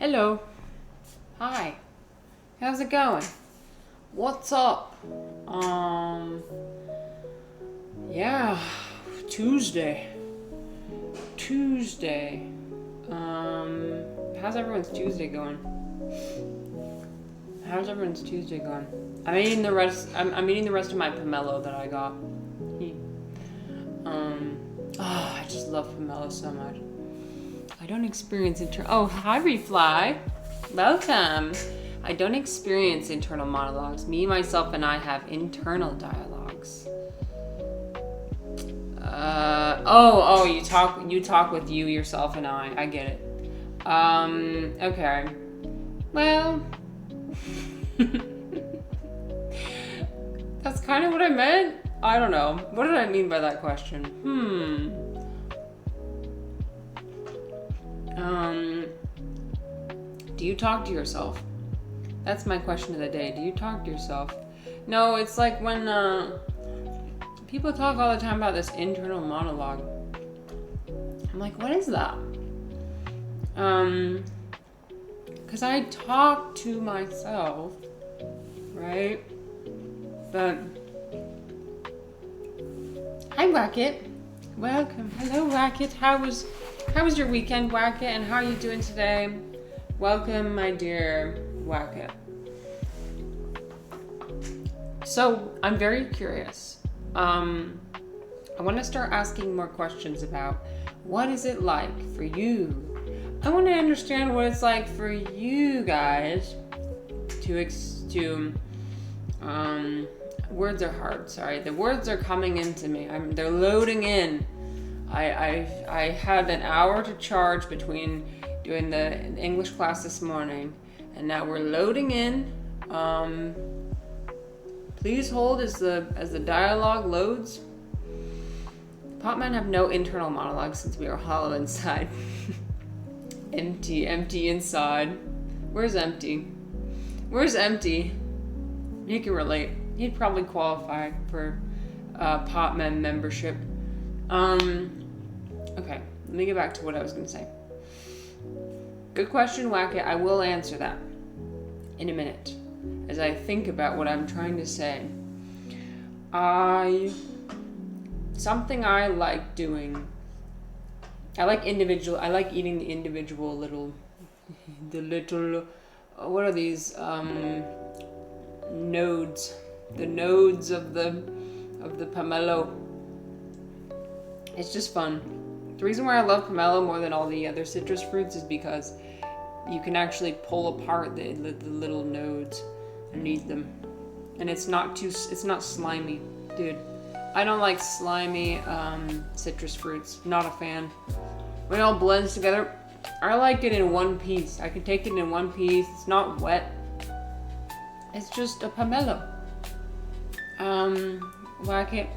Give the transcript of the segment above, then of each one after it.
Hello. Hi. How's it going? What's up? Yeah, Tuesday. How's everyone's Tuesday going? I'm eating the rest. I'm eating the rest of my pomelo that I got. I just love pomelo so much. I don't experience Oh, hi, Refly. Welcome. I don't experience internal monologues. Me, myself, and I have internal dialogues. You talk with you, yourself, and I. I get it. Okay. Well, that's kind of what I meant. I don't know. What did I mean by that question? Do you talk to yourself? That's my question of the day. Do you talk to yourself? No, it's like when people talk all the time about this internal monologue. I'm like, what is that? Because I talk to myself, right? But hi, Wacket. Welcome. Hello, Wacket. How was your weekend, Wacket? And how are you doing today? Welcome, my dear Wacket. So I'm very curious. I want to start asking more questions about what is it like for you. I want to understand what it's like for you guys to words are hard. Sorry, the words are coming into me. They're loading in. I had an hour to charge between doing the English class this morning, and now we're loading in. Please hold as the dialogue loads. Potmen have no internal monologue since we are hollow inside. Empty inside. Where's empty? He can relate. He'd probably qualify for Potmen membership. Okay, let me get back to what I was going to say. Good question, Wacket. I will answer that in a minute as I think about what I'm trying to say. Something I like doing. I like eating the individual little, what are these, nodes? The nodes of the pomelo. It's just fun. The reason why I love pomelo more than all the other citrus fruits is because you can actually pull apart the little nodes and eat them, and it's not slimy, dude. I don't like slimy citrus fruits. Not a fan. When it all blends together, I like it in one piece. I can take it in one piece. It's not wet. It's just a pomelo. Wacket.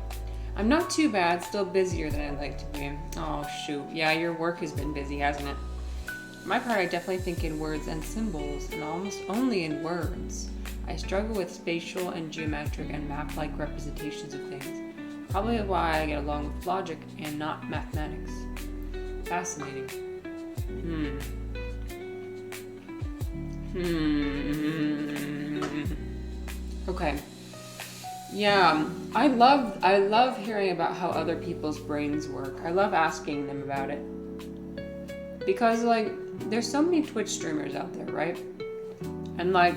I'm not too bad. Still busier than I'd like to be. Oh shoot. Yeah, your work has been busy, hasn't it? My part, I definitely think in words and symbols, and almost only in words. I struggle with spatial and geometric and map-like representations of things. Probably why I get along with logic and not mathematics. Fascinating. Okay. Yeah, I love hearing about how other people's brains work. I love asking them about it. Because, like, there's so many Twitch streamers out there, right? And, like,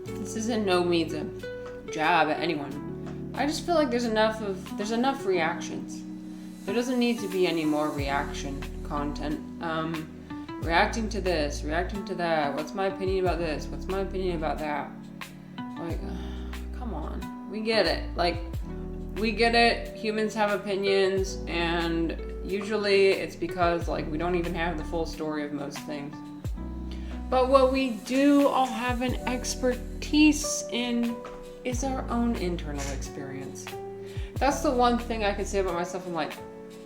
this isn't no means a jab at anyone. I just feel like there's enough reactions. There doesn't need to be any more reaction content. Reacting to this, reacting to that. What's my opinion about this? What's my opinion about that? Like, come on. We get it. Like, we get it. Humans have opinions, and usually it's because, like, we don't even have the full story of most things. But what we do all have an expertise in is our own internal experience. That's the one thing I could say about myself. I'm like,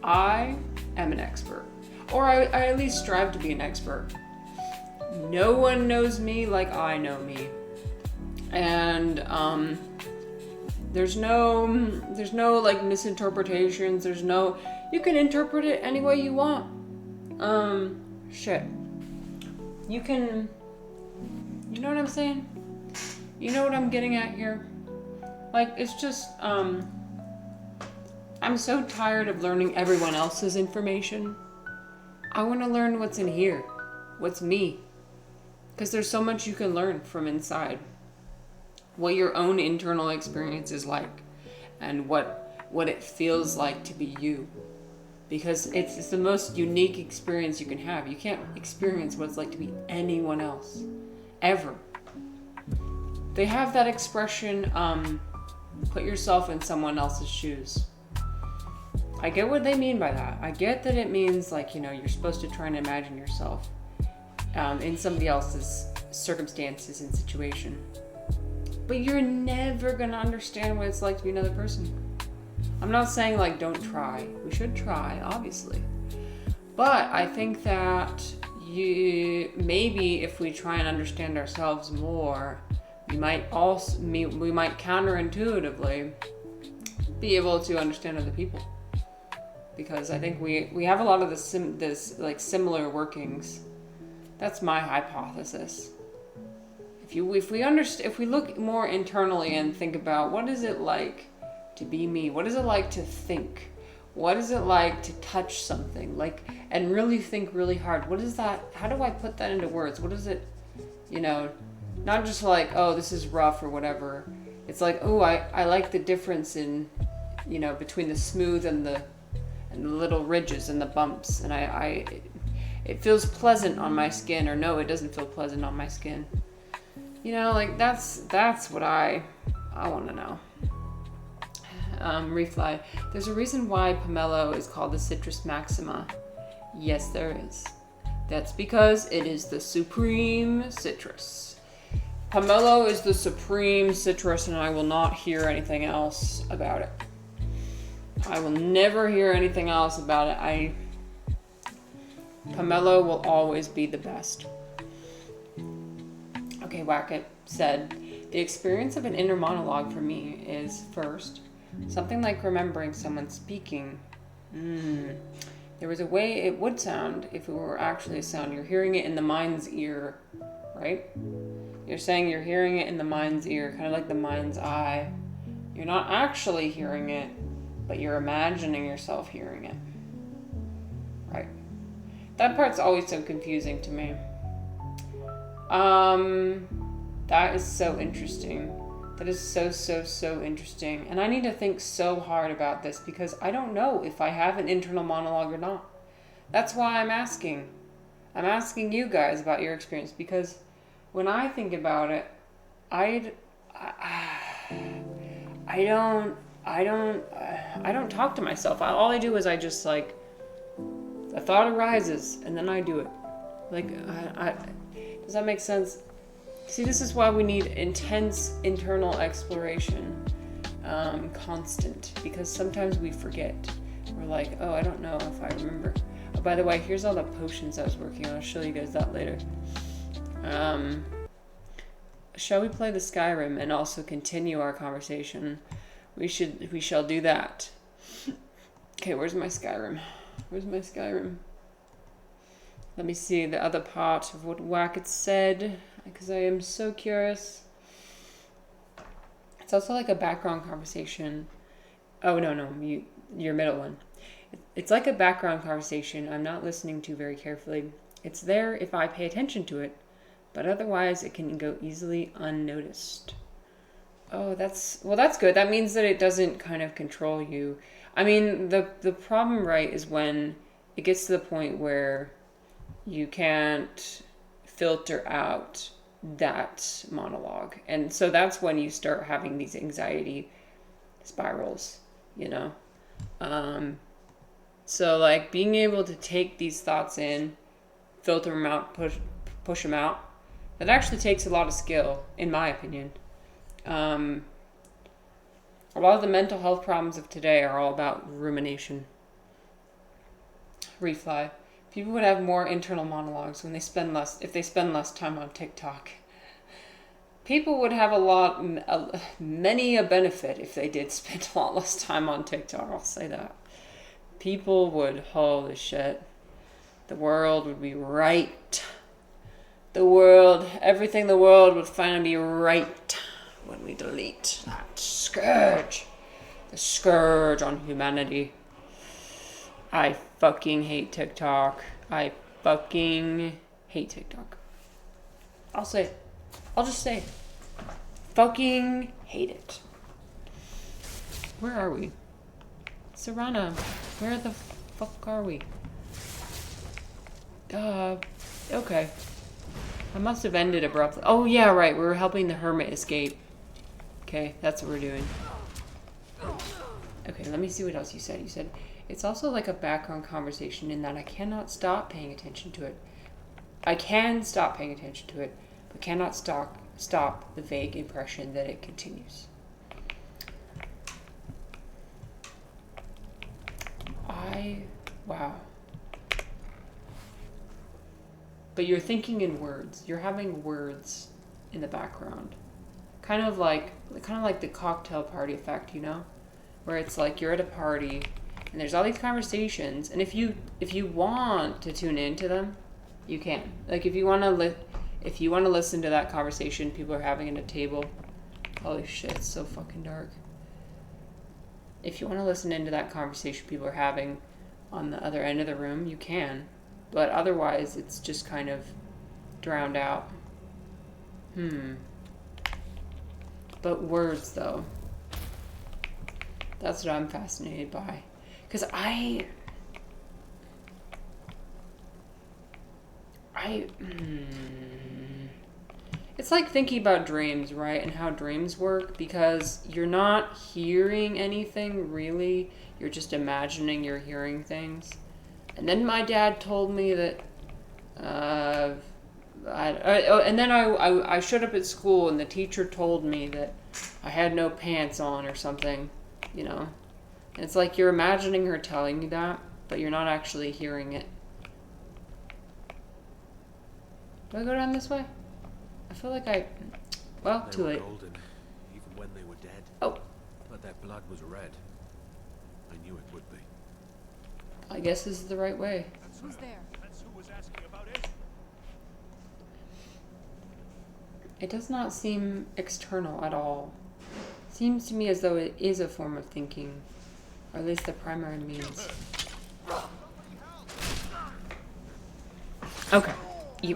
I am an expert. Or I at least strive to be an expert. No one knows me like I know me. And there's no like misinterpretations. You can interpret it any way you want. Shit. you can, you know what I'm saying? You know what I'm getting at here? Like, it's just, I'm so tired of learning everyone else's information. I want to learn what's in here. What's me. Because there's so much you can learn from inside. What your own internal experience is like. And what it feels like to be you. Because it's the most unique experience you can have. You can't experience what it's like to be anyone else. Ever. They have that expression, put yourself in someone else's shoes. I get what they mean by that. I get that it means, like, you're supposed to try and imagine yourself in somebody else's circumstances and situation. But you're never going to understand what it's like to be another person. I'm not saying, like, don't try. We should try, obviously. But I think that maybe if we try and understand ourselves more, we might counterintuitively be able to understand other people, because I think we have a lot of this similar workings. That's my hypothesis. If we look more internally and think about what is it like to be me, what is it like to think, what is it like to touch something, and really think really hard. What is that? How do I put that into words? What is it? Not just like, oh, this is rough or whatever. It's like, oh, I like the difference in, between the smooth and the little ridges and the bumps. And it feels pleasant on my skin, or no, it doesn't feel pleasant on my skin. That's what I want to know. Refly. There's a reason why pomelo is called the citrus maxima. Yes, there is. That's because it is the supreme citrus. Pomelo is the supreme citrus, and I will not hear anything else about it. I will never hear anything else about it. Pomelo will always be the best. Okay, Wackett said, the experience of an inner monologue for me is, first, something like remembering someone speaking. There was a way it would sound if it were actually a sound. You're hearing it in the mind's ear, right? You're saying you're hearing it in the mind's ear, kind of like the mind's eye. You're not actually hearing it, but you're imagining yourself hearing it. Right. That part's always so confusing to me. That is so interesting. That is so interesting. And I need to think so hard about this, because I don't know if I have an internal monologue or not. That's why I'm asking. I'm asking you guys about your experience, because when I think about it, I don't talk to myself. All I do is I just, like, a thought arises and then I do it. Does that make sense? See, this is why we need intense internal exploration, constant, because sometimes we forget. We're like, oh, I don't know if I remember. Oh, by the way, here's all the potions I was working on. I'll show you guys that later. Shall we play the Skyrim and also continue our conversation? We shall do that. Okay, where's my Skyrim? Let me see the other part of what Wackett said, because I am so curious. It's also like a background conversation. Oh, no, your middle one. It's like a background conversation I'm not listening to very carefully. It's there if I pay attention to it, but otherwise it can go easily unnoticed. Oh, that's good. That means that it doesn't kind of control you. I mean, the problem, right, is when it gets to the point where you can't filter out that monologue. And so that's when you start having these anxiety spirals, So, like, being able to take these thoughts in, filter them out, push them out, that actually takes a lot of skill, in my opinion. A lot of the mental health problems of today are all about rumination. Refly. People would have more internal monologues if they spend less time on TikTok. People would have many a benefit if they did spend a lot less time on TikTok, I'll say that. People would, holy shit, the world would be right. The world, everything the world would finally be right when we delete that scourge. The scourge on humanity. I fucking hate TikTok. I fucking hate TikTok. I'll say it. I'll just say it. Fucking hate it. Where are we? Serana, where the fuck are we? Okay. I must have ended abruptly. Oh yeah, right, we were helping the hermit escape. Okay, that's what we're doing. Okay, let me see what else you said. You said, it's also like a background conversation in that I cannot stop paying attention to it. I can stop paying attention to it, but cannot stop the vague impression that it continues. Wow. But you're thinking in words. You're having words in the background. Kind of like the cocktail party effect, you know? Where it's like you're at a party and there's all these conversations, and if you want to tune into them, you can. Like if you want to listen to that conversation people are having at a table. Holy shit, it's so fucking dark. If you want to listen into that conversation people are having on the other end of the room, you can. But otherwise, it's just kind of drowned out. But words, though. That's what I'm fascinated by. Because it's like thinking about dreams, right? And how dreams work, because you're not hearing anything, really. You're just imagining you're hearing things. And then my dad told me that, and then I showed up at school and the teacher told me that I had no pants on or something, you know. And it's like you're imagining her telling you that, but you're not actually hearing it. Do I go down this way? I feel like well, too late. Golden, even when they were dead. Oh. But their blood was red. I knew it would be. I guess this is the right way. Who's there? That's who was asking about it. It does not seem external at all. It seems to me as though it is a form of thinking, or at least the primary means. Okay.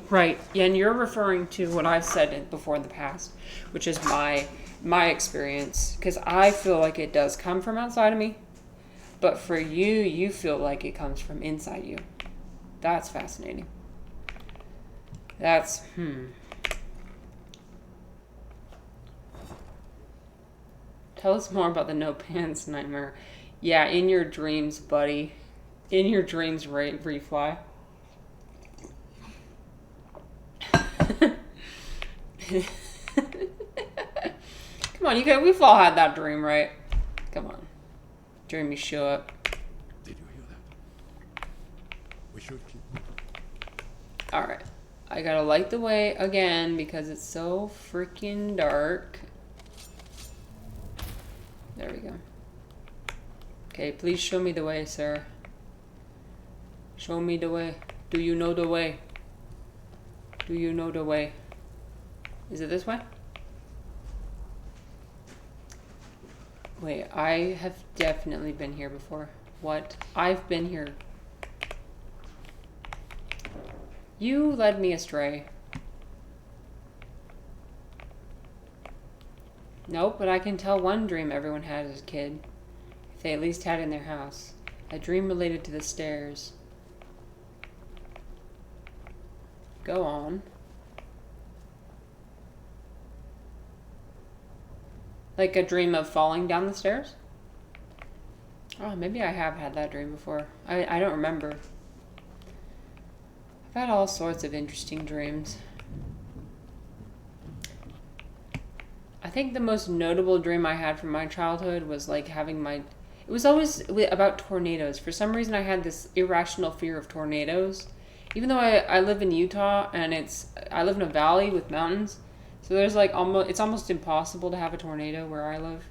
Right. Yeah, and you're referring to what I've said before in the past, which is my experience, because I feel like it does come from outside of me, but for you feel like it comes from inside you. That's fascinating. That's Tell us more about the no pants nightmare. Yeah, in your dreams, buddy. In your dreams, right, Refly. Come on, we've all had that dream, right? Come on. Dream you show up. Did you hear that? We should keep moving. Alright. I gotta light the way again because it's so freaking dark. There we go. Okay, please show me the way, sir. Show me the way. Do you know the way? Do you know the way? Is it this way? Wait, I have definitely been here before. What? I've been here. You led me astray. Nope, but I can tell one dream everyone had as a kid. If they at least had it in their house. A dream related to the stairs. Go on. Like a dream of falling down the stairs? Oh, maybe I have had that dream before. I don't remember. I've had all sorts of interesting dreams. I think the most notable dream I had from my childhood was like having it was always about tornadoes. For some reason I had this irrational fear of tornadoes. Even though I live in Utah and I live in a valley with mountains. So there's like it's almost impossible to have a tornado where I live.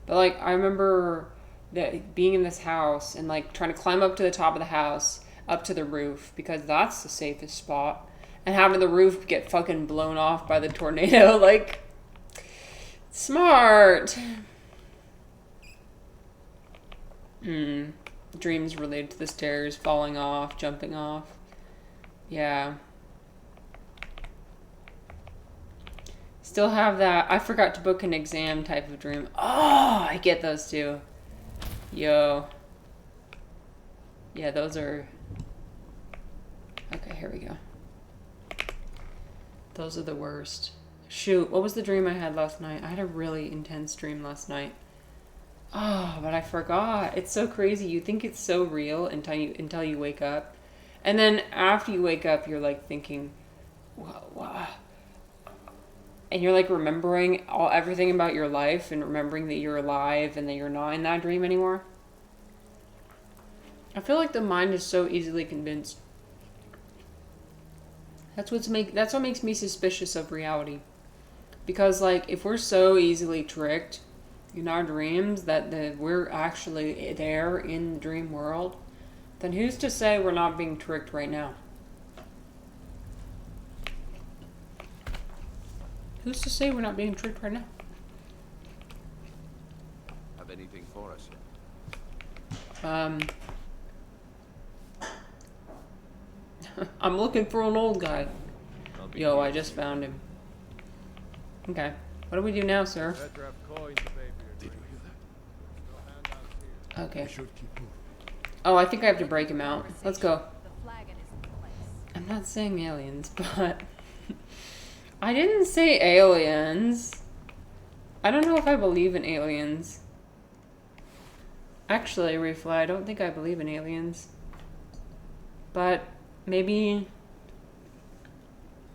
But like I remember that being in this house and like trying to climb up to the top of the house, up to the roof, because that's the safest spot. and having the roof get fucking blown off by the tornado. Like, smart. Dreams related to the stairs, falling off, jumping off. Yeah. Still have that. I forgot to book an exam type of dream. Oh, I get those too. Yo. Yeah, those are... Okay, here we go. Those are the worst. Shoot, what was the dream I had last night? I had a really intense dream last night. Oh, but I forgot. It's so crazy. You think it's so real until you wake up. And then after you wake up, you're like thinking, wow. And you're like remembering everything about your life and remembering that you're alive and that you're not in that dream anymore. I feel like the mind is so easily convinced. That's what makes me suspicious of reality. Because like if we're so easily tricked in our dreams that we're actually there in the dream world, then who's to say we're not being tricked right now? Who's to say we're not being tricked right now? Have anything for us? I'm looking for an old guy. Yo, I just found him. Okay. What do we do now, sir? Did you hear that? Okay. We should keep moving. Oh, I think I have to break him out. Let's go. I'm not saying aliens, but... I didn't say aliens. I don't know if I believe in aliens. Actually, Refly, I don't think I believe in aliens. But maybe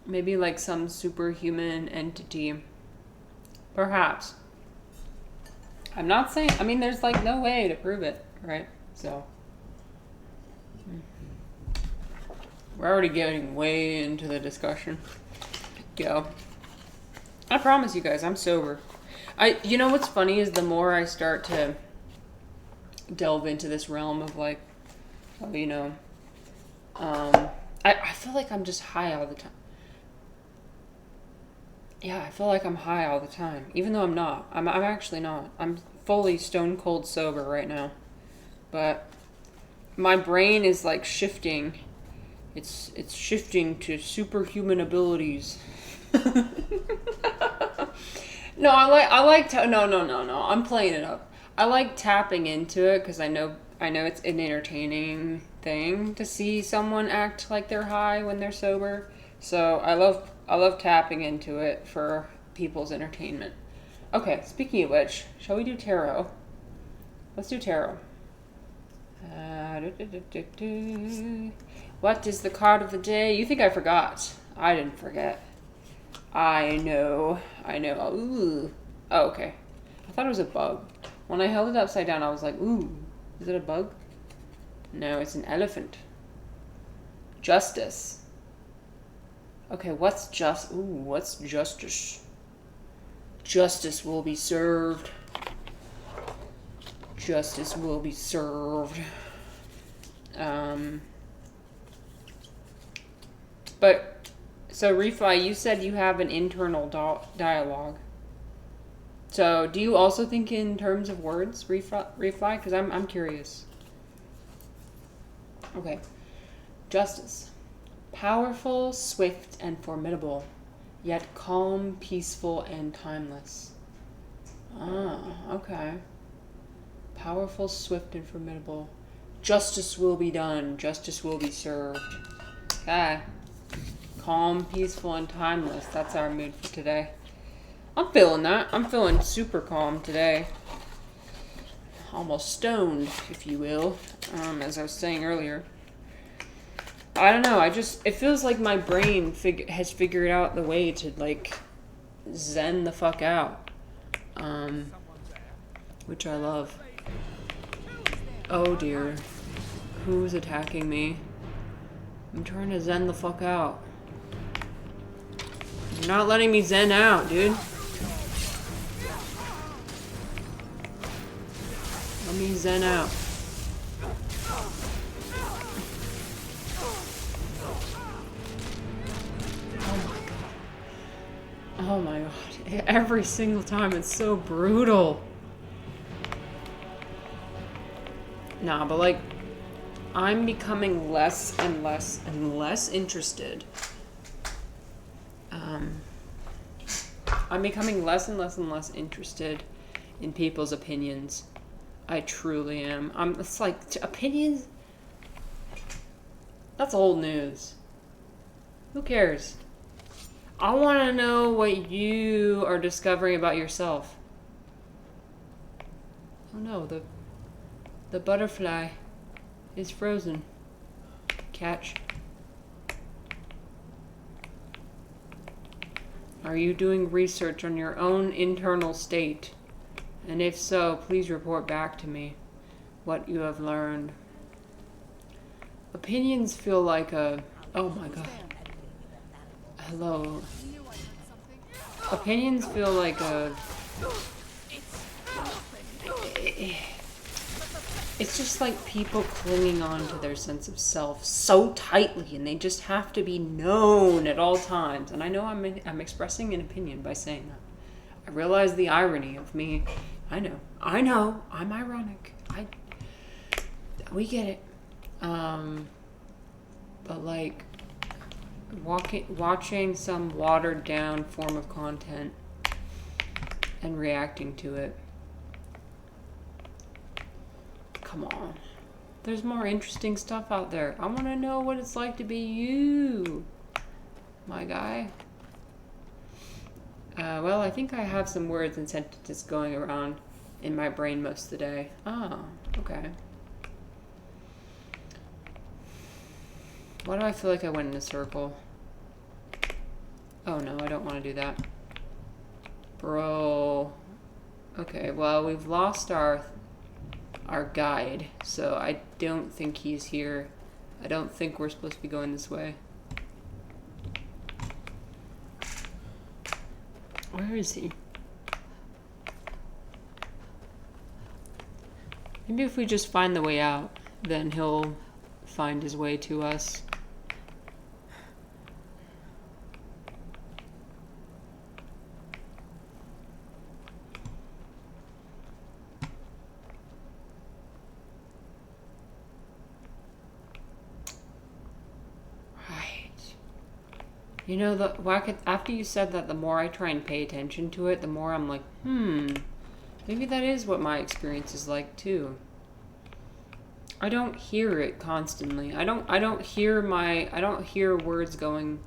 like some superhuman entity. Perhaps. I'm not saying, I mean, there's like no way to prove it, right? So. We're already getting way into the discussion. Go. I promise you guys, I'm sober. You know what's funny is the more I start to delve into this realm of like, you know, I feel like I'm just high all the time. Yeah, I feel like I'm high all the time, even though I'm not. I'm actually not. I'm fully stone cold sober right now, but my brain is like shifting. It's shifting to superhuman abilities. No, I'm playing it up. I like tapping into it because I know it's an entertaining thing to see someone act like they're high when they're sober. So I love tapping into it for people's entertainment. Okay, speaking of which, shall we do tarot? Let's do tarot. What is the card of the day? You think I forgot? I didn't forget. I know. Ooh. Oh, okay. I thought it was a bug. When I held it upside down, I was like, ooh, is it a bug? No, it's an elephant. Justice. Okay, what's justice? Justice will be served. Justice will be served. But, so Refly, you said you have an internal dialogue. So, do you also think in terms of words, Refly? Because I'm curious. Okay. Justice. Powerful, swift, and formidable, yet calm, peaceful, and timeless. Ah, okay. Powerful, swift, and formidable. Justice will be done. Justice will be served. Okay. Calm, peaceful, and timeless. That's our mood for today. I'm feeling that. I'm feeling super calm today. Almost stoned, if you will, as I was saying earlier. I don't know. It feels like my brain has figured out the way to, like, zen the fuck out. Which I love. Oh dear. Who's attacking me? I'm trying to zen the fuck out. You're not letting me zen out, dude. Let me zen out. Oh my god. Every single time it's so brutal. Nah, but like, I'm becoming less and less and less interested. I'm becoming less and less and less interested in people's opinions. I truly am. It's like, opinions? That's old news. Who cares? I want to know what you are discovering about yourself. Oh no, the butterfly is frozen. Catch. Are you doing research on your own internal state? And if so, please report back to me what you have learned. Opinions feel like a... Oh my god. Hello. Opinions feel like a... It's just like people clinging on to their sense of self so tightly, and they just have to be known at all times. And I know I'm expressing an opinion by saying that. I realize the irony of me. I know, I'm ironic. We get it. But like, watching some watered down form of content and reacting to it. Come on. There's more interesting stuff out there. I want to know what it's like to be you, my guy. Well, I think I have some words and sentences going around in my brain most of the day. Oh, okay. Why do I feel like I went in a circle? Oh no, I don't want to do that. Bro. Okay, well, we've lost our guide, so I don't think he's here. I don't think we're supposed to be going this way. Where is he? Maybe if we just find the way out, then he'll find his way to us. You know, after you said that, the more I try and pay attention to it, the more I'm like, maybe that is what my experience is like too. I don't hear it constantly. I don't hear words going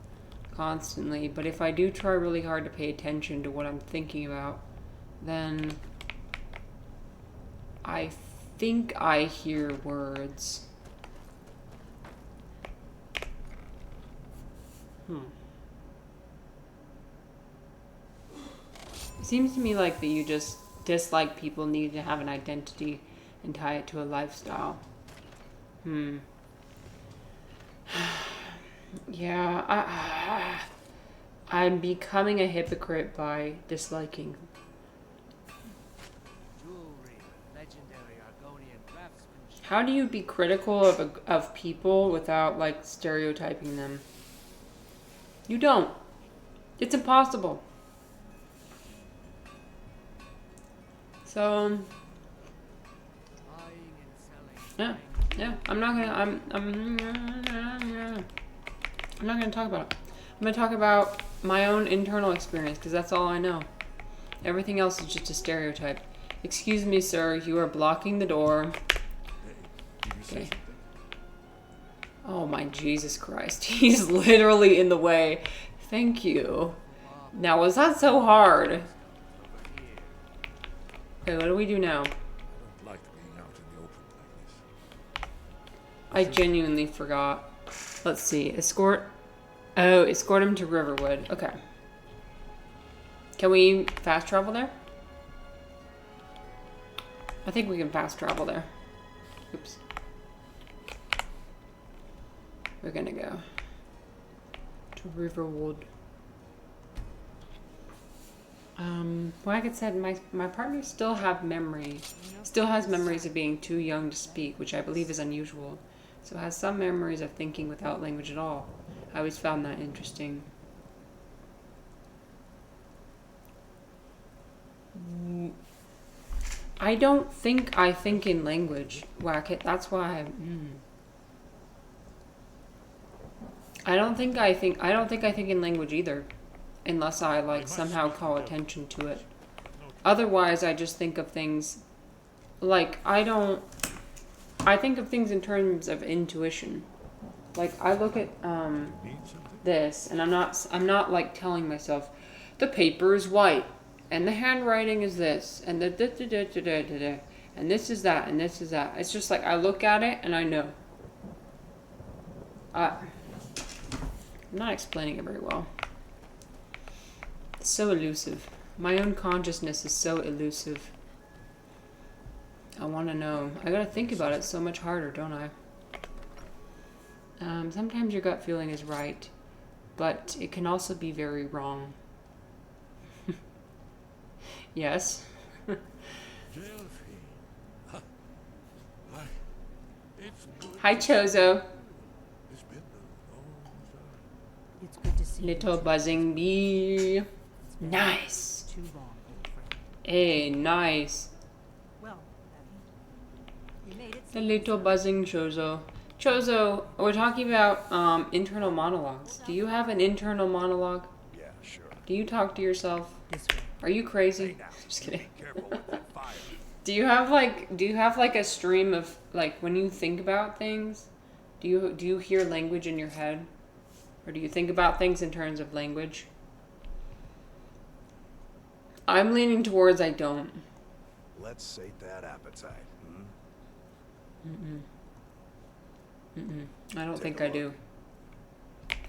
constantly, but if I do try really hard to pay attention to what I'm thinking about, then I think I hear words. It seems to me like that you just dislike people needing to have an identity and tie it to a lifestyle. Yeah, I'm becoming a hypocrite by disliking. How do you be critical of people without like stereotyping them? You don't. It's impossible. So, yeah, I'm not gonna talk about it. I'm gonna talk about my own internal experience, because that's all I know. Everything else is just a stereotype. Excuse me, sir, you are blocking the door. Okay. Oh my Jesus Christ, he's literally in the way. Thank you. Now, was that so hard? Okay, what do we do now? I don't like being out in the open like this. I genuinely forgot. Let's see. Escort him to Riverwood. Okay. Can we fast travel there? I think we can fast travel there. Oops. We're gonna go to Riverwood. Like I said, my partner still has memories of being too young to speak, which I believe is unusual. So has some memories of thinking without language at all. I always found that interesting. I don't think I think in language, Whack It. That's why I don't think I think in language either, unless I like somehow call attention to it. Otherwise, I just think of things like I think of things in terms of intuition. Like I look at this, and I'm not like telling myself the paper is white and the handwriting is this and the da da da da da da da and this is that and this is that. It's just like I look at it and I know. I'm not explaining it very well. It's so elusive. My own consciousness is so elusive. I want to know. I gotta think about it so much harder, don't I? Sometimes your gut feeling is right, but it can also be very wrong. Yes. Hi, Chozo. It's good to see Little buzzing bee. Nice. too long, old friend. Hey, nice. Well, you made it. The little buzzing Chozo. Chozo, we're talking about internal monologues. Do you have an internal monologue? Yeah, sure. Do you talk to yourself? This way. Are you crazy? Hey now, Just kidding. be careful with that fire. Do you have like a stream of like when you think about things? Do you hear language in your head? Or do you think about things in terms of language? I'm leaning towards I don't. Let's sate that appetite. I don't Take think a I do.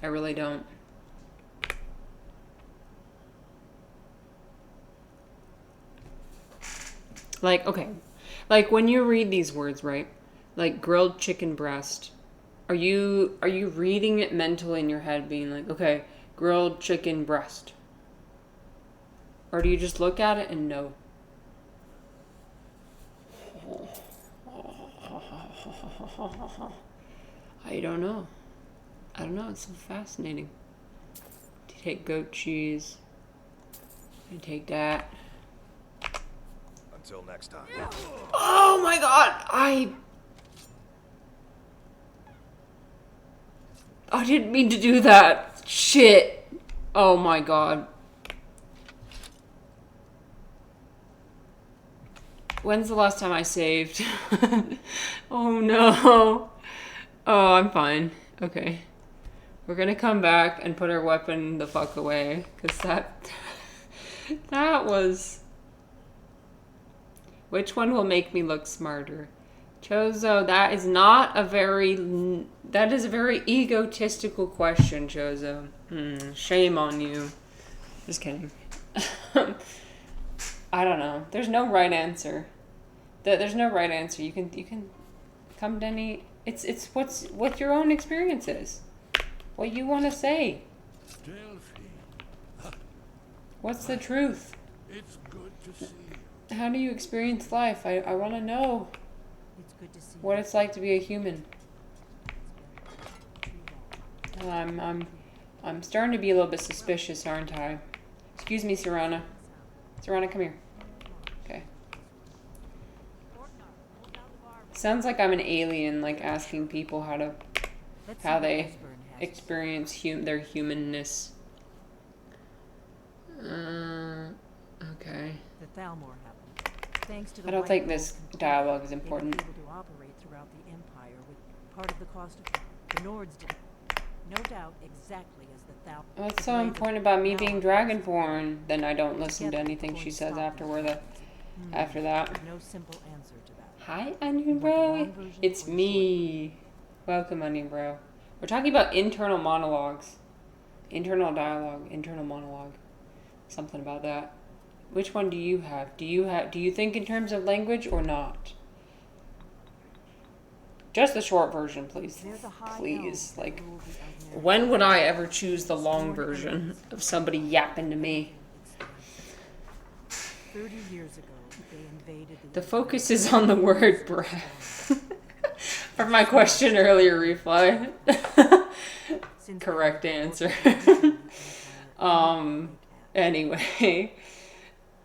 I really don't. Like, okay. Like when you read these words, right? Like grilled chicken breast. Are you reading it mentally in your head being like, okay, grilled chicken breast? Or do you just look at it and know? I don't know. I don't know. It's so fascinating. To take goat cheese. I take that. Until next time. Oh my god! I didn't mean to do that. Shit. Oh my god. When's the last time I saved? Oh no. Oh, I'm fine. Okay. We're gonna come back and put our weapon the fuck away. Because that was... Which one will make me look smarter? Chozo, that is a very egotistical question, Chozo. Shame on you. Just kidding. I don't know. There's no right answer. There's no right answer. You can come to any... It's what your own experience is. What you want to say. What's the truth? It's good to see you. How do you experience life? I want to know It's good to see what it's like to be a human. too long. I'm starting to be a little bit suspicious, aren't I? Excuse me, Serana. Serana, come here. Okay. Sounds like I'm an alien, like asking people how Let's see they what Osborne has to say. experience their humanness. Okay. The Thalmor happened. Thanks to the I don't White think Wolf this control, dialogue is they were important. able to operate throughout the Empire with part of the cost of the Nords did. No doubt exactly as the Thalmor. What's so important about me being Dragonborn? Then I don't listen to anything she says after that. No simple answer to that. Hi, Onion Bro. It's me. Welcome, Onion Bro. We're talking about internal monologues. Internal dialogue, internal monologue. Something about that. Which one do you have? Do you think in terms of language or not? Just the short version, please. There's a high Please. elf that Like, ruled the Eldner. when would I ever choose the long version of somebody yapping to me? 30 years ago, they invaded The focus is on the word breath. For my question earlier, reply. Since Correct then, answer. Orcs have taken the Empire Anyway.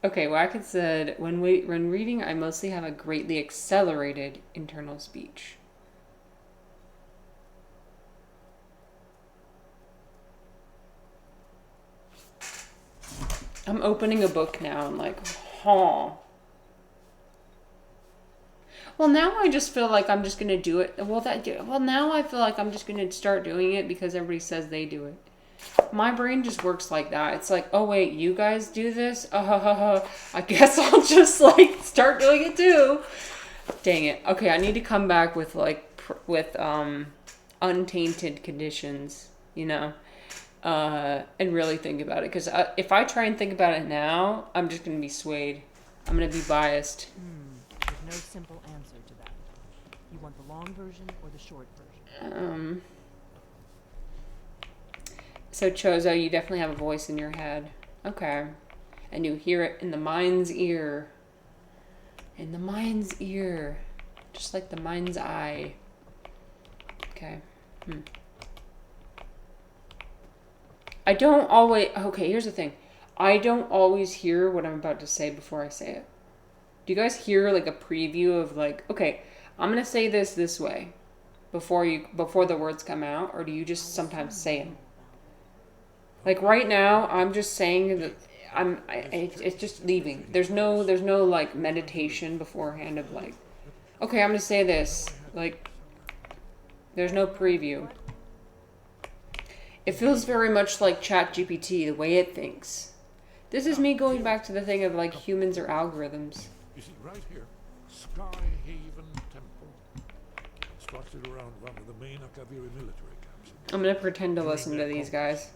Okay, Wackett said, when reading, I mostly have a greatly accelerated internal speech. I'm opening a book now and like, huh. Well, now I just feel like I'm just gonna do it. Well, now I feel like I'm just gonna start doing it because everybody says they do it. My brain just works like that. It's like, oh wait, you guys do this? I guess I'll just like start doing it too. Dang it. Okay, I need to come back with untainted conditions, you know, and really think about it. Because if I try and think about it now, I'm just gonna be swayed. I'm gonna be biased. There's no simple answer to that. You want the long version or the short version? So Chozo, you definitely have a voice in your head. Okay. And you hear it in the mind's ear. In the mind's ear. Just like the mind's eye. Okay. I don't always... Okay, here's the thing. I don't always hear what I'm about to say before I say it. Do you guys hear like a preview of like, okay, I'm going to say this way before the words come out, or do you just sometimes say them? Like right now, I'm just saying that it's just leaving. There's no like meditation beforehand of like, okay, I'm gonna say this. Like, there's no preview. It feels very much like ChatGPT, the way it thinks. This is me going back to the thing of like humans are algorithms. You see, right here, Sky Haven Temple. Structured around one of the main Akaviri military camps. I'm gonna pretend to listen to these guys.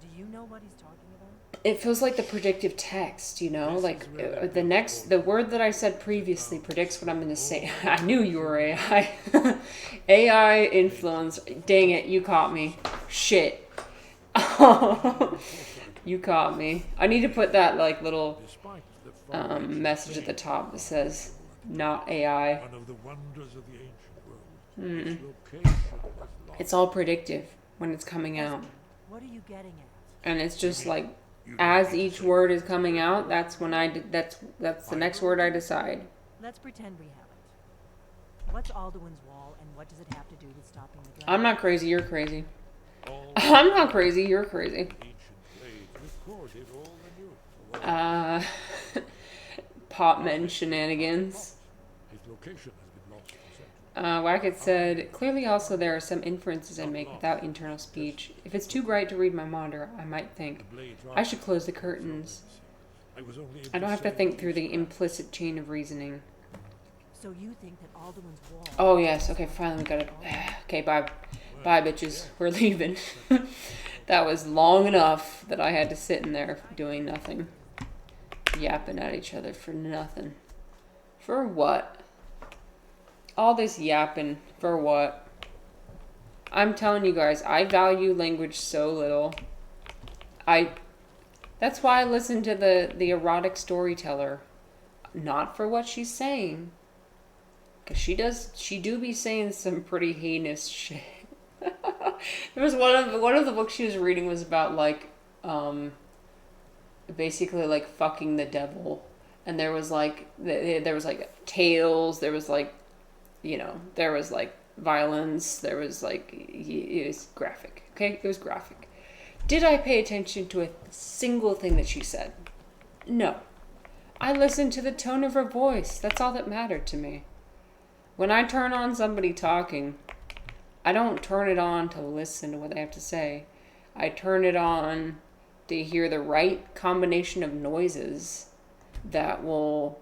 Do you know what he's talking about? It feels like the predictive text, you know, like the word that I said previously predicts what I'm going to say. I knew you were AI. AI influence. Dang it, you caught me. Shit. You caught me. I need to put that like little message at the top that says not AI. One of the wonders of the ancient world. Its location is lost. It's all predictive when it's coming out. What are you getting at? And it's just like, as each word is coming out, that's when that's the next word I decide. Let's pretend we haven't. What's Alduin's Wall, and what does it have to do with stopping the dragon? I'm not crazy, you're crazy. I'm not crazy, you're crazy. Ancient blade recorded all the new. Popmen shenanigans. His location has been lost for centuries. Wackett said, clearly also there are some inferences I make without internal speech. If it's too bright to read my monitor, I might think, I should close the curtains. I don't have to think through the implicit chain of reasoning. So you think that Alduin's Wall... Oh yes, okay, finally we got it. Okay, bye. Bye, bitches. We're leaving. That was long enough that I had to sit in there doing nothing. Yapping at each other for nothing. For what? All this yapping for what? I'm telling you guys, I value language so little. That's why I listen to the erotic storyteller. Not for what she's saying. Cause she do be saying some pretty heinous shit. There was one of the books she was reading was about like, basically like fucking the devil. And there was like tales, there was like, you know, there was like violence, there was like, it was graphic, okay? It was graphic. Did I pay attention to a single thing that she said? No. I listened to the tone of her voice. That's all that mattered to me. When I turn on somebody talking, I don't turn it on to listen to what they have to say. I turn it on to hear the right combination of noises that will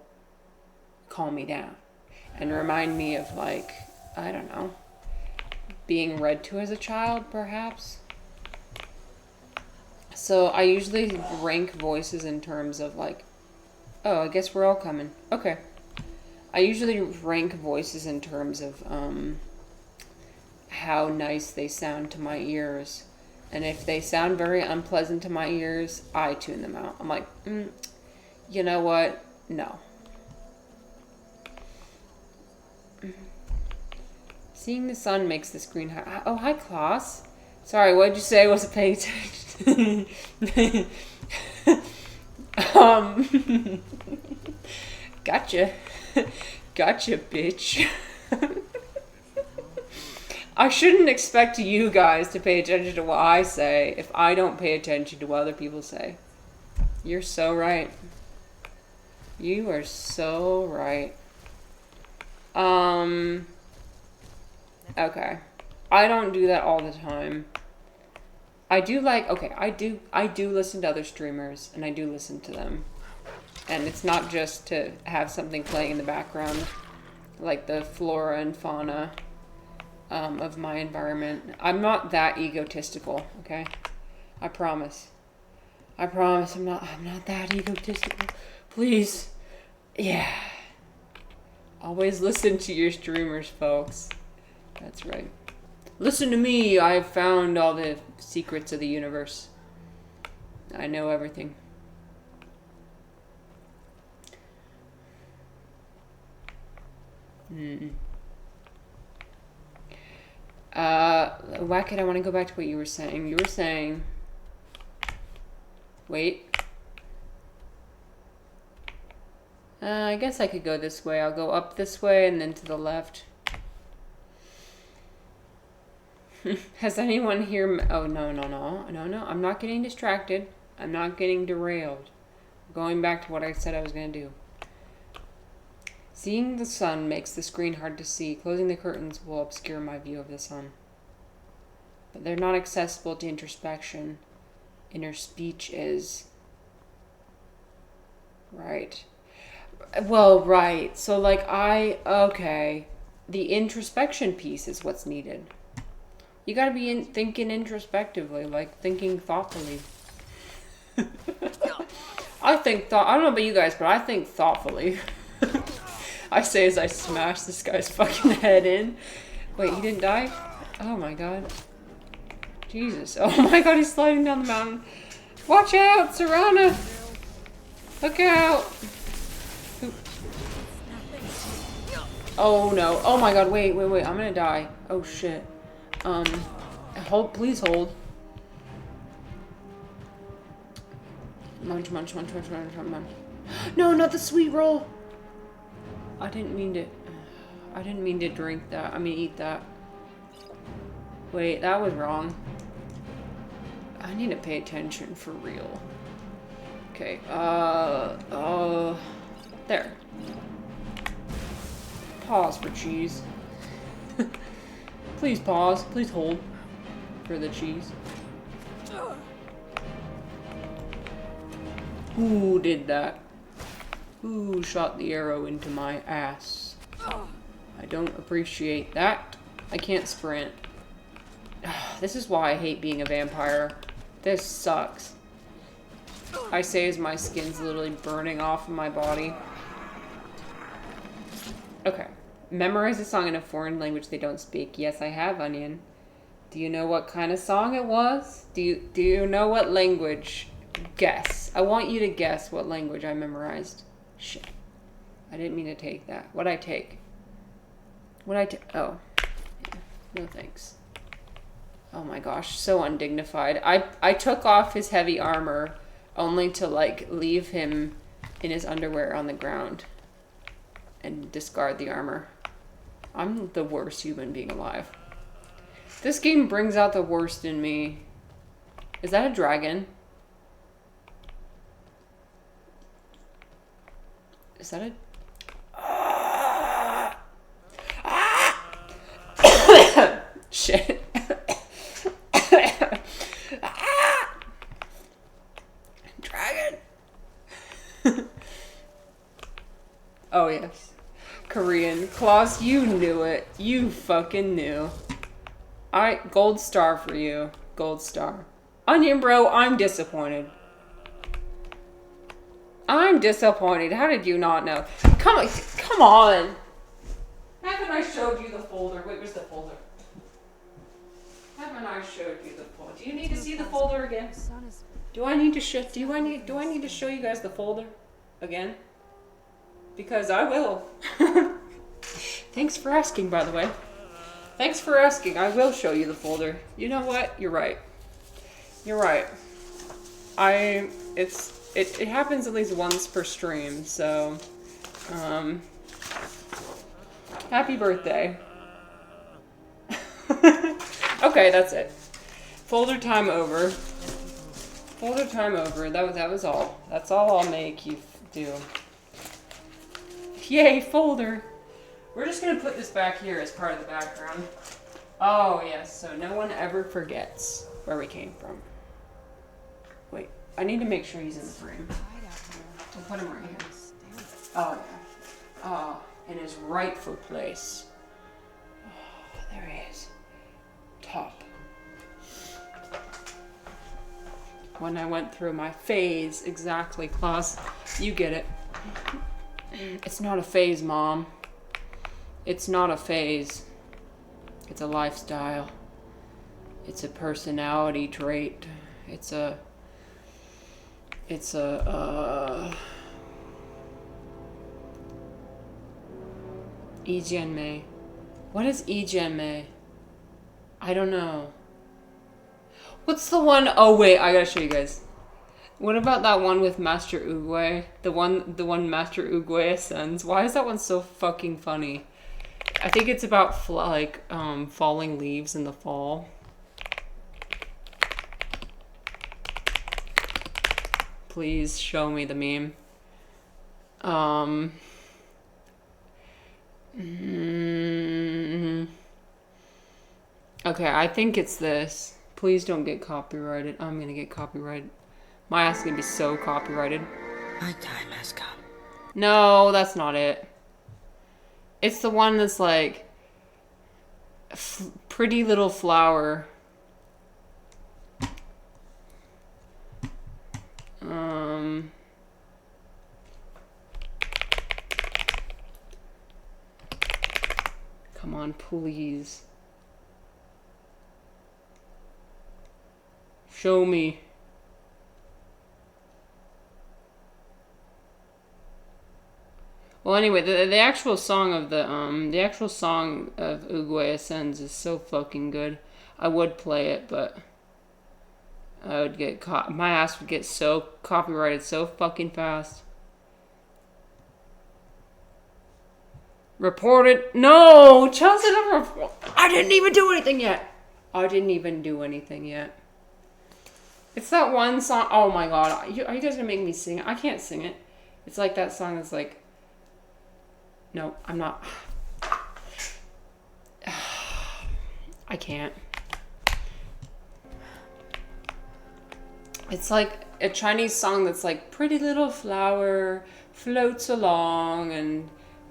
calm me down and remind me of, like, I don't know, being read to as a child, perhaps. So I usually rank voices in terms of like, oh, I guess we're all coming. Okay. I usually rank voices in terms of how nice they sound to my ears. And if they sound very unpleasant to my ears, I tune them out. I'm like, you know what? No. Seeing the sun makes the screen high. Oh, hi, Klaus. Sorry, what did you say? I wasn't paying attention. Gotcha. Gotcha, bitch. I shouldn't expect you guys to pay attention to what I say if I don't pay attention to what other people say. You're so right. You are so right. Okay. I don't do that all the time. I do listen to other streamers, and I do listen to them. And it's not just to have something playing in the background, like the flora and fauna of my environment. I'm not that egotistical, okay? I promise. I promise I'm not that egotistical. Please. Yeah. Always listen to your streamers, folks. That's right. Listen to me. I've found all the secrets of the universe. I know everything. Wackett, I want to go back to what you were saying. You were saying... Wait. I guess I could go this way. I'll go up this way and then to the left. Has anyone here... Oh, no. I'm not getting distracted. I'm not getting derailed. I'm going back to what I said I was going to do. Seeing the sun makes the screen hard to see. Closing the curtains will obscure my view of the sun. But they're not accessible to introspection. Inner speech is... Right. Well, right. So, like, okay. The introspection piece is what's needed. You gotta be thinking introspectively, like, thinking thoughtfully. I don't know about you guys, but I think thoughtfully. I say as I smash this guy's fucking head in. Wait, he didn't die? Oh my god. Jesus. Oh my god, he's sliding down the mountain. Watch out, Serana! Look out! Oh no. Oh my god, wait. I'm gonna die. Oh shit. Please hold. Munch. No, not the sweet roll! I didn't mean to drink that. Eat that. Wait, that was wrong. I need to pay attention for real. Okay, there. Pause for cheese. Please pause. Please hold for the cheese. Who did that? Who shot the arrow into my ass? I don't appreciate that. I can't sprint. This is why I hate being a vampire. This sucks. I say as my skin's literally burning off of my body. Okay. Memorize a song in a foreign language they don't speak. Yes, I have, Onion. Do you know what kind of song it was? Do you know what language? Guess. I want you to guess what language I memorized. Shit. I didn't mean to take that. What'd I take? Oh. Yeah. No thanks. Oh my gosh, so undignified. I took off his heavy armor only to, like, leave him in his underwear on the ground and discard the armor. I'm the worst human being alive. This game brings out the worst in me. Is that a dragon? Is that a... Shit. Dragon. Oh, yes. Korean. Klaus, you knew it. You fucking knew. Gold star for you. Gold star. Onion bro, I'm disappointed. I'm disappointed. How did you not know? Come on. Haven't I showed you the folder? Wait, where's the folder? Haven't I showed you the folder? Do you need to see the folder again? Do I need to show you guys the folder again? Because I will. Thanks for asking, by the way. Thanks for asking. I will show you the folder. You know what? You're right. You're right. it happens at least once per stream, so happy birthday. Okay, that's it. Folder time over. Folder time over. That was all. That's all I'll make you do. Yay, folder. We're just gonna put this back here as part of the background. Oh yes, so no one ever forgets where we came from. Wait, I need to make sure he's in the frame. We'll put him right here. Oh yeah. Oh, in his rightful place. Oh, there he is. Top. When I went through my phase, exactly, Klaus. You get it. It's not a phase, Mom. It's not a phase. It's a lifestyle. It's a personality trait. It's a Ijianmei. What is Ijianmei? I don't know. What's the one? Oh wait, I gotta show you guys. What about that one with Master Oogway? The one Master Oogway ascends. Why is that one so fucking funny? I think it's about falling leaves in the fall. Please show me the meme. Okay, I think it's this. Please don't get copyrighted. I'm gonna get copyrighted. My ass is gonna be so copyrighted. My time has come. No, that's not it. It's the one that's like pretty little flower. Come on, please. Show me. Well, anyway, the actual song of the Oogway Ascends is so fucking good. I would play it, but I would get my ass would get so copyrighted so fucking fast. Reported? No, Chelsea never. I didn't even do anything yet. It's that one song. Oh my god, are you guys gonna make me sing it? I can't sing it. It's like that song that's like. No, I'm not. I can't. It's like a Chinese song that's like pretty little flower floats along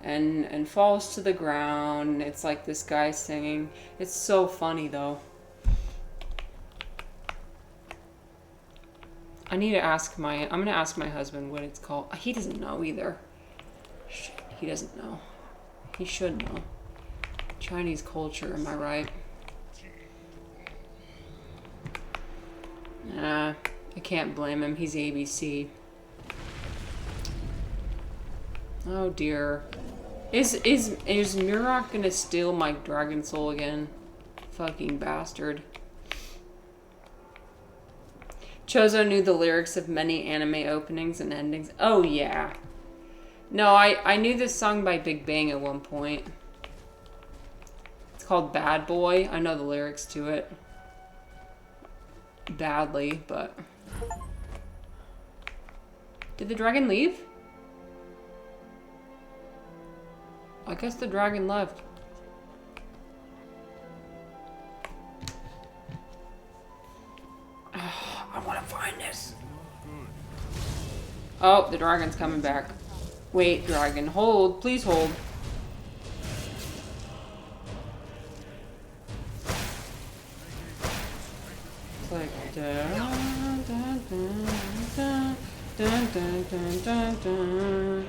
and falls to the ground. It's like this guy singing. It's so funny though. I'm gonna ask my husband what it's called. He doesn't know either. Shit, he doesn't know. He should know. Chinese culture, am I right? Nah, I can't blame him. He's ABC. Oh dear. Is Murak gonna steal my dragon soul again? Fucking bastard. Chozo knew the lyrics of many anime openings and endings. Oh yeah. No, I knew this song by Big Bang at one point. It's called Bad Boy. I know the lyrics to it. Badly, but... Did the dragon leave? I guess the dragon left. I want to find this. Oh, the dragon's coming back. Wait, dragon, hold. Please hold. It's like dun, dun, dun, dun, dun, dun, dun, dun.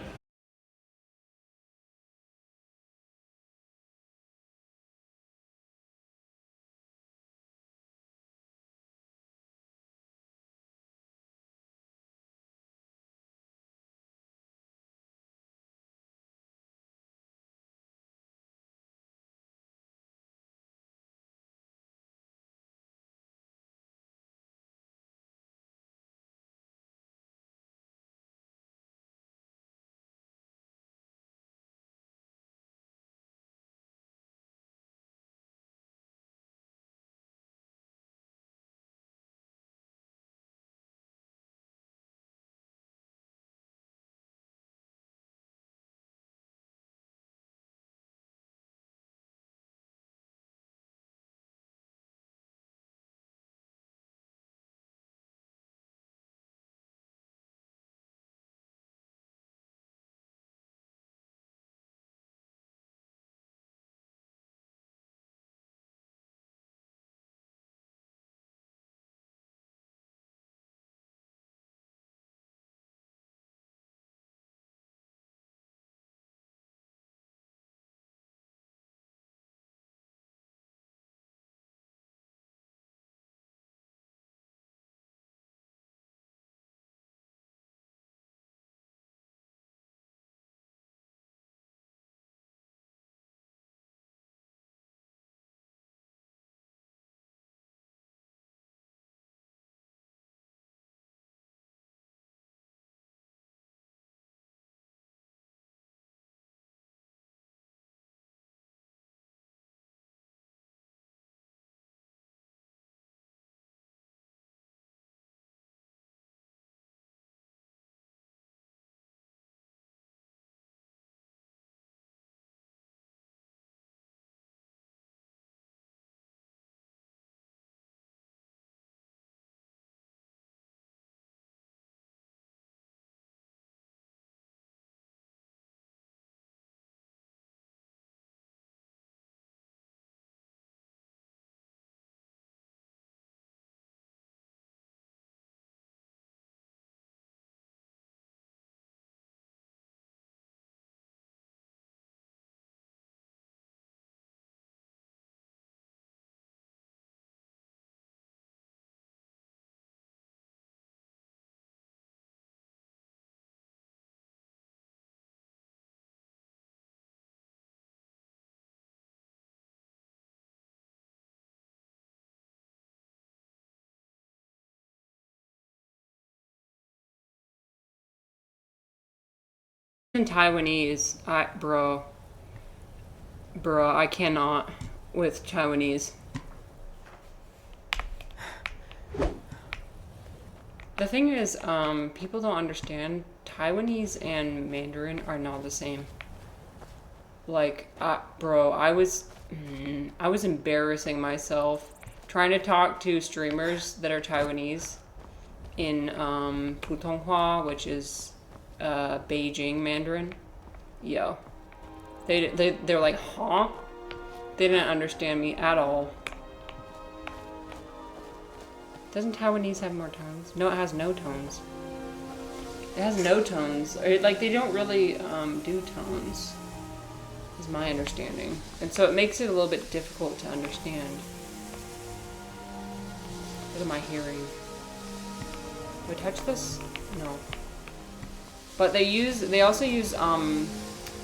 In Taiwanese, bro, I cannot with Taiwanese. The thing is, people don't understand Taiwanese and Mandarin are not the same. Like, bro, I was embarrassing myself trying to talk to streamers that are Taiwanese in Putonghua, which is Beijing Mandarin. Yo, they're like, huh? They didn't understand me at all. Doesn't Taiwanese have more tones? No, it has no tones. It has no tones. Like, they don't really do tones, is my understanding. And so it makes it a little bit difficult to understand. What am I hearing? Do I touch this? No. But they also use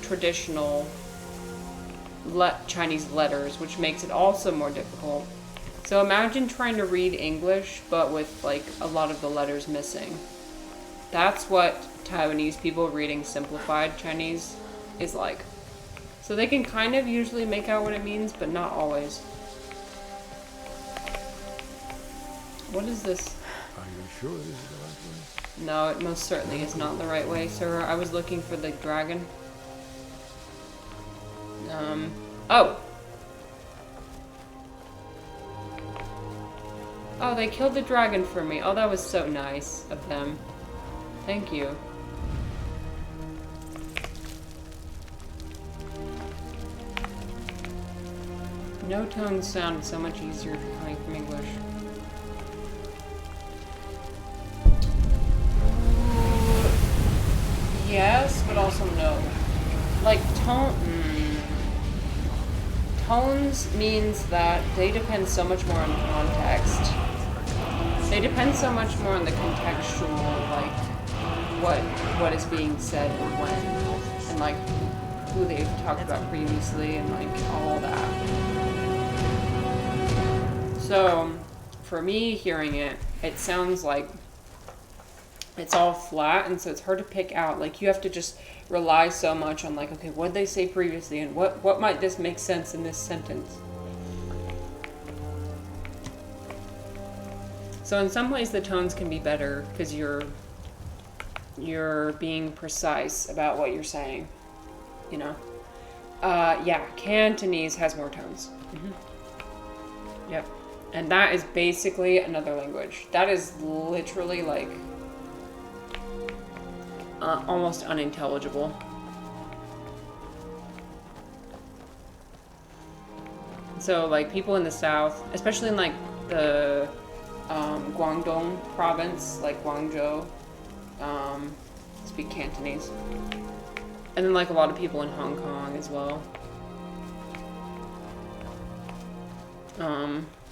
traditional Chinese letters, which makes it also more difficult. So imagine trying to read English, but with like a lot of the letters missing. That's what Taiwanese people reading simplified Chinese is like. So they can kind of usually make out what it means, but not always. What is this? Are you sure this is the right way? No, it most certainly is not the right way, sir. I was looking for the dragon. Oh! Oh, they killed the dragon for me. Oh, that was so nice of them. Thank you. No tones sound so much easier if you're coming from English. Yes, but also no. Like, tones means that they depend so much more on context. They depend so much more on the contextual, like, what is being said and when, and like, who they've talked about previously, and like, all that. So, for me, hearing it, it sounds like it's all flat, and so it's hard to pick out. Like, you have to just rely so much on, like, okay, what did they say previously, and what might this make sense in this sentence? So in some ways the tones can be better because you're being precise about what you're saying, you know? Yeah, Cantonese has more tones. Mm-hmm. Yep. And that is basically another language. That is literally like almost unintelligible. So like people in the south, especially in like the Guangdong province, like Guangzhou, speak Cantonese. And then like a lot of people in Hong Kong as well.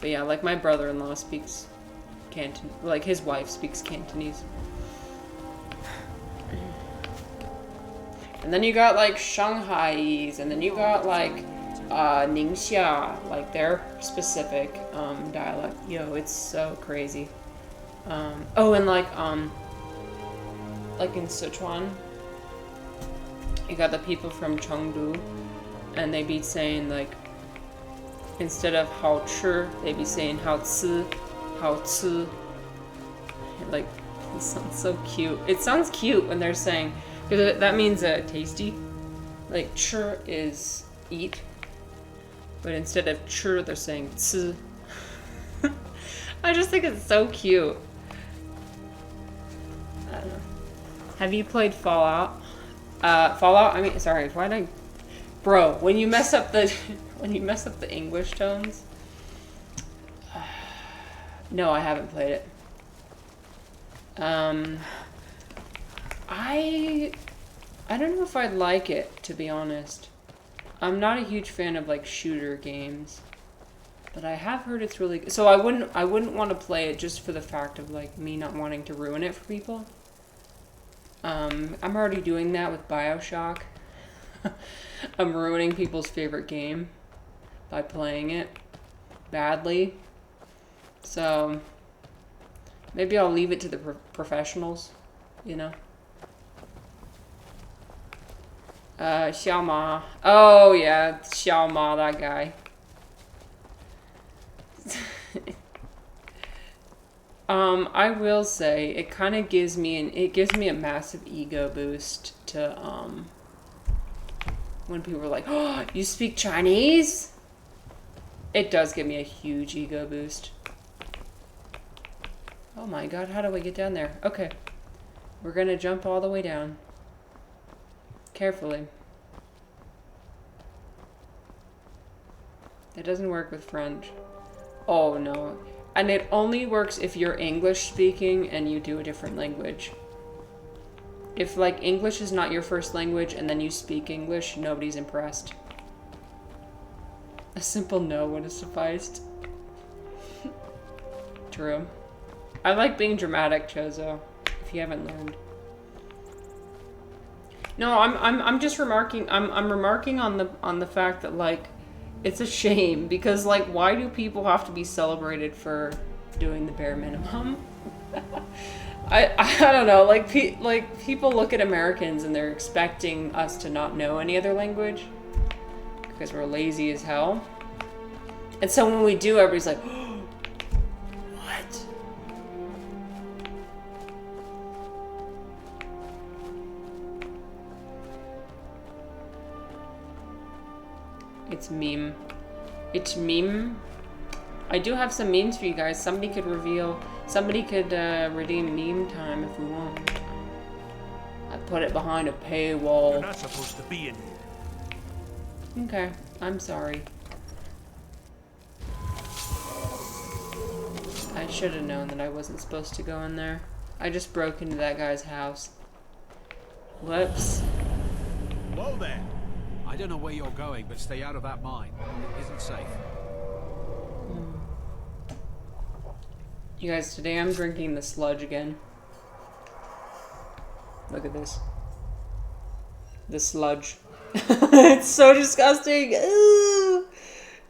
But yeah, like my brother-in-law speaks Canton, like his wife speaks Cantonese. And then you got like Shanghaiese, and then you got like Ningxia, like their specific dialect. Yo, it's so crazy. Oh, and like in Sichuan, you got the people from Chengdu, and they be saying like, instead of hao chi, they be saying hao ci, hao ci. Like, it sounds so cute. It sounds cute when they're saying, because that means tasty. Like, chi is eat. But instead of chi, they're saying ci. I just think it's so cute. I don't know. Have you played Fallout? Fallout? I mean, sorry, why did I... Bro, when you mess up the... when you mess up the English tones... No, I haven't played it. I don't know if I'd like it, to be honest. I'm not a huge fan of like shooter games, but I have heard it's really good. So I wouldn't want to play it just for the fact of like me not wanting to ruin it for people. I'm already doing that with BioShock. I'm ruining people's favorite game by playing it badly. So maybe I'll leave it to the professionals, you know. Xiao Ma. Oh, yeah. Xiao Ma, that guy. I will say, it kind of gives me a massive ego boost to, when people are like, oh, you speak Chinese? It does give me a huge ego boost. Oh my god, how do I get down there? Okay. We're gonna jump all the way down. Carefully. It doesn't work with French. Oh no. And it only works if you're English speaking and you do a different language. If like English is not your first language and then you speak English, nobody's impressed. A simple no would have sufficed. True. I like being dramatic, Chozo, if you haven't learned. No, I'm just remarking. I'm remarking on the fact that like it's a shame because like why do people have to be celebrated for doing the bare minimum? I don't know. Like people look at Americans and they're expecting us to not know any other language because we're lazy as hell. And so when we do, everybody's like, oh, what? It's meme. It's meme. I do have some memes for you guys. Somebody could redeem meme time if we want. I put it behind a paywall. You're not supposed to be in here. Okay, I'm sorry. I should have known that I wasn't supposed to go in there. I just broke into that guy's house. Whoops. Whoa there! I don't know where you're going, but stay out of that mine. It isn't safe. You guys, today I'm drinking the sludge again. Look at this. The sludge. It's so disgusting. Ooh,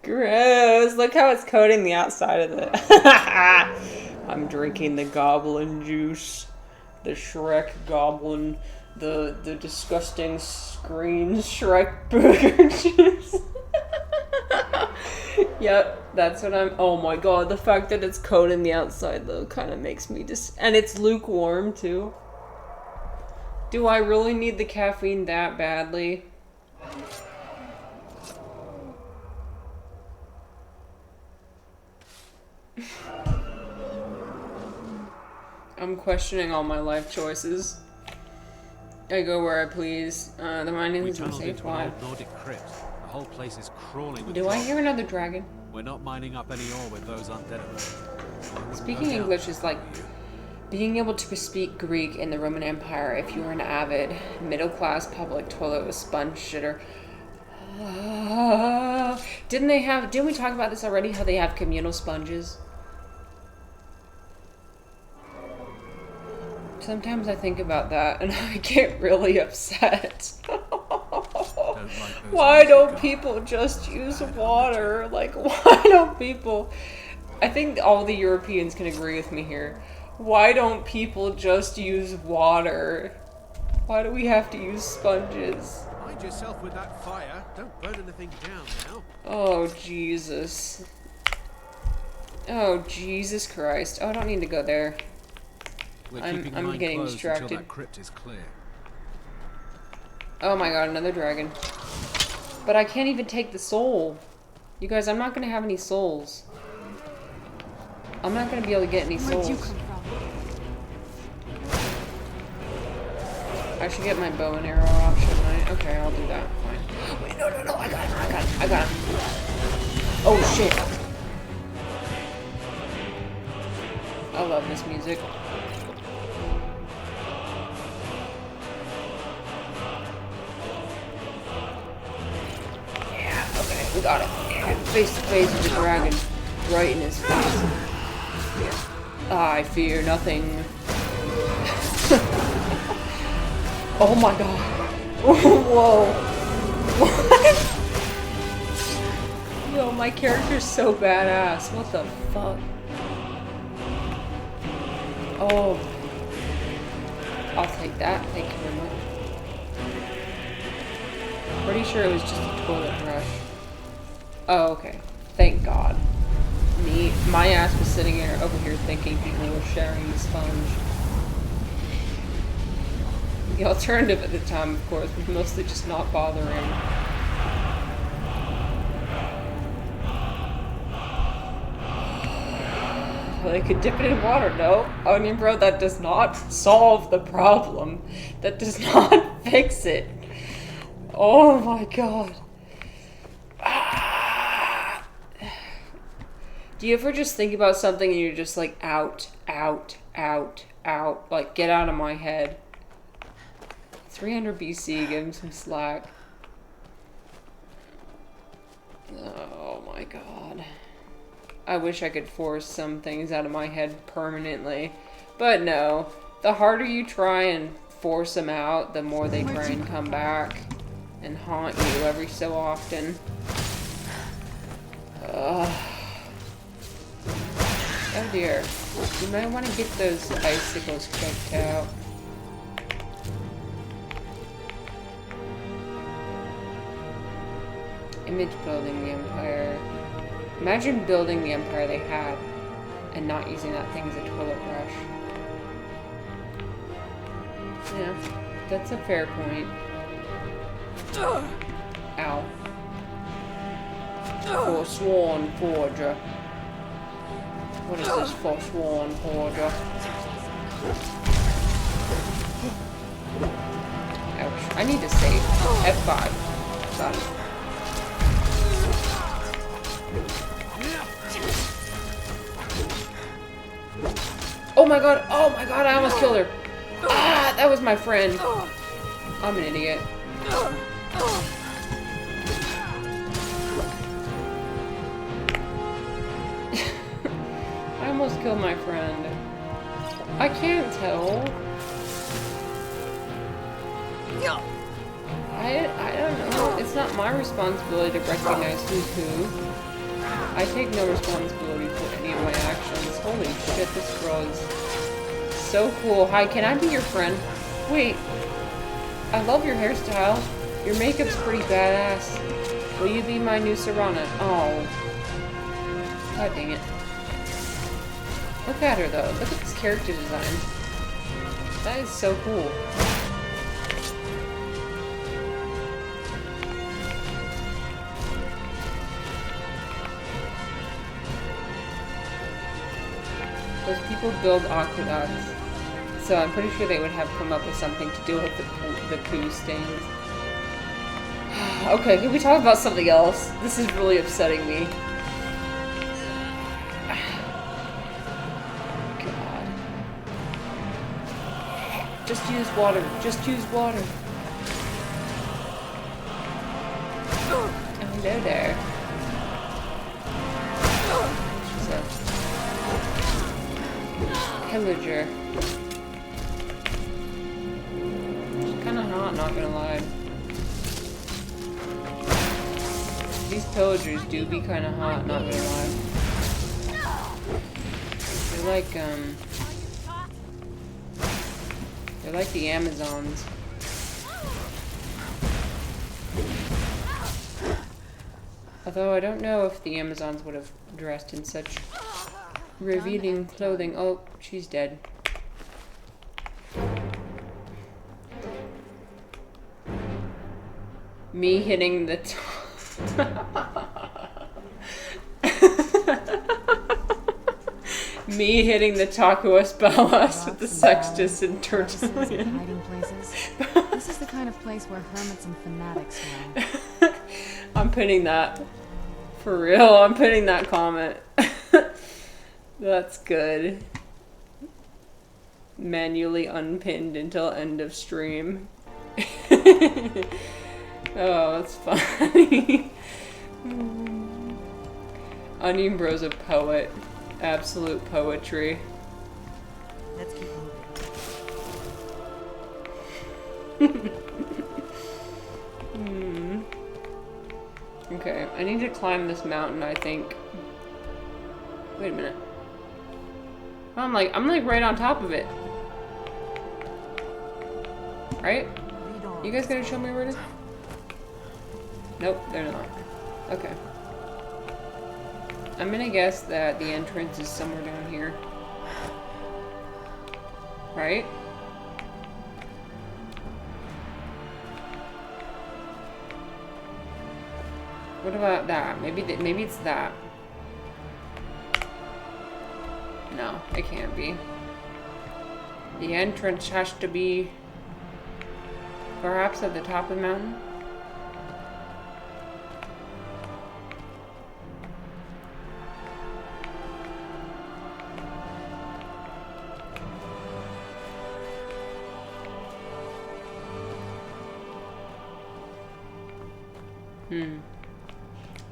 gross. Look how it's coating the outside of it. I'm drinking the goblin juice. The Shrek goblin. The disgusting screen Shrek burger juice. Yep, that's what I'm... Oh my god, the fact that it's coating the outside though kind of makes me and it's lukewarm too. Do I really need the caffeine that badly? I'm questioning all my life choices. I go where I please. The mining We is tunneled unsafe. into an Why? old Nordic crypt. The whole place is crawling with Do I rot. hear another dragon? We're not mining up any ore with those undead around. Speaking English is like being able to speak Greek in the Roman Empire if you were an avid middle-class public toilet with sponge shitter. Didn't we talk about this already? How they have communal sponges? Sometimes I think about that and I get really upset. Why don't people just use water? Like, why don't people... I think all the Europeans can agree with me here. Why don't people just use water? Why do we have to use sponges? Mind yourself with that fire. Don't burn anything down now. Oh, Jesus. Oh, Jesus Christ. Oh, I don't need to go there. We're I'm keeping the mine getting closed distracted. until that crypt is clear. Oh my god, another dragon. But I can't even take the soul. You guys, I'm not gonna have any souls. I'm not gonna be able to get any souls. Where'd you come from? I should get my bow and arrow off, shouldn't I? Okay, I'll do that. Fine. Wait, no, I got him. Oh shit. I love this music. Okay, we got it. Face to face with the dragon. Right in his face. I fear nothing. Oh my god. Whoa. What? Yo, my character's so badass. What the fuck? Oh. I'll take that. Thank you very much. pretty sure it was just a toilet brush. Oh, okay. Thank God. My ass was sitting here over here thinking people were sharing the sponge. The alternative at the time, of course, was mostly just not bothering. Well, they could dip it in water. No, I mean, bro, that does not solve the problem. That does not fix it. Oh my God. Do you ever just think about something and you're just like, out, out, out, out, like, get out of my head? 300 BC, give him some slack. Oh my God. I wish I could force some things out of my head permanently. But no, the harder you try and force them out, the more they try and come back and haunt you every so often. Ugh. Oh dear. You might want to get those icicles checked out. Image building the Empire. Imagine building the Empire they had and not using that thing as a toilet brush. Yeah, that's a fair point. Ow. Forsworn Forger. What is this Forsworn Forger? Ouch. I need to save. F5. Got it. Oh my God, I almost killed her. Ah, that was my friend. I'm an idiot. I almost killed my friend. I can't tell. I don't know. It's not my responsibility to recognize who's who. I take no responsibility for any of my actions. Holy shit, this girl is so cool. Hi, can I be your friend? Wait. I love your hairstyle. Your makeup's pretty badass. Will you be my new Serana? Oh. God dang it. Look at her though. Look at this character design. That is so cool. Those people build aqueducts, so I'm pretty sure they would have come up with something to do with the poo stains. Okay, can we talk about something else? This is really upsetting me. God. Just use water. Just use water. Oh, hello there. She's a pillager. She's kinda hot, not gonna lie. These pillagers do be kinda hot, not gonna lie. They're like the Amazons. Although I don't know if the Amazons would have dressed in such revealing clothing. Oh, she's dead. Me hitting the Me hitting the Taco Espellas with the Sextus and Tertullian. Hiding places. This is the kind of place where hermits and fanatics go. I'm putting that. For real, I'm putting that comment. That's good. Manually unpinned until end of stream. Oh, that's funny. Onion Bro's a poet. Absolute poetry. Let's keep moving. Okay, I need to climb this mountain, I think. Wait a minute. I'm like right on top of it. Right? You guys gonna show me where it is? Nope, they're not. Okay. I'm gonna guess that the entrance is somewhere down here. Right? What about that? Maybe it's that. No, it can't be. The entrance has to be perhaps at the top of the mountain.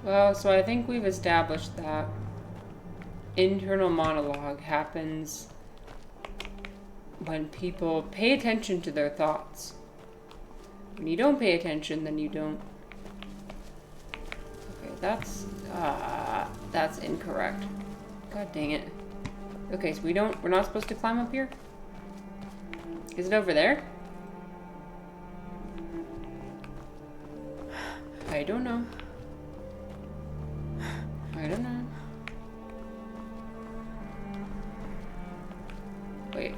Well, so I think we've established that internal monologue happens when people pay attention to their thoughts. When you don't pay attention, then you don't. Okay, that's incorrect. God dang it. Okay, so we're not supposed to climb up here? Is it over there? I don't know. I don't know. Wait.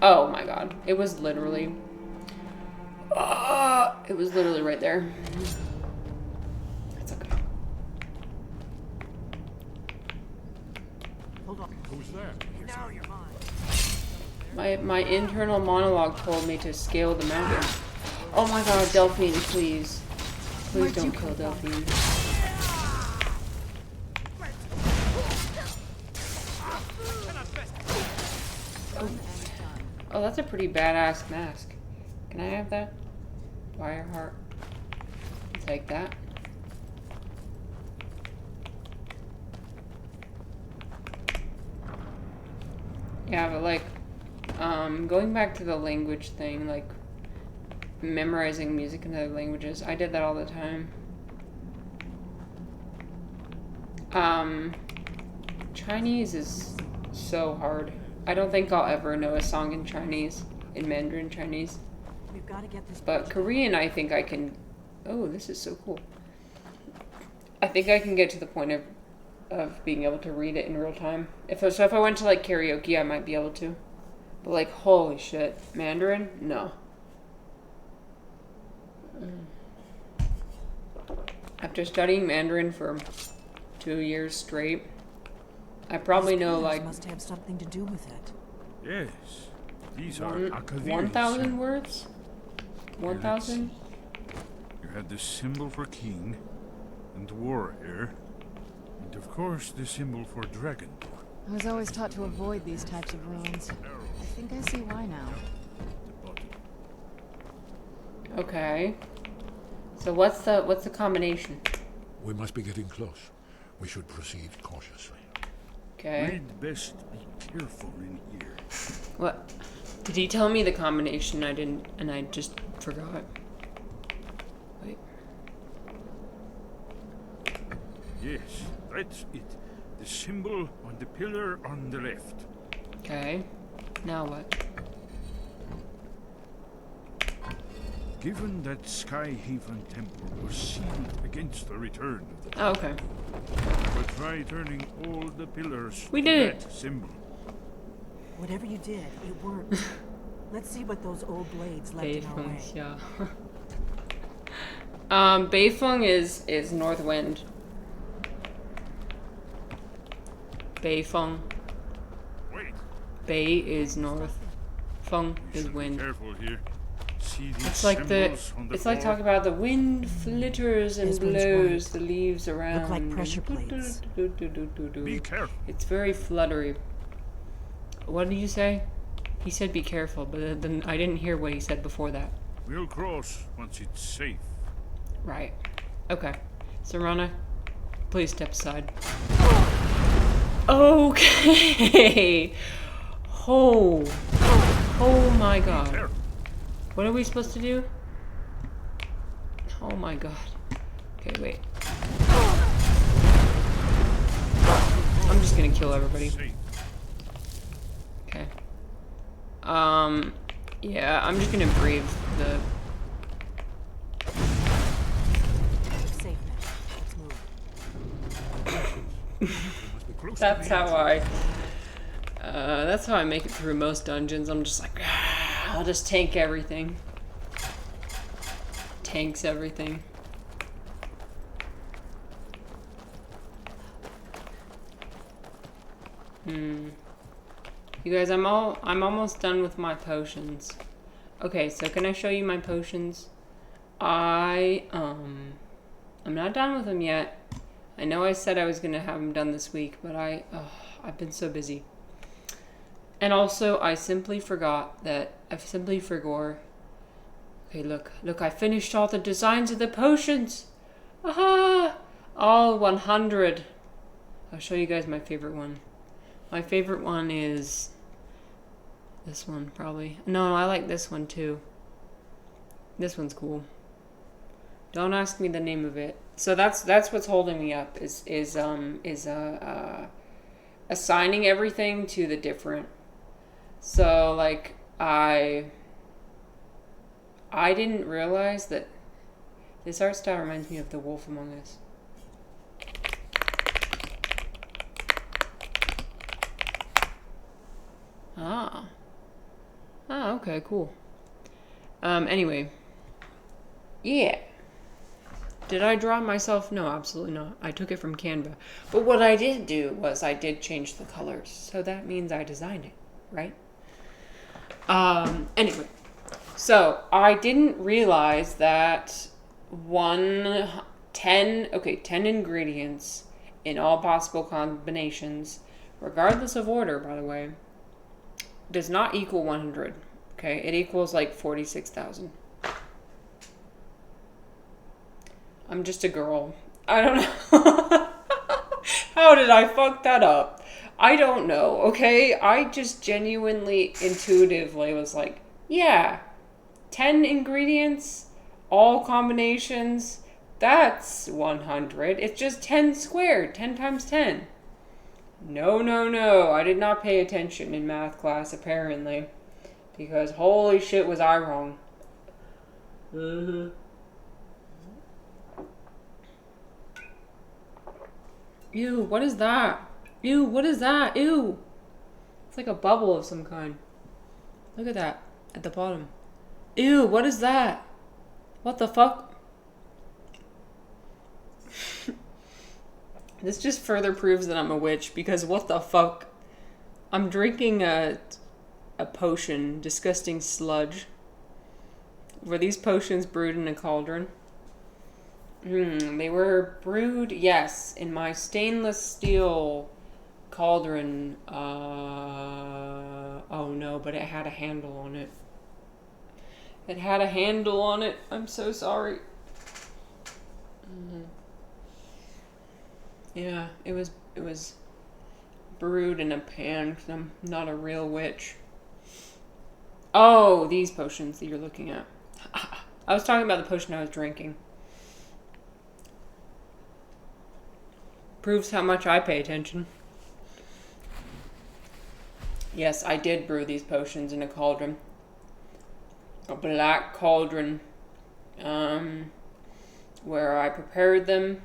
Oh my god. It was literally... it was literally right there. It's okay. Hold on. Who's there? Now you're mine. My internal monologue told me to scale the mountain. Oh my god, Delphine, please. Please don't kill Delphine. Oh, that's a pretty badass mask. Can I have that? Fireheart. Take that. Yeah, but like, going back to the language thing, like, memorizing music in other languages, I did that all the time. Chinese is so hard. I don't think I'll ever know a song in Chinese, in Mandarin Chinese. We've got to get this. But Korean, I think I can... Oh, this is so cool. I think I can get to the point of being able to read it in real time. If I went to, like, karaoke, I might be able to. But, like, holy shit. Mandarin? No. After studying Mandarin for 2 years straight, I probably know, like... must have something to do with it. Yes. These are 1,000 words? 1,000? You had the symbol for king, and warrior, and of course the symbol for dragon. I was always taught to avoid these types of ruins. I think I see why now. Okay. So what's the combination? We must be getting close. We should proceed cautiously. Okay. We'd best be careful in here. What? Did he tell me the combination? I didn't, and I just forgot. Wait. Yes, that's it. The symbol on the pillar on the left. Okay. Now what? Given that Skyhaven Temple was sealed against the return of the Oh, okay. but try turning all the pillars We to did it. that symbol. Whatever you did, it worked. Let's see what those old blades left in our way. Yeah. Beifeng is north wind. Beifeng. Wait, Bei is north. Feng we is should be wind. careful here. See these It's like symbols on the it's like floor? talking about the wind flitters and This one's blows right. the leaves around. Look like pressure plates. Be careful. It's very fluttery. What did you say? He said be careful, but then I didn't hear what he said before that. We'll cross once it's safe. Right. Okay. Serana, please step aside. Okay. Oh my god. Careful. What are we supposed to do? Oh my god. Okay, wait. I'm just gonna kill everybody. Safe. Okay. Yeah, I'm just gonna brave the... close That's to the how edge. that's how I make it through most dungeons. I'm just like, I'll just tank everything. Tanks everything. You guys, I'm almost done with my potions. Okay, so can I show you my potions? I'm not done with them yet. I know I said I was gonna have them done this week, but I've been so busy. And also, I simply forgot. Okay, look, I finished all the designs of the potions. Aha! All 100. I'll show you guys my favorite one. My favorite one is this one, probably. No, I like this one too. This one's cool. Don't ask me the name of it. So that's what's holding me up is assigning everything to the different. So like I didn't realize that this art style reminds me of The Wolf Among Us. Okay, cool. Anyway. Yeah. Did I draw myself? No, absolutely not. I took it from Canva. But what I did do was I did change the colors. So that means I designed it, right? Anyway. So I didn't realize that 10 ingredients in all possible combinations, regardless of order, by the way, does not equal 100. Okay, it equals like 46,000. I'm just a girl. I don't know. How did I fuck that up? I don't know, okay? I just genuinely, intuitively was like, yeah, 10 ingredients, all combinations, that's 100. It's just 10 squared, 10 times 10. No. I did not pay attention in math class, apparently. Because holy shit was I wrong. Ew, what is that? Ew, what is that? Ew. It's like a bubble of some kind. Look at that. At the bottom. Ew, what is that? What the fuck? This just further proves that I'm a witch, because what the fuck? I'm drinking a potion, disgusting sludge. Were these potions brewed in a cauldron? They were brewed, yes, in my stainless steel cauldron. Oh no, but it had a handle on it. It had a handle on it. I'm so sorry. Yeah, it was brewed in a pan, because I'm not a real witch. Oh, these potions that you're looking at. I was talking about the potion I was drinking. Proves how much I pay attention. Yes, I did brew these potions in a cauldron. A black cauldron. Where I prepared them.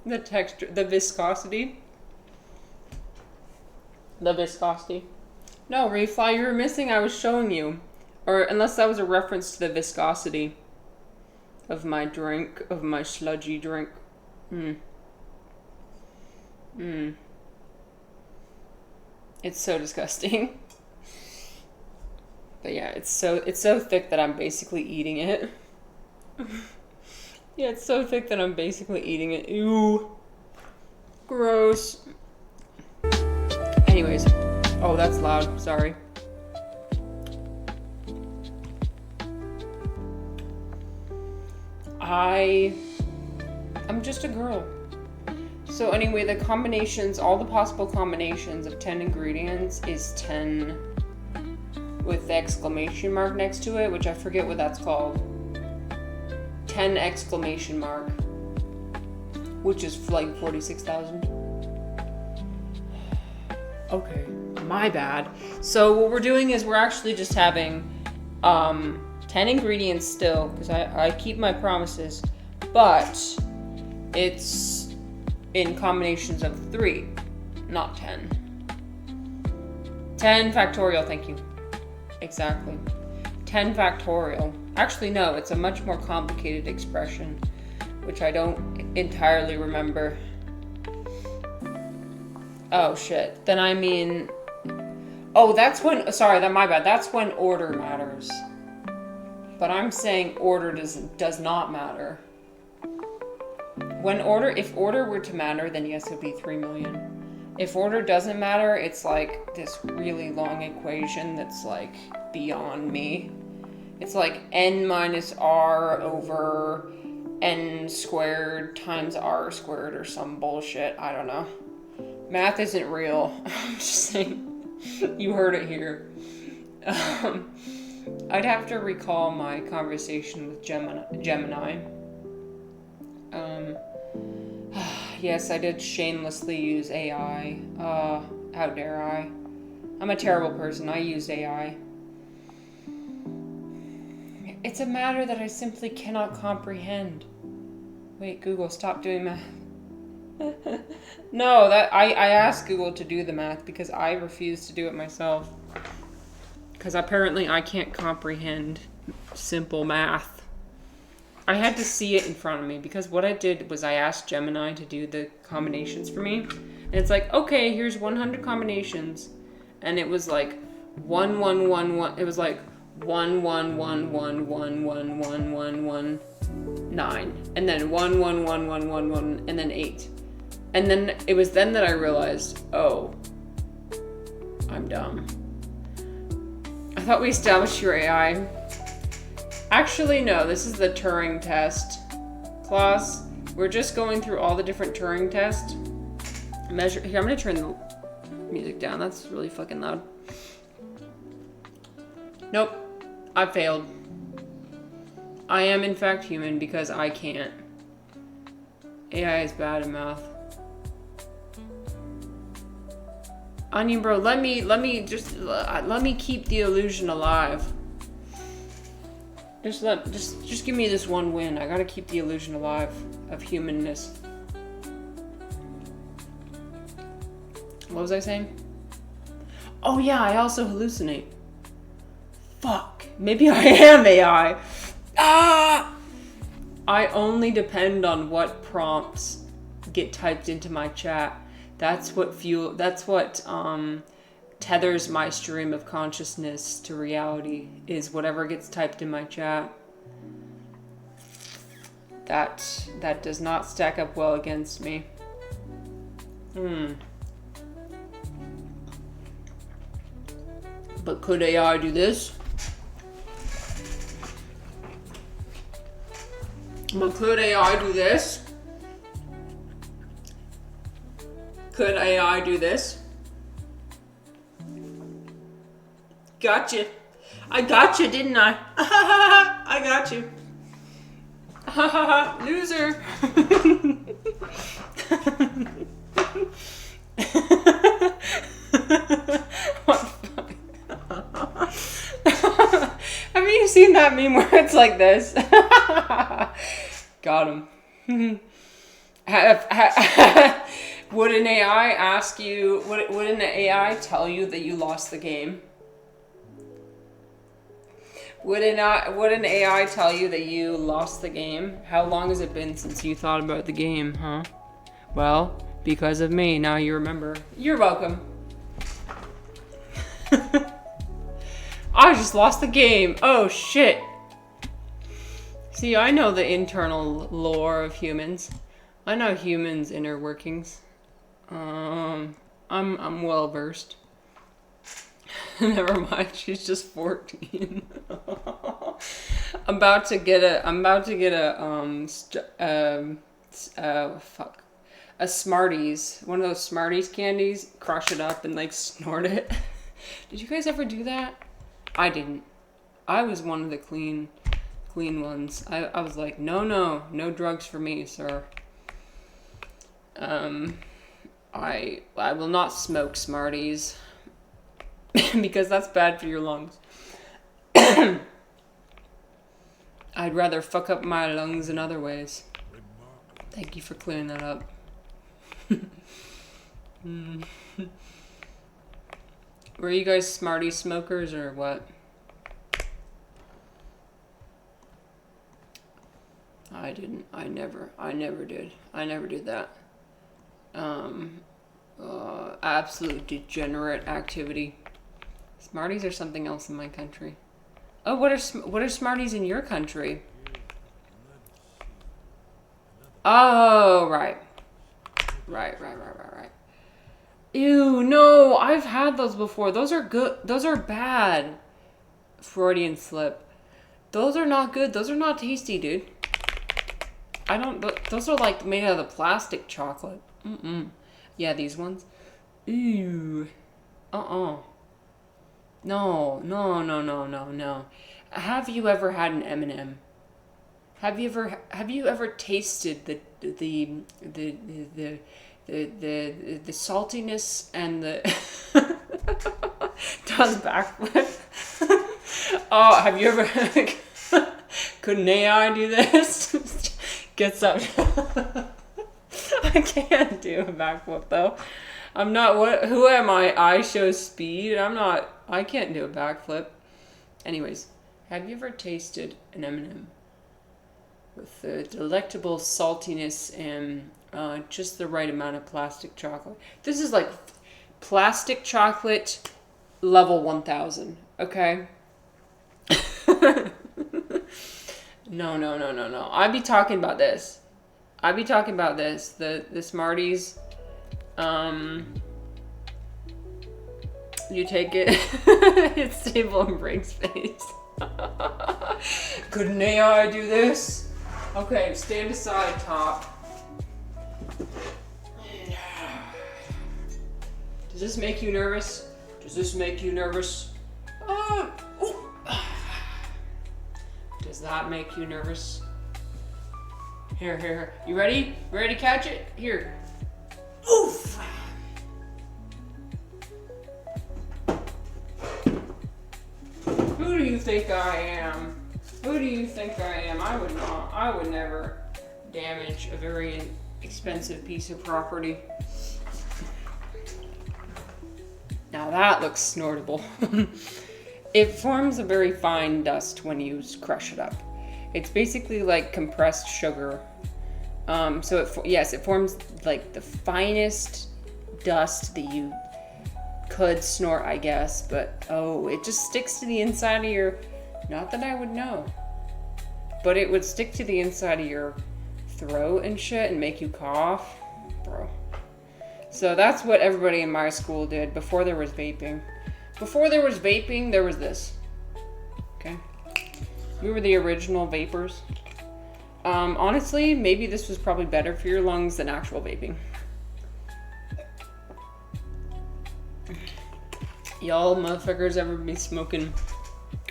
The texture, the viscosity. No, Refly, you were missing. I was showing you. Or unless that was a reference to the viscosity of my drink, of my sludgy drink. It's so disgusting. But yeah, it's so thick that I'm basically eating it. Yeah, it's so thick that I'm basically eating it. Ew. Gross. Anyways. Oh, that's loud. Sorry. I'm just a girl. So anyway, the combinations, all the possible combinations of 10 ingredients is 10 with the exclamation mark next to it, which I forget what that's called. 10 exclamation mark, which is like 46,000. Okay, my bad. So what we're doing is we're actually just having 10 ingredients still, because I keep my promises. but it's in combinations of 3, not 10. 10 factorial, thank you. Exactly. 10 factorial. Actually, no, it's a much more complicated expression, which I don't entirely remember. Oh, shit. Then I mean... Oh, that's when... Sorry, my bad. That's when order matters. But I'm saying order does not matter. If order were to matter, then yes, it would be 3 million. If order doesn't matter, it's like this really long equation that's like beyond me. It's like n minus r over n squared times r squared or some bullshit. I don't know. Math isn't real. I'm just saying. You heard it here. I'd have to recall my conversation with Gemini. Yes, I did shamelessly use AI. How dare I? I'm a terrible person. I used AI. It's a matter that I simply cannot comprehend. Wait, Google, stop doing math. No, I asked Google to do the math because I refuse to do it myself. Because apparently I can't comprehend simple math. I had to see it in front of me because what I did was I asked Gemini to do the combinations for me. And it's like, okay, here's 100 combinations. And it was like 1, 1, 1, 1. It was like 1, 1, 1, 1, 1, 1, 1, 1, 1, 9. And then 1, 1, 1, 1, 1, 1, and then 8. And then it was then that I realized, oh, I'm dumb. I thought we established your AI. Actually, no, this is the Turing test clause. We're just going through all the different Turing tests. Here, I'm gonna turn the music down. That's really fucking loud. Nope, I failed. I am in fact human because I can't. AI is bad at math. Onion bro, let me keep the illusion alive. Just give me this one win. I gotta keep the illusion alive of humanness. What was I saying? Oh yeah, I also hallucinate. Fuck. Maybe I am AI. Ah! I only depend on what prompts get typed into my chat. That's what tethers my stream of consciousness to reality, is whatever gets typed in my chat. That does not stack up well against me. But could AI do this? But could AI do this? Could AI do this? Gotcha. I gotcha, didn't I? I got you. Loser. What the fuck? Have you seen that meme where it's like this? Got him. Would an AI ask you, would an AI tell you that you lost the game? Would an AI tell you that you lost the game? How long has it been since you thought about the game, huh? Well, because of me, now you remember. You're welcome. I just lost the game. Oh, shit. See, I know the internal lore of humans. I know humans' inner workings. I'm well versed. Never mind, she's just 14. I'm about to get a Smarties, one of those Smarties candies, crush it up and like snort it. Did you guys ever do that? I didn't. I was one of the clean ones. I was like, no drugs for me, sir. I will not smoke Smarties because that's bad for your lungs. I'd rather fuck up my lungs in other ways. Thank you for clearing that up. Were you guys Smarties smokers or what? I didn't. I never did. I never did that. Absolute degenerate activity. Smarties are something else in my country. Oh, what are Smarties in your country? Oh, right. Right. Ew, no, I've had those before. Those are good. Those are bad. Freudian slip. Those are not good. Those are not tasty, dude. Those are like made out of the plastic chocolate. Yeah, these ones. Ew. No. Have you ever had an M&M? Have you ever tasted the saltiness and the does backflip? Oh, have you ever couldn't AI do this? Gets up. I can't do a backflip though. I'm not who am I? I show speed. I can't do a backflip. Anyways, have you ever tasted an M&M with the delectable saltiness and just the right amount of plastic chocolate? This is like plastic chocolate level 1000, okay? No. I'd be talking about this. The Smarties. You take it. It's stable and breaks space. Couldn't AI do this? Okay, stand aside, Top. Does this make you nervous? Does that make you nervous? Here. You ready? Ready to catch it? Here. Oof! Who do you think I am? I would never damage a very expensive piece of property. Now that looks snortable. It forms a very fine dust when you crush it up. It's basically like compressed sugar. So it forms like the finest dust that you could snort, I guess. But it just sticks to the inside of your. Not that I would know, but it would stick to the inside of your throat and shit and make you cough, bro. So that's what everybody in my school did before there was vaping. Before there was vaping, there was this. Okay? We were the original vapors. Honestly, maybe this was probably better for your lungs than actual vaping. Y'all motherfuckers ever be smoking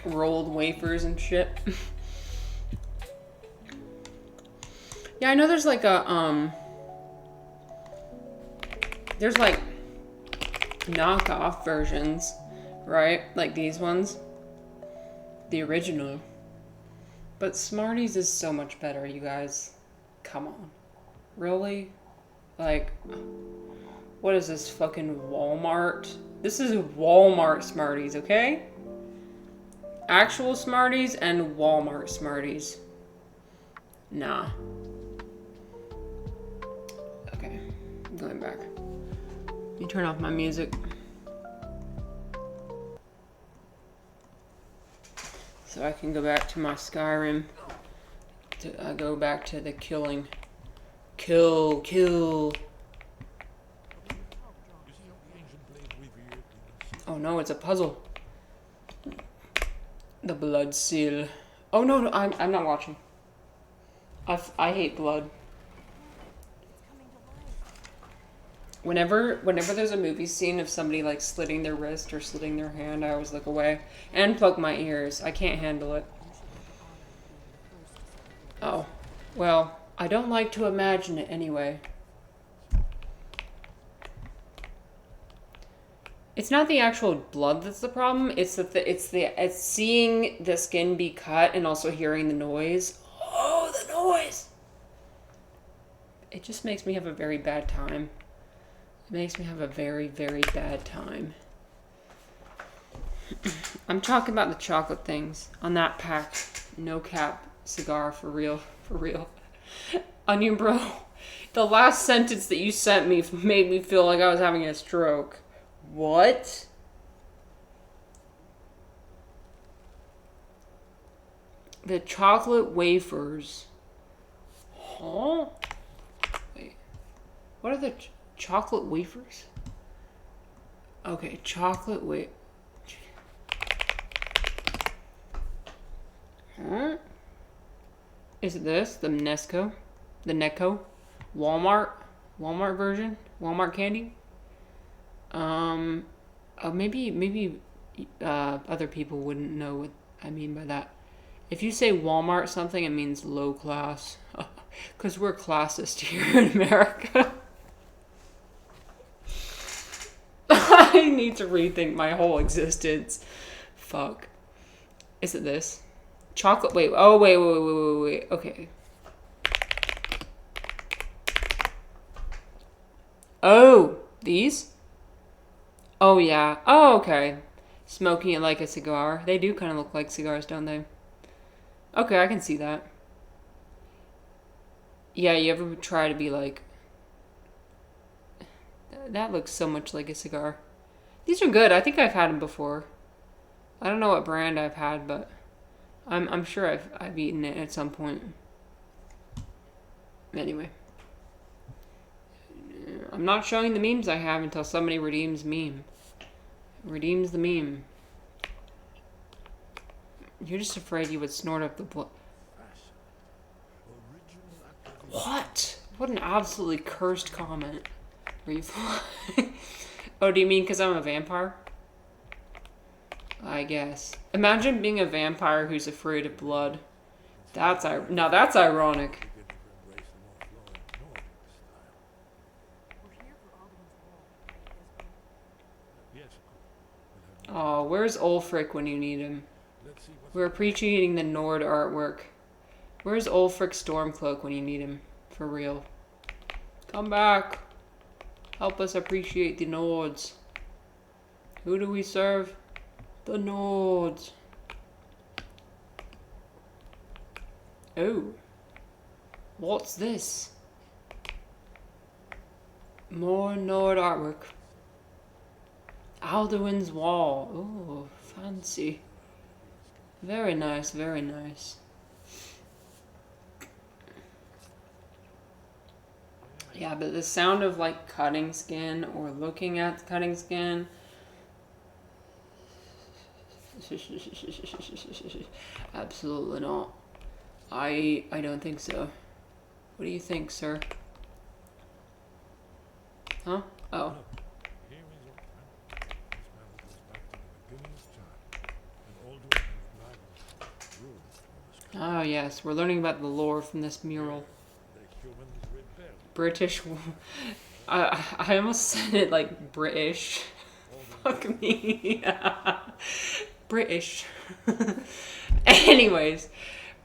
rolled wafers and shit? Yeah, I know there's like a, there's like knockoff versions, right? Like these ones. The original. But Smarties is so much better, you guys. Come on. Really? Like, what is this, fucking Walmart? This is Walmart Smarties, okay? Actual Smarties and Walmart Smarties. Nah. Okay, I'm going back. You turn off my music. So I can go back to my Skyrim. I go back to the killing. Kill. Oh no, it's a puzzle. The blood seal. Oh no, I'm not watching. I hate blood. Whenever there's a movie scene of somebody like slitting their wrist or slitting their hand, I always look away and plug my ears. I can't handle it. Oh, well, I don't like to imagine it anyway. It's not the actual blood that's the problem. It's that it's seeing the skin be cut and also hearing the noise. Oh, the noise! it just makes me have a very bad time. It makes me have a very, very bad time. I'm talking about the chocolate things on that pack. No cap cigar, for real, for real. Onion Bro, the last sentence that you sent me made me feel like I was having a stroke. What? The chocolate wafers. Huh? Wait. What are the chocolate wafers? Okay, chocolate wafers. Huh? Is it this? The Nesco? The Necco? Walmart? Walmart version? Walmart candy? Maybe other people wouldn't know what I mean by that. If you say Walmart something, it means low class. Because we're classist here in America. I need to rethink my whole existence. Fuck. Is it this? Chocolate. Wait. Oh, wait. Okay. Oh, these? Oh, yeah. Oh, okay. Smoking it like a cigar. They do kind of look like cigars, don't they? Okay, I can see that. Yeah, you ever try to be like... That looks so much like a cigar. These are good. I think I've had them before. I don't know what brand I've had, but I'm sure I've eaten it at some point. Anyway. I'm not showing the memes I have until somebody redeems meme. Redeems the meme. You're just afraid you would snort up the blood. What? What an absolutely cursed comment. Are you Oh, do you mean because I'm a vampire? I guess. Imagine being a vampire who's afraid of blood. Now that's ironic. Oh, where's Ulfric when you need him? We're appreciating the Nord artwork. Where's Ulfric Stormcloak when you need him? For real. Come back. Help us appreciate the Nords. Who do we serve? The Nords. Oh. What's this? More Nord artwork. Alduin's Wall. Oh, fancy. Very nice, very nice. Yeah, but the sound of like cutting skin or looking at cutting skin. Absolutely not. I don't think so. What do you think, sir? Huh? Oh. Oh yes, we're learning about the lore from this mural. British. I almost said it like British. Fuck me. British. Anyways,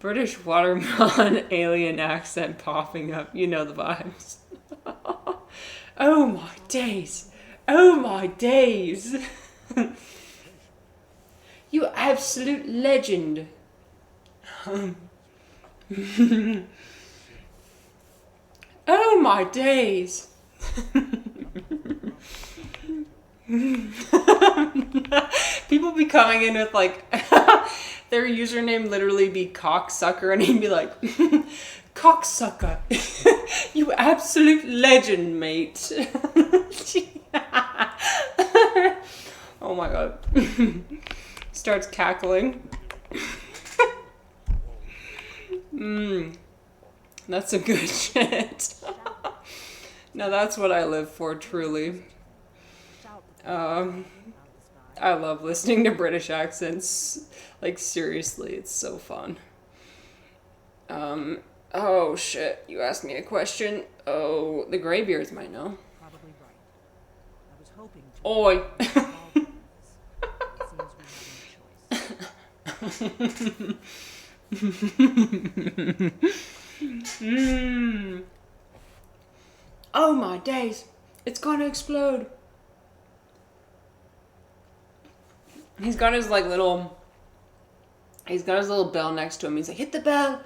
British watermelon alien accent popping up. You know the vibes. Oh my days. Oh my days. You absolute legend. Oh my days. People be coming in with like their username literally be cocksucker, and he'd be like, cocksucker. You absolute legend, mate. Oh my god. Starts cackling. That's some good shit. Now that's what I live for, truly. I love listening to British accents. Like, seriously, it's so fun. Oh shit, you asked me a question. Oh, the Greybeards might know. Probably right. I was hoping to. It seems we have no choice. Oh my days. It's gonna explode. He's got his little bell next to him. He's like, hit the bell.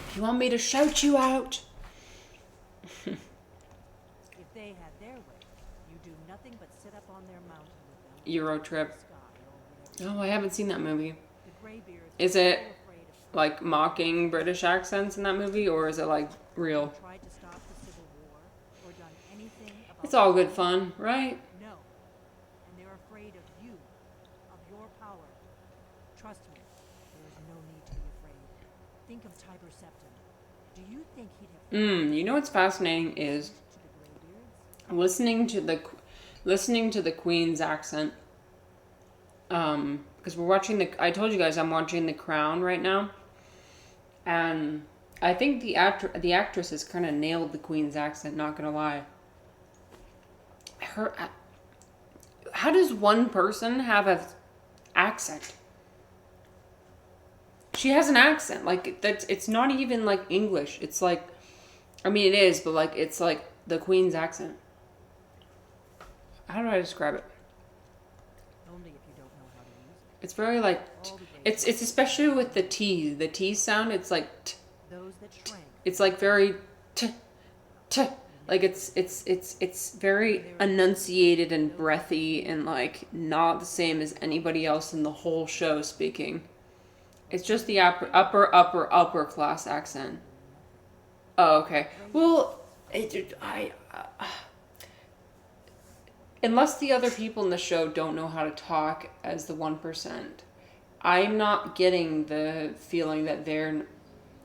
If you want me to shout you out. If they had their way, you do nothing but sit up on their mountain with them. Euro Trip. Sky or whatever. Oh, I haven't seen that movie. The Greybeards Is are it so afraid of like mocking British accents in that movie, or is it like real? tried to stop the Civil War or done anything about It's all good fun, right? No. And they're afraid of you, of your power. Trust me, there is no need to be afraid. Think of Tiber Septim. Do you think he'd have You know what's fascinating is to the Greybeards? listening to the Queen's accent. Because we're watching I told you guys I'm watching The Crown right now, and I think the actress has kind of nailed the Queen's accent. Not gonna lie. How does one person have an accent? She has an accent. Like, that's, it's not even like English. It's like, I mean, it is, but like, it's like the Queen's accent. How do I describe it? Only if you don't know how to use it. It's very like, All the it's especially with the T sound. It's like, those that shrank. it's like very like it's very enunciated and breathy and like not the same as anybody else in the whole show speaking. It's just the upper class accent. Oh, okay. Well, unless the other people in the show don't know how to talk as the 1%, I'm not getting the feeling that they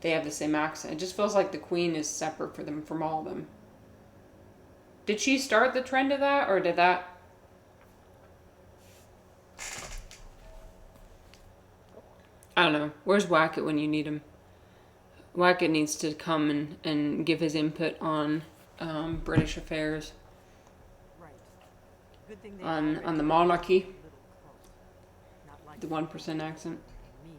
have the same accent. It just feels like the Queen is separate for them from all of them. Did she start the trend of that, or did that? I don't know. Where's Wackett when you need him? Wackett needs to come and give his input on British affairs, Right. Good thing they on the monarchy, a little close. Not like the 1% accent. me,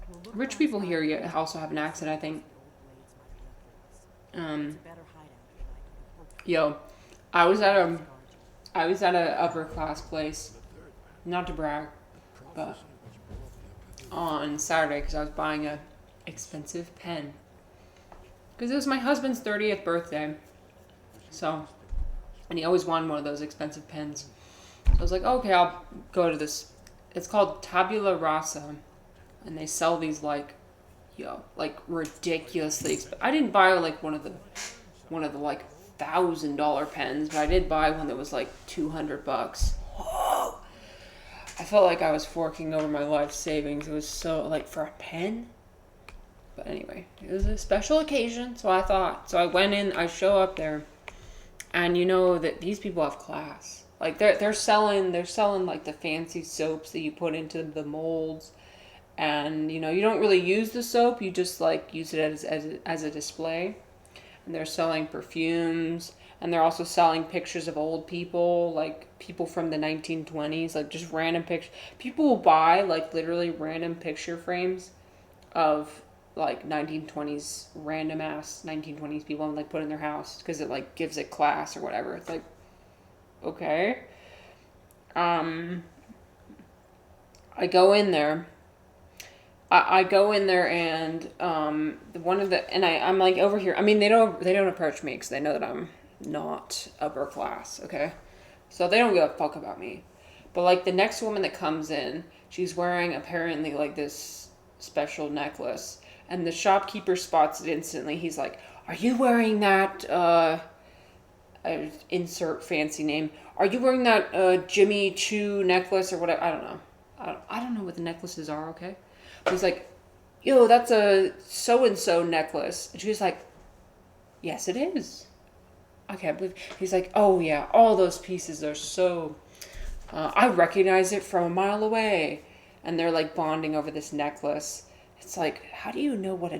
we can go. We'll look Rich down people south here and also have an accent, I think. the old blades might be left for us. It's a better hideout than I could have hoped for. I was at a upper class place, not to brag, but on Saturday because I was buying a expensive pen because it was my husband's 30th birthday, so, and he always wanted one of those expensive pens. So I was like, okay, I'll go to this. It's called Tabula Rasa, and they sell these like ridiculously I didn't buy like one of the like $1,000 pens, but I did buy one that was like $200. Whoa! I felt like I was forking over my life savings. It was so, like, for a pen. But anyway, it was a special occasion, so I thought. So I went in, I show up there, and you know that these people have class. Like, they're selling like the fancy soaps that you put into the molds, and you know you don't really use the soap, you just like use it as a display. And they're selling perfumes, and they're also selling pictures of old people, like people from the 1920s, like just random pictures. People will buy like literally random picture frames of like 1920s, random ass 1920s people, and like put in their house because it like gives it class or whatever. It's like, okay. I go in there. I go in there and I'm like over here. I mean, they don't approach me because they know that I'm not upper class. Okay, so they don't give a fuck about me. But like the next woman that comes in, she's wearing apparently like this special necklace, and the shopkeeper spots it instantly. He's like, "Are you wearing that?" Insert fancy name. Are you wearing that Jimmy Choo necklace or whatever? I don't know. I don't know what the necklaces are. Okay. He's like, yo, that's a so-and-so necklace. And she's like, yes, it is. I can't believe. He's like, oh, yeah, all those pieces are so... I recognize it from a mile away. And they're, like, bonding over this necklace. It's like, how do you know what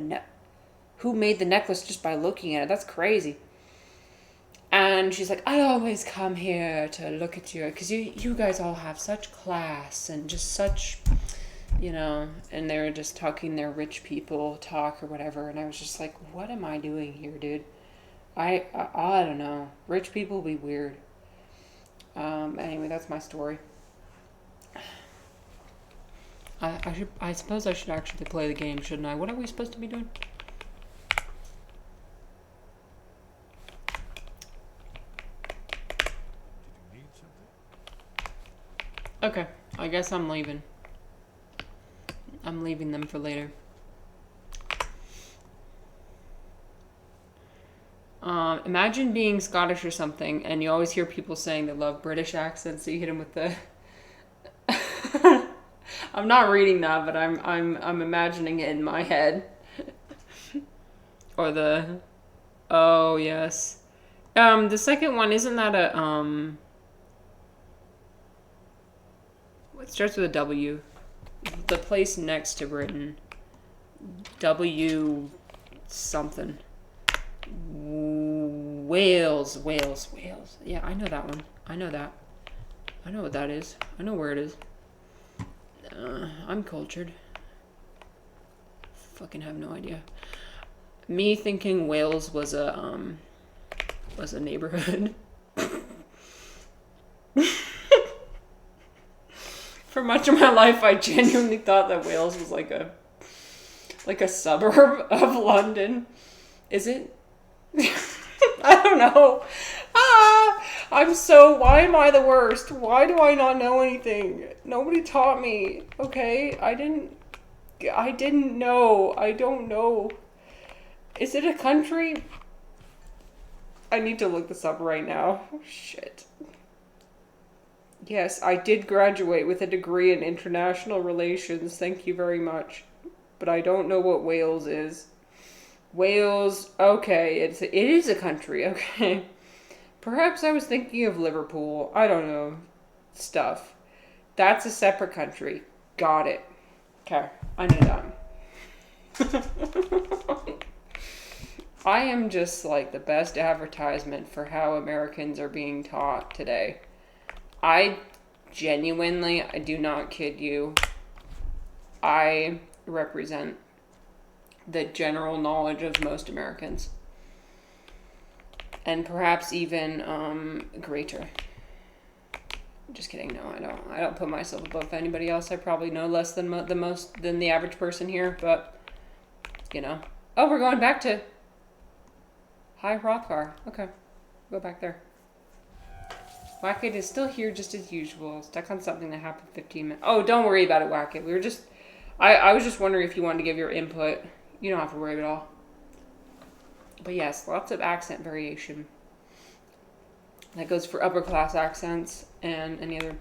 who made the necklace just by looking at it? That's crazy. And she's like, I always come here to look at you. Because you guys all have such class and just such... you know, and they were just talking their rich people talk or whatever, and I was just like, what am I doing here, dude? I don't know. Rich people be weird. Anyway, that's my story. I suppose I should actually play the game, shouldn't I? What are we supposed to be doing? Did you need something? Okay, I guess I'm leaving. I'm leaving them for later. Imagine being Scottish or something, and you always hear people saying they love British accents, so you hit them with the. I'm not reading that, but I'm imagining it in my head. Or the. Oh yes. The second one, isn't that a It starts with a W. The place next to Britain. W something. Wales. Yeah, I know that one. I know that. I know what that is. I know where it is. I'm cultured. Fucking have no idea. Me thinking Wales was a neighborhood. For much of my life, I genuinely thought that Wales was like a suburb of London. Is it? I don't know. Why am I the worst? Why do I not know anything? Nobody taught me, okay? I didn't know. I don't know. Is it a country? I need to look this up right now. Shit. Yes, I did graduate with a degree in international relations. Thank you very much. But I don't know what Wales is. Wales, okay, it is a country, okay. Perhaps I was thinking of Liverpool. I don't know. Stuff. That's a separate country. Got it. Okay, I knew that. I am just like the best advertisement for how Americans are being taught today. I do not kid you, I represent the general knowledge of most Americans. And perhaps even greater. Just kidding, no, I don't put myself above anybody else. I probably know less than the average person here, but, you know. Oh, we're going back to High Hrothgar. Okay, go back there. Wackett is still here just as usual. Stuck on something that happened 15 minutes. Oh, don't worry about it, Wackett. We were just... I was just wondering if you wanted to give your input. You don't have to worry at all. But yes, lots of accent variation. That goes for upper class accents and any other...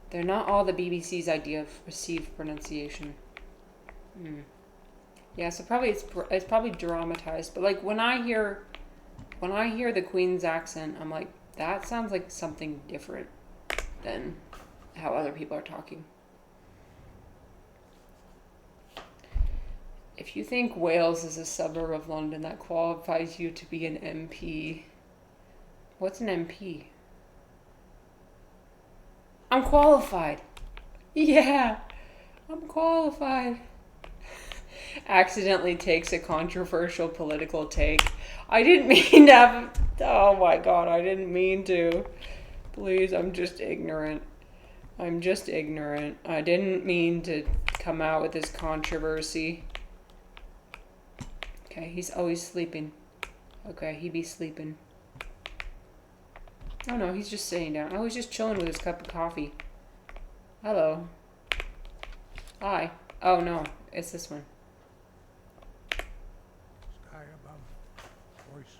They're not all the BBC's idea of received pronunciation. Yeah, so probably it's probably dramatized. But like when I hear the Queen's accent, I'm like, that sounds like something different than how other people are talking. If you think Wales is a suburb of London, that qualifies you to be an MP. What's an MP? I'm qualified. Yeah, I'm qualified. Accidentally takes a controversial political take. I didn't mean to have... Oh my god, I didn't mean to. Please, I'm just ignorant. I didn't mean to come out with this controversy. Okay, he's always sleeping. Okay, he be sleeping. Oh no, he's just sitting down. Oh, he's just chilling with his cup of coffee. Hello. Hi. Oh no, it's this one. Sky above. Voice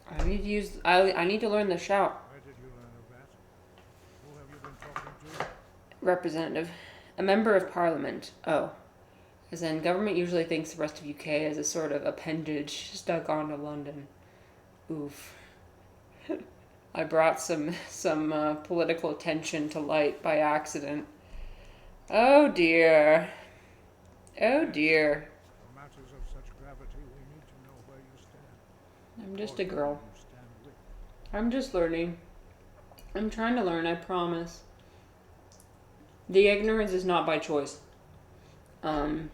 within. I need to use... I need to learn the shout. Where did you learn of that? Who have you been talking to? Representative. A member of parliament. Oh. As in, government usually thinks the rest of UK as a sort of appendage stuck onto London. Oof. I brought some political attention to light by accident. Oh dear. Oh dear. For matters of such gravity, we need to know where you stand. I'm just a girl. You stand with. I'm just learning. I'm trying to learn, I promise. The ignorance is not by choice. I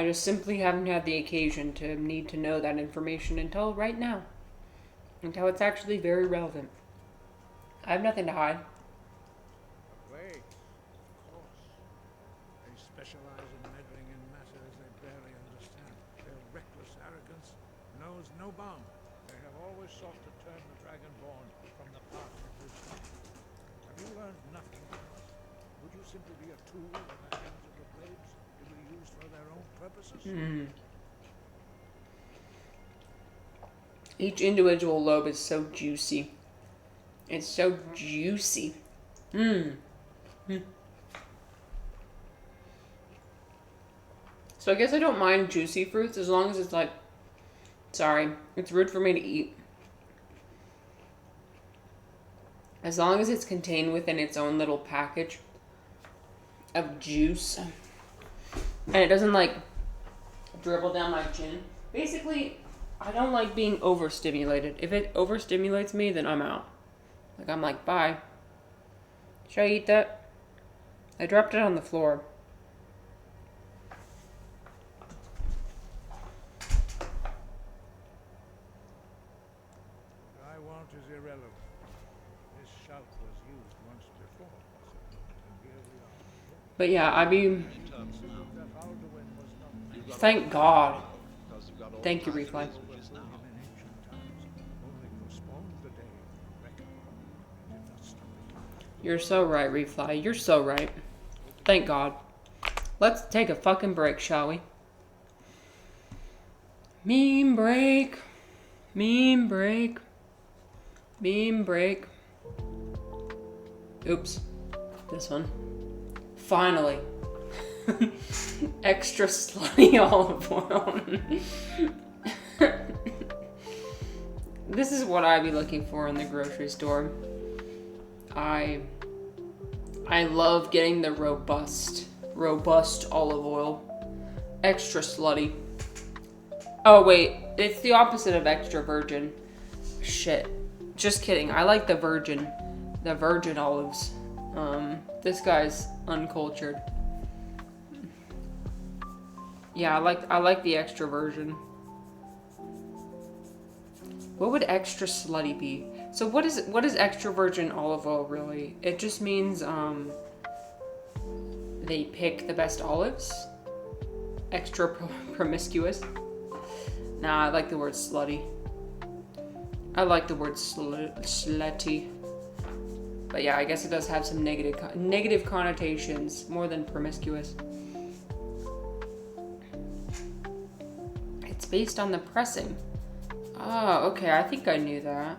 just simply haven't had the occasion to need to know that information until right now. Until it's actually very relevant. I have nothing to hide. Plague, of course. They specialize in meddling in matters they barely understand. Their reckless arrogance knows no bound. They have always sought to turn the Dragonborn from the path of wisdom. Have you learned nothing from us? Would you simply be a tool in the hands of the blades to be used for their own purposes? Each individual lobe is so juicy. It's so juicy. So I guess I don't mind juicy fruits as long as it's like, sorry, it's rude for me to eat. As long as it's contained within its own little package of juice. And it doesn't like dribble down my chin. Basically, I don't like being overstimulated. If it overstimulates me, then I'm out. Like, I'm like, bye. Should I eat that? I dropped it on the floor. What I want is irrelevant. This shout was used once before, and here we are. But yeah, I mean, That Alduin was not thank God. Thank you, Refly. in ancient times, only postponed the day of reckoning, and did not stop it. You're so right, Refly. You're so right. Thank God. Let's take a fucking break, shall we? Meme break. Meme break. Meme break. Oops. This one. Finally. Extra slutty olive oil. This is what I'd be looking for in the grocery store. I love getting the robust olive oil. Extra slutty. Oh wait, it's the opposite of extra virgin. Shit. Just kidding. I like the virgin olives. This guy's uncultured. Yeah, I like the extra virgin. What would extra slutty be? So what is extra virgin olive oil really? It just means they pick the best olives. Extra promiscuous. Nah, I like the word slutty. I like the word slutty. But yeah, I guess it does have some negative connotations more than promiscuous. It's based on the pressing. Oh, okay, I think I knew that.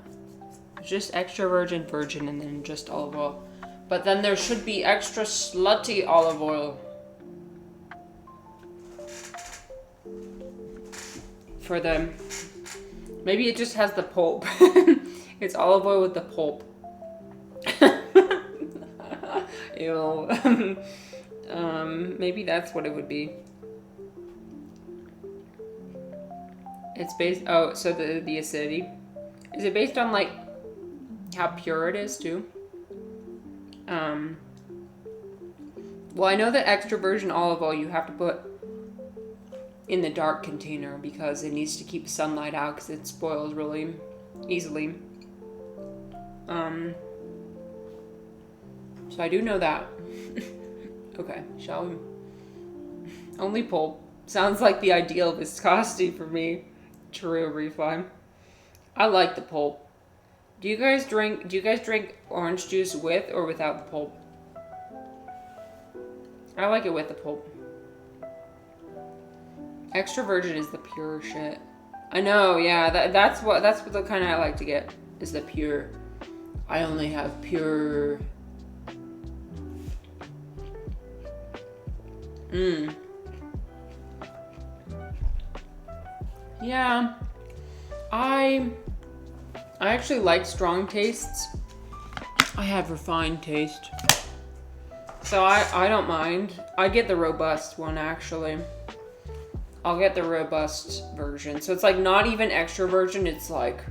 It's just extra virgin, and then just olive oil. But then there should be extra slutty olive oil. For them. Maybe it just has the pulp. It's olive oil with the pulp. Ew. Maybe that's what it would be. It's based, oh, so the acidity. Is it based on, like, how pure it is, too? Well, I know that extra virgin olive oil you have to put in the dark container because it needs to keep sunlight out because it spoils really easily. So I do know that. Okay, shall we? Only pulp. Sounds like the ideal viscosity for me. True, Refly. I like the pulp. Do you guys drink orange juice with or without the pulp? I like it with the pulp. Extra virgin is the pure shit. I know, yeah, that's what the kind I like to get, is the pure. I only have pure. Yeah. I actually like strong tastes. I have refined taste. So I don't mind. I get the robust one, actually. I'll get the robust version. So it's like not even extra virgin, it's like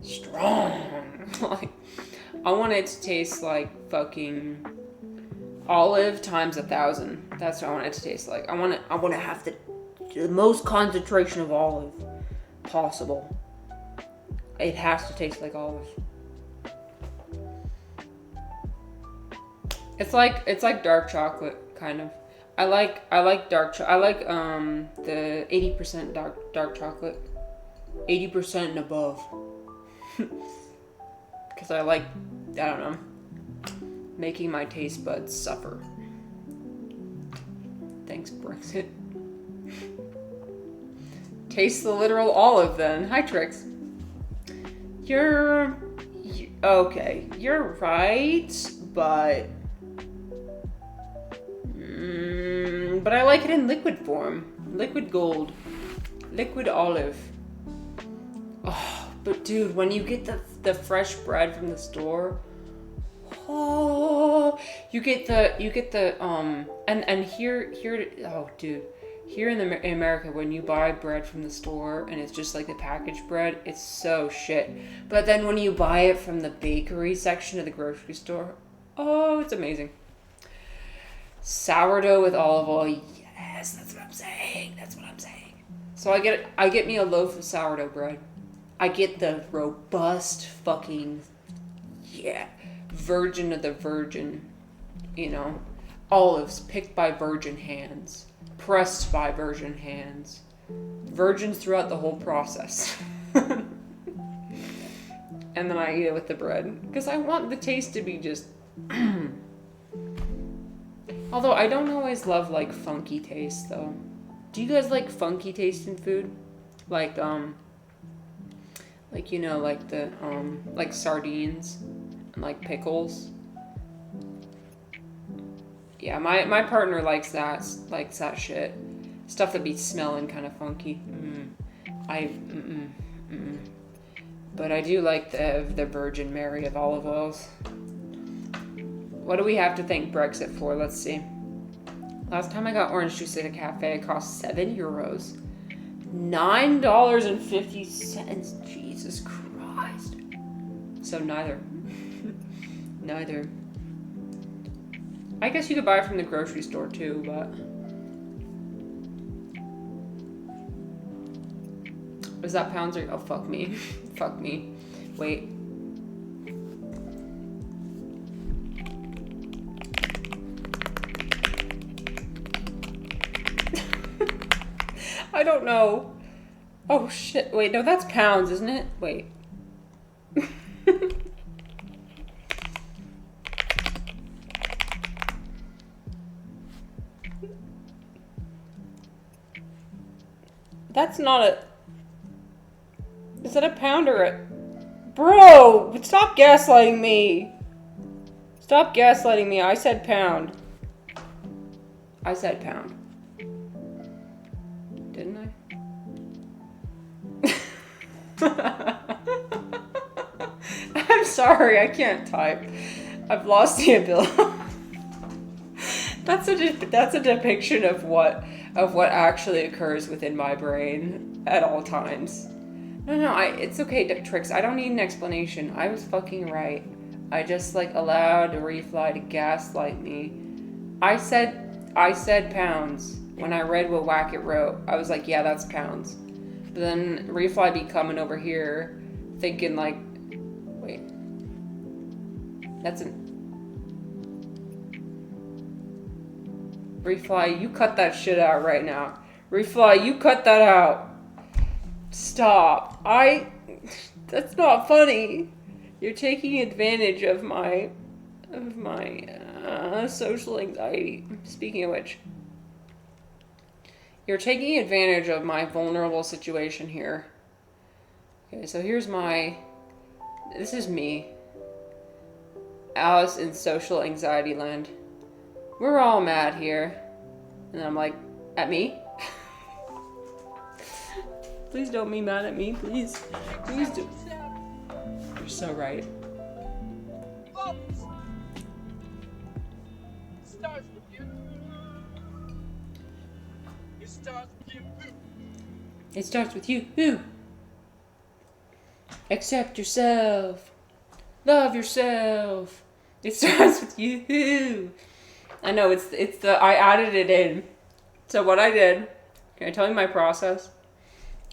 strong. Like I want it to taste like fucking olive times 1,000. That's what I want it to taste like. I want to have the most concentration of olive possible. It has to taste like olive. It's like dark chocolate kind of. I like dark chocolate. I like the 80% dark chocolate. 80% and above. Cuz I don't know, making my taste buds suffer. Thanks, Brexit. Taste the literal olive then. Hi, Trix. Okay, you're right, but I like it in liquid form. Liquid gold. Liquid olive. Oh, but dude, when you get the fresh bread from the store, oh, you get the and here oh dude, here in America, when you buy bread from the store and it's just like the packaged bread, it's so shit. But then when you buy it from the bakery section of the grocery store, oh, it's amazing. Sourdough with olive oil, yes, that's what I'm saying. That's what I'm saying. So I get me a loaf of sourdough bread. I get the robust fucking, yeah, virgin of the virgin, you know, olives picked by virgin hands, pressed by virgin hands, virgins throughout the whole process. And then I eat it with the bread because I want the taste to be just. Although I don't always love like funky taste though. Do you guys like funky taste in food? Like you know, like the like sardines and like pickles. Yeah, my partner likes that shit. Stuff that be smelling kind of funky. But I do like the Virgin Mary of olive oils. What do we have to thank Brexit for? Let's see. Last time I got orange juice at a cafe, it cost €7. $9.50. Jesus Christ. So neither. Neither. I guess you could buy it from the grocery store too, but. Is that pounds or. Oh, fuck me. Fuck me. Wait. I don't know. Oh shit. Wait, no, that's pounds, isn't it? Wait. That's not a... Is that a pound or a... Bro! Stop gaslighting me! Stop gaslighting me. I said pound. I said pound. Didn't I? I'm sorry, I can't type. I've lost the ability. That's a depiction of what actually occurs within my brain at all times. No, it's okay, Trix. I don't need an explanation. I was fucking right. I just allowed Refly to gaslight me. I said pounds. When I read what Wackett wrote, I was like, yeah, that's pounds. But then Refly be coming over here thinking wait. That's an... Refly, you cut that shit out right now. Refly, you cut that out. Stop. That's not funny. You're taking advantage of my social anxiety. Speaking of which, you're taking advantage of my vulnerable situation here. Okay, so this is me. Alice in social anxiety land. We're all mad here. And I'm like, at me? Please don't be mad at me, please. Please do. You're so right. It starts with you. Who? Accept yourself. Love yourself. It starts with you. I know it's the I added it in. So what I did, can I tell you my process?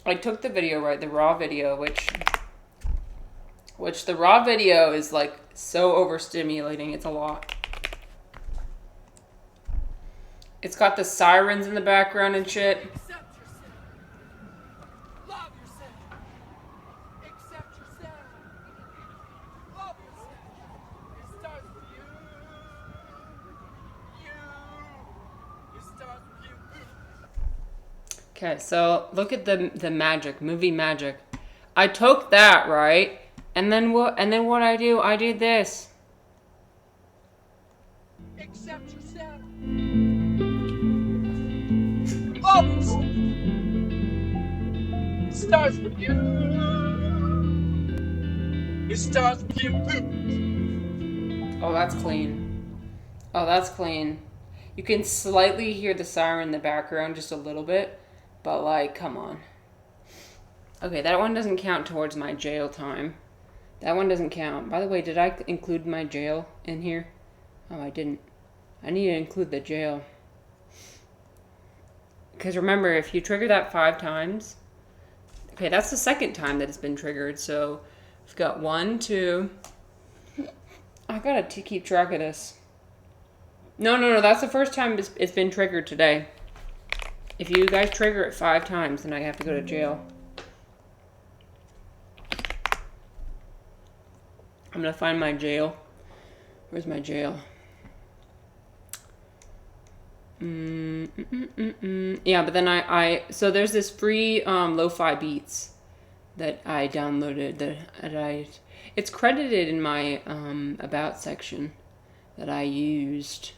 I took the video, right, the raw video, which the raw video is like so overstimulating. It's a lot. It's got the sirens in the background and shit. Accept yourself. Love yourself. Accept yourself. Love yourself. It starts with you. It starts with you. Okay, so look at the magic, movie magic. I took that, right? And then what I do? I did this. Accept yourself. Love yourself. It starts with you. It starts with you. Oh, that's clean. Oh, that's clean. You can slightly hear the siren in the background, just a little bit. But, like, come on. Okay, that one doesn't count towards my jail time. That one doesn't count. By the way, did I include my jail in here? Oh, I didn't. I need to include the jail. Because remember, if you trigger that 5 times... Okay, that's the second time that it's been triggered. So, we've got 1, 2... I gotta keep track of this. No. That's the first time it's been triggered today. If you guys trigger it 5 times, then I have to go to jail. I'm gonna find my jail. Where's my jail? Yeah, but then so there's this free lo-fi beats that I downloaded it's credited in my about section that I used.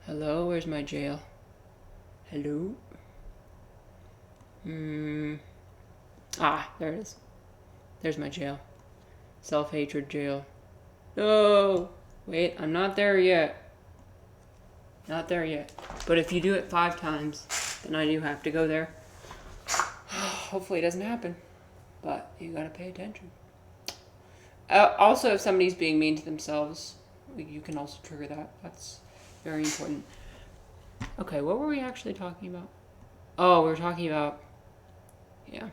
Hello, where's my jail? Hello? Ah, there it is. There's my jail. Self-hatred jail. No! Wait, I'm not there yet. Not there yet. But if you do it 5 times, then I do have to go there. Hopefully it doesn't happen. But you gotta pay attention. Also, if somebody's being mean to themselves, you can also trigger that. That's very important. Okay, what were we actually talking about? Oh, we were talking about... Yeah.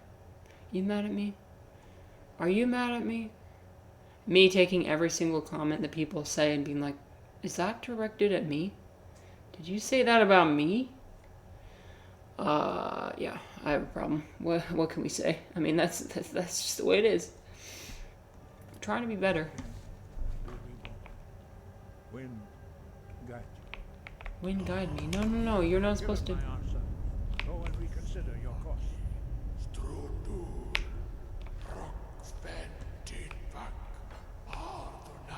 You mad at me? Are you mad at me? Me taking every single comment that people say and being like, is that directed at me? Did you say that about me? Yeah, I have a problem. What can we say? I mean, that's just the way it is. I'm trying to be better. Wind, guide you. Wind guide me. No, you're not supposed to. Given my answer, go and reconsider your course.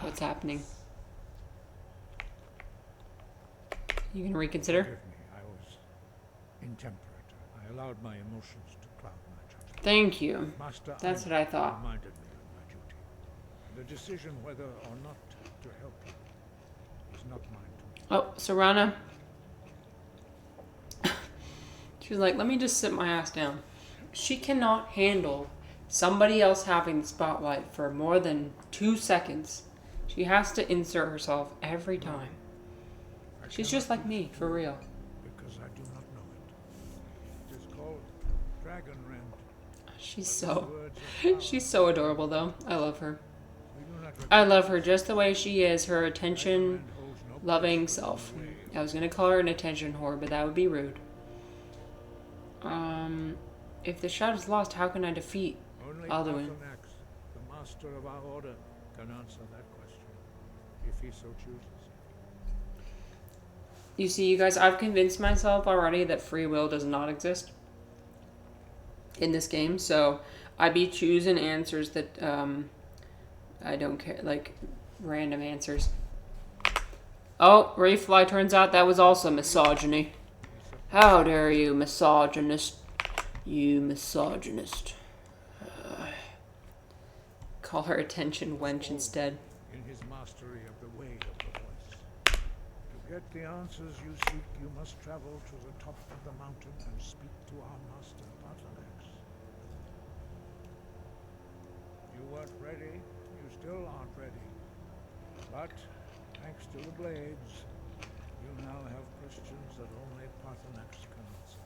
What's happening? You gonna reconsider? Forgive me, I was intemperate. I allowed my emotions to cloud my judgment. Thank you. Master That's Einar what I thought. reminded me of my duty. The decision whether or not to help you is not mine to make. Oh, Serana. She's like, let me just sit my ass down. She cannot handle somebody else having the spotlight for more than 2 seconds. She has to insert herself every time. She's just like me, for real. Because I do not know it. It is called Dragon Rend. She's Words so adorable though. I love her. we do not I love her just the way she is, her attention Rend holds no loving self. I was gonna call her an attention whore, but that would be rude. If the shot is lost, how can I defeat Only Alduin? Arthur the master of our order, can answer that question, if he so chooses. You see, you guys, I've convinced myself already that free will does not exist in this game, so I be choosing answers that I don't care, like random answers. Oh, Rayfly, turns out that was also misogyny. How dare you, misogynist. You misogynist. Call her attention wench instead. In his mastery of the way of the voice. To get the answers you seek, you must travel to the top of the mountain and speak to our master, Patronax. You weren't ready, you still aren't ready. But, thanks to the blades, you now have Christians that only Parthenax can answer.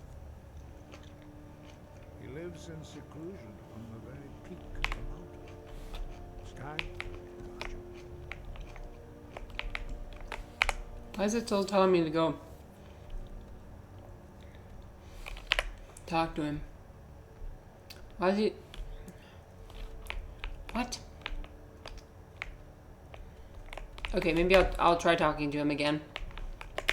He lives in seclusion on the very peak of the mountain. Sky, guard you. Why is it still telling me to go talk to him? Why is he... What? Okay, maybe I'll try talking to him again. To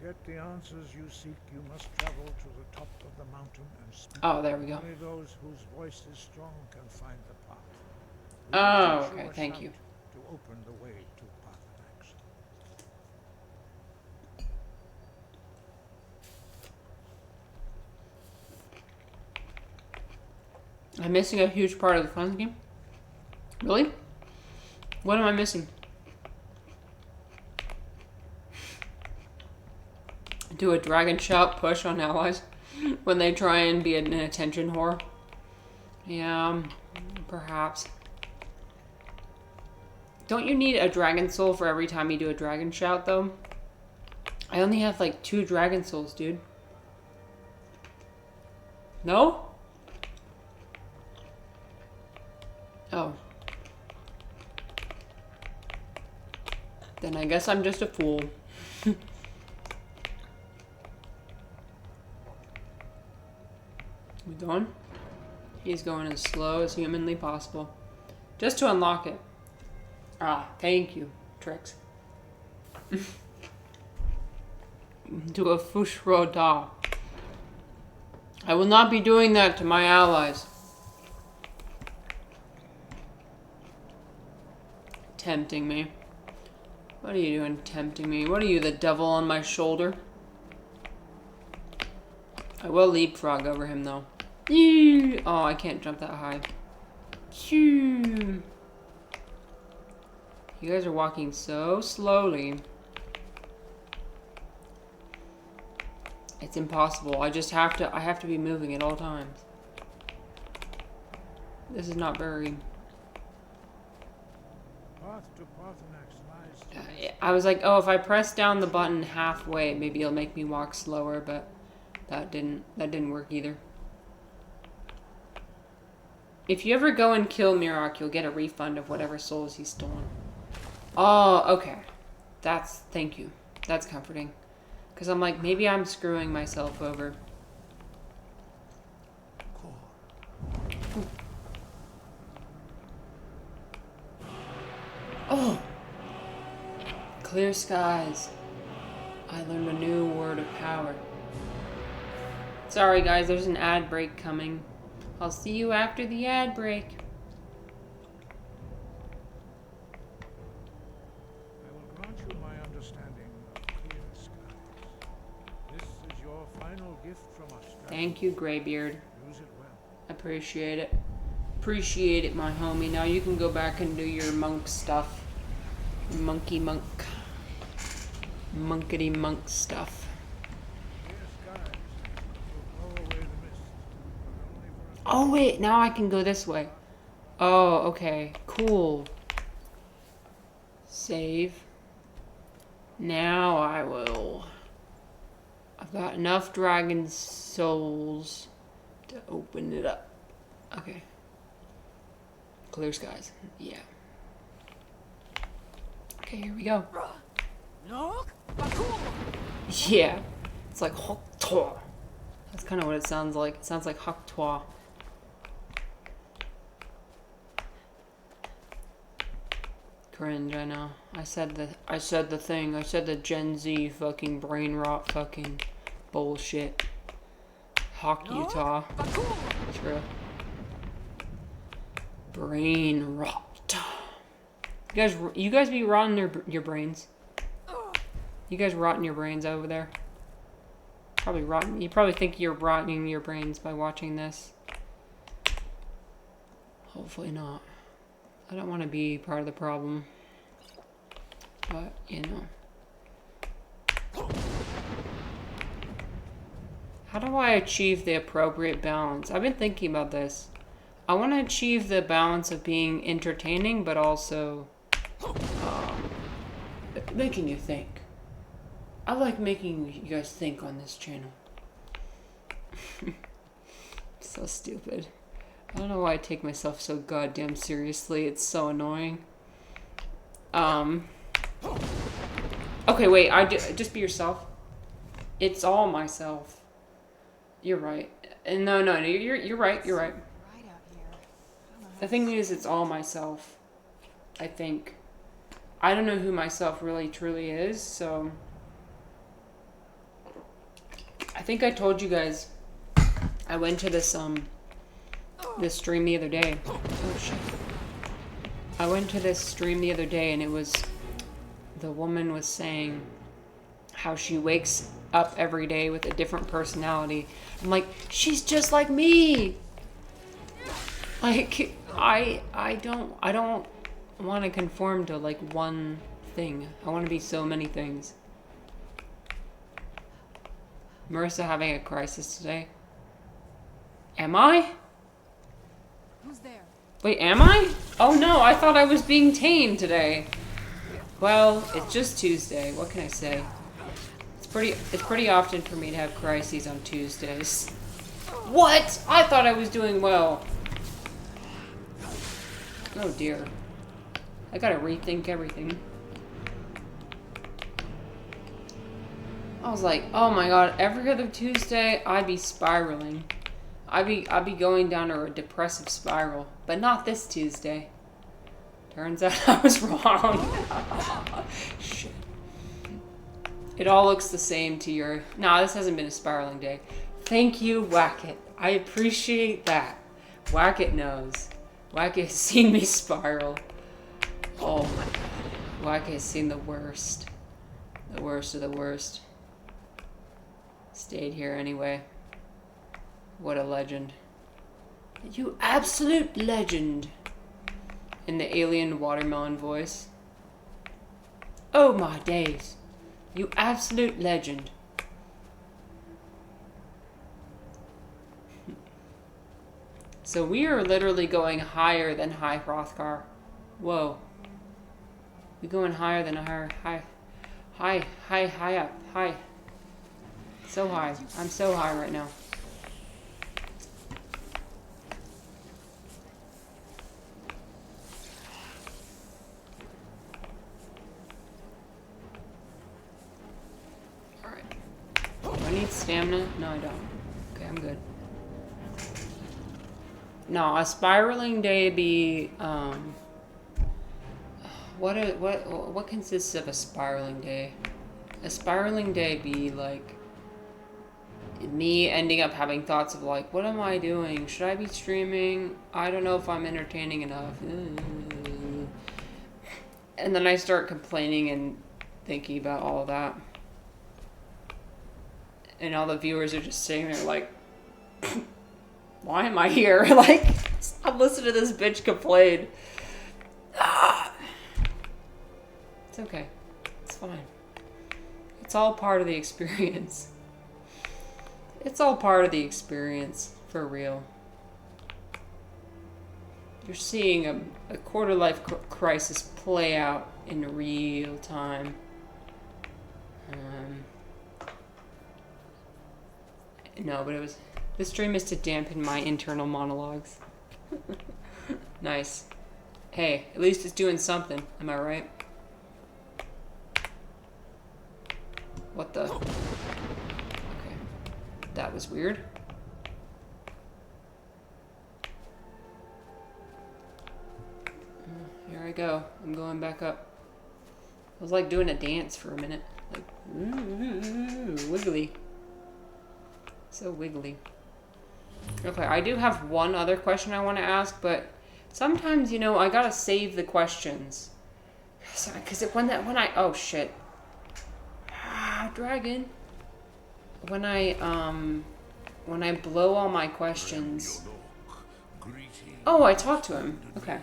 get the answers you seek, you must travel to the top of the mountain and speak. Oh, there we go. Only those whose voice is strong can find the path. Oh, Teach okay, a thank shout you. To open the way to Parthenax. I'm missing a huge part of the fun game. Really? What am I missing? Do a dragon shout push on allies when they try and be an attention whore? Yeah, perhaps. Don't you need a dragon soul for every time you do a dragon shout, though? I only have like 2 dragon souls, dude. No? Oh. Then I guess I'm just a fool. We going? He's going as slow as humanly possible. Just to unlock it. Ah, thank you, Trix. Do a fushro da. I will not be doing that to my allies. Tempting me. What are you doing tempting me? What are you, the devil on my shoulder? I will leapfrog over him, though. Yee! Oh, I can't jump that high. Shoo! You guys are walking so slowly. It's impossible. I have to be moving at all times. This is not very... Path to Parthenax lies. I was like, oh, if I press down the button halfway, maybe it'll make me walk slower, but that didn't work either. If you ever go and kill Mirok, you'll get a refund of whatever souls he's stolen. Oh, okay. Thank you. That's comforting. Because I'm like, maybe I'm screwing myself over. Ooh. Oh! Clear skies. I learned a new word of power. Sorry guys, there's an ad break coming. I'll see you after the ad break. I will grant you my understanding of clear skies. This is your final gift from us. Thank you, Greybeard. Use it well. Appreciate it. Appreciate it, my homie. Now you can go back and do your monk stuff. Monkey monk. Monkety monk stuff. Clear skies will blow away the mist, but only for a Oh wait, now I can go this way. Oh, okay. Cool. Save. Now I will. I've got enough dragon souls to open it up. Okay. Clear skies. Yeah. Okay, here we go. Yeah. It's like Hoktoa. That's kind of what it sounds like. It sounds like Hoktoa. Cringe, I know. I said the thing. I said the Gen Z fucking brain rot fucking bullshit. Hawk Utah. True. Brain rot. You guys be rotting your brains. You guys rotting your brains over there. Probably rotten. You probably think you're rotting your brains by watching this. Hopefully not. I don't want to be part of the problem. But, you know. How do I achieve the appropriate balance? I've been thinking about this. I want to achieve the balance of being entertaining, but also making you think. I like making you guys think on this channel. So stupid. I don't know why I take myself so goddamn seriously. It's so annoying. Okay, wait. Just be yourself. It's all myself. You're right. And no, you're right. You're right. Right out here. I don't know how The thing is, it's all myself. I think. I don't know who myself really truly is, so I think I told you guys I went to this stream the other day. Oh shit. I went to this stream the other day and it was, the woman was saying how she wakes up every day with a different personality. I'm like, she's just like me. Like, I don't want to conform to like one thing. I want to be so many things. Marissa having a crisis today. Am I? Who's there? Wait, am I? Oh no, I thought I was being tamed today. Well, it's just Tuesday. What can I say? It's pretty often for me to have crises on Tuesdays. What? I thought I was doing well. Oh dear. I gotta rethink everything. I was like, oh my god, every other Tuesday I'd be spiraling. I'd be going down a depressive spiral, but not this Tuesday. Turns out I was wrong. Shit. It all looks the same to your... Nah, this hasn't been a spiraling day. Thank you, Wacket. I appreciate that. Wacket knows. Wacket has seen me spiral. Oh my god. Wacket has seen the worst. The worst of the worst. Stayed here anyway. What a legend. You absolute legend. In the alien watermelon voice. Oh my days. You absolute legend. So we are literally going higher than High Hrothgar. Whoa. We're going higher than high up. High. So high. I'm so high right now. Alright. Do I need stamina? No, I don't. Okay, I'm good. No, a spiraling day be, what consists of a spiraling day? A spiraling day be like me ending up having thoughts of like, what am I doing? Should I be streaming? I don't know if I'm entertaining enough. And then I start complaining and thinking about all that. And all the viewers are just sitting there like, why am I here? Like, I'm listening to this bitch complain. It's okay. It's fine. It's all part of the experience. It's all part of the experience, for real. You're seeing a quarter-life crisis play out in real time. No, but it was... The stream is to dampen my internal monologues. Nice. Hey, at least it's doing something. Am I right? What the... Okay. That was weird. Here I go. I'm going back up. I was like doing a dance for a minute. Like, ooh, wiggly. So wiggly. Okay, I do have one other question I want to ask, but sometimes, you know, I gotta save the questions. Because when I... Oh, shit. Dragon. When I blow all my questions... Oh, I talked to him. Okay.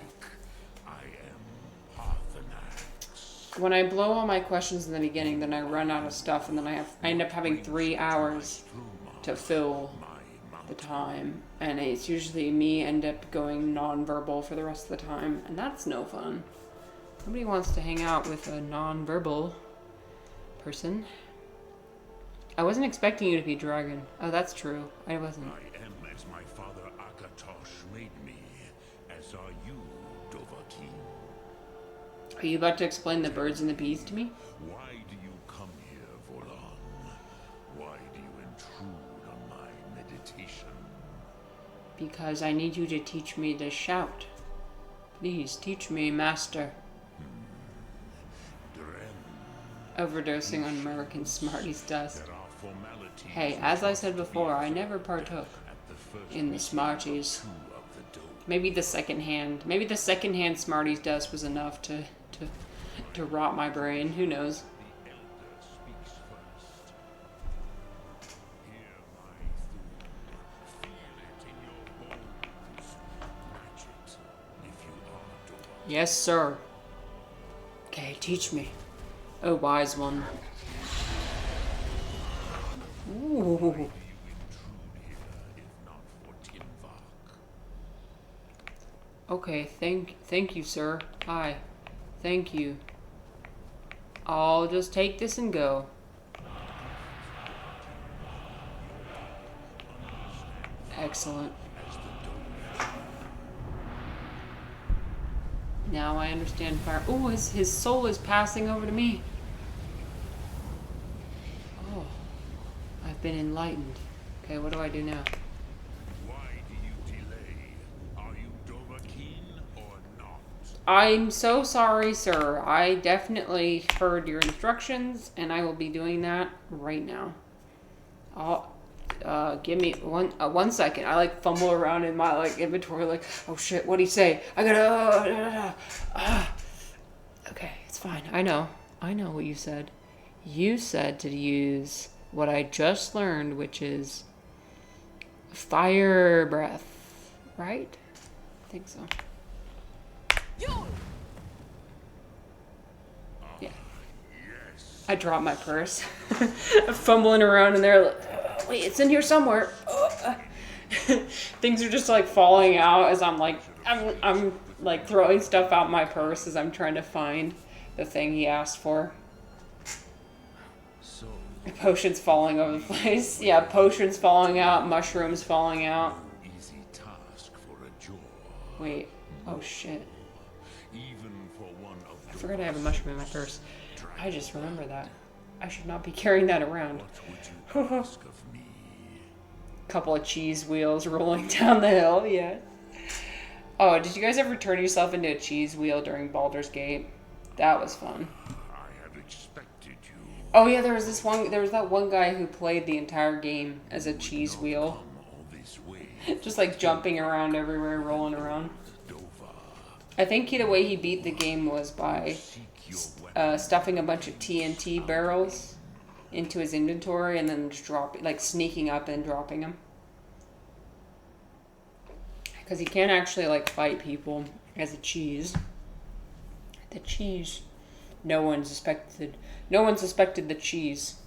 When I blow all my questions in the beginning, then I run out of stuff, and then I end up having 3 hours to fill the time, and it's usually me end up going non-verbal for the rest of the time, and that's no fun. Nobody wants to hang out with a non-verbal person. I wasn't expecting you to be dragon. Oh, that's true. I wasn't. I am as my father Akatosh made me, as are you, Dovahkiin. Are you about to explain the birds and the bees to me? Why do you come here, Volan? Why do you intrude on my meditation? Because I need you to teach me to shout. Please, teach me, master. Overdosing on American Smarties dust. Hey, as I said before, I never partook in the Smarties. Maybe the secondhand Smarties dust was enough to rot my brain. Who knows? Yes, sir. Okay, teach me. Oh, wise one. Ooh. Okay, thank you, sir. Hi. Thank you. I'll just take this and go. Excellent. Now I understand fire. Oh, his soul is passing over to me. Oh, I've been enlightened. Okay, what do I do now? Why do you delay? Are you Dovahkiin or not? I'm so sorry, sir. I definitely heard your instructions, and I will be doing that right now. Give me one second. I like fumble around in my like inventory, like, oh shit, what'd he say? I gotta. Okay, it's fine. I know what you said. You said to use what I just learned, which is fire breath, right? I think so. Yeah. I dropped my purse. I'm fumbling around in there. Like, wait, it's in here somewhere. Things are just like falling out as I'm like throwing stuff out my purse as I'm trying to find the thing he asked for. Potions falling over the place. Yeah, potions falling out, mushrooms falling out. Easy task for a jaw. Wait. Oh shit. Even for one of I forgot I have a mushroom in my purse. I just remember that. I should not be carrying that around. What would you ask of me? Couple of cheese wheels rolling down the hill, yeah. Oh, did you guys ever turn yourself into a cheese wheel during Baldur's Gate? That was fun. I had expected you. Oh yeah, there was that one guy who played the entire game as a cheese wheel. All this way. Just like jumping around everywhere, rolling around. I think the way he beat the game was by stuffing a bunch of TNT barrels into his inventory and then just sneaking up and dropping them. Because he can't actually like fight people as a cheese. The cheese. No one suspected the cheese.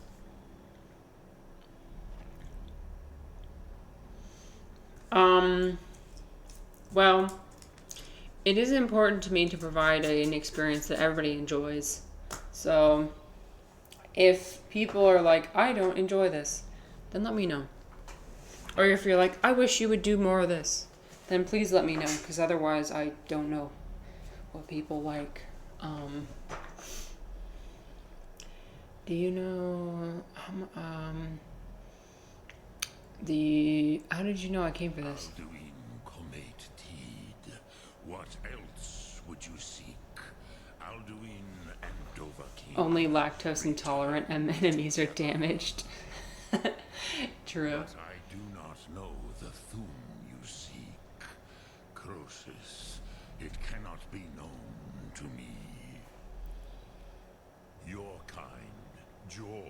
Well, it is important to me to provide an experience that everybody enjoys. So, if people are like, I don't enjoy this, then let me know. Or if you're like, I wish you would do more of this, then please let me know, because otherwise I don't know what people like. Do you know, how did you know I came for this? Alduin Comet Teed. What else would you seek? Alduin and Dovahkiin. Only lactose intolerant enemies are damaged. True. But I do not know the Thum you seek. Croesus, it cannot be known to me. Your kind, Jor,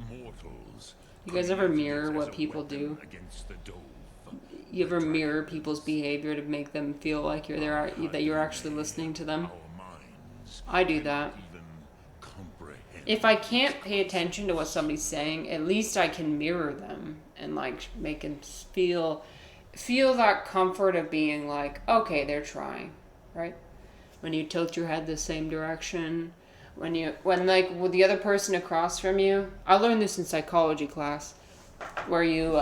mortals. You guys ever mirror what people do? Against the Dove. You ever mirror people's behavior to make them feel like that you're actually listening to them? I do that. If I can't pay attention to what somebody's saying, at least I can mirror them and like make him feel that comfort of being like, okay, they're trying, right? When you tilt your head the same direction, when like with the other person across from you. I learned this in psychology class, where you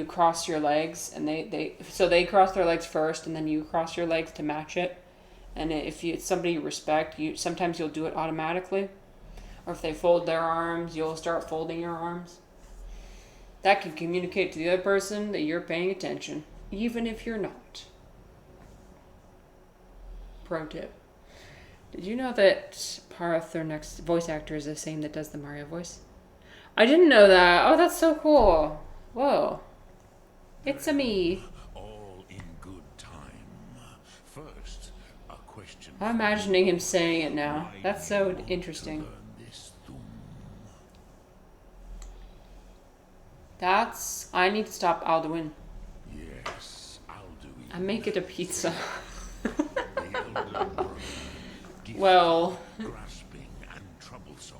cross your legs, and they cross their legs first, and then you cross your legs to match it. And if it's somebody you respect, sometimes you'll do it automatically. Or if they fold their arms, you'll start folding your arms. That can communicate to the other person that you're paying attention, even if you're not. Pro tip. Did you know that Parth, their next voice actor, is the same that does the Mario voice? I didn't know that. Oh, that's so cool. Whoa. It's a me. All in good time. First, a question. I'm imagining him saying it now. That's so interesting. I need to stop Alduin. Yes, Alduin. I make it a pizza. Well, grasping and troublesome.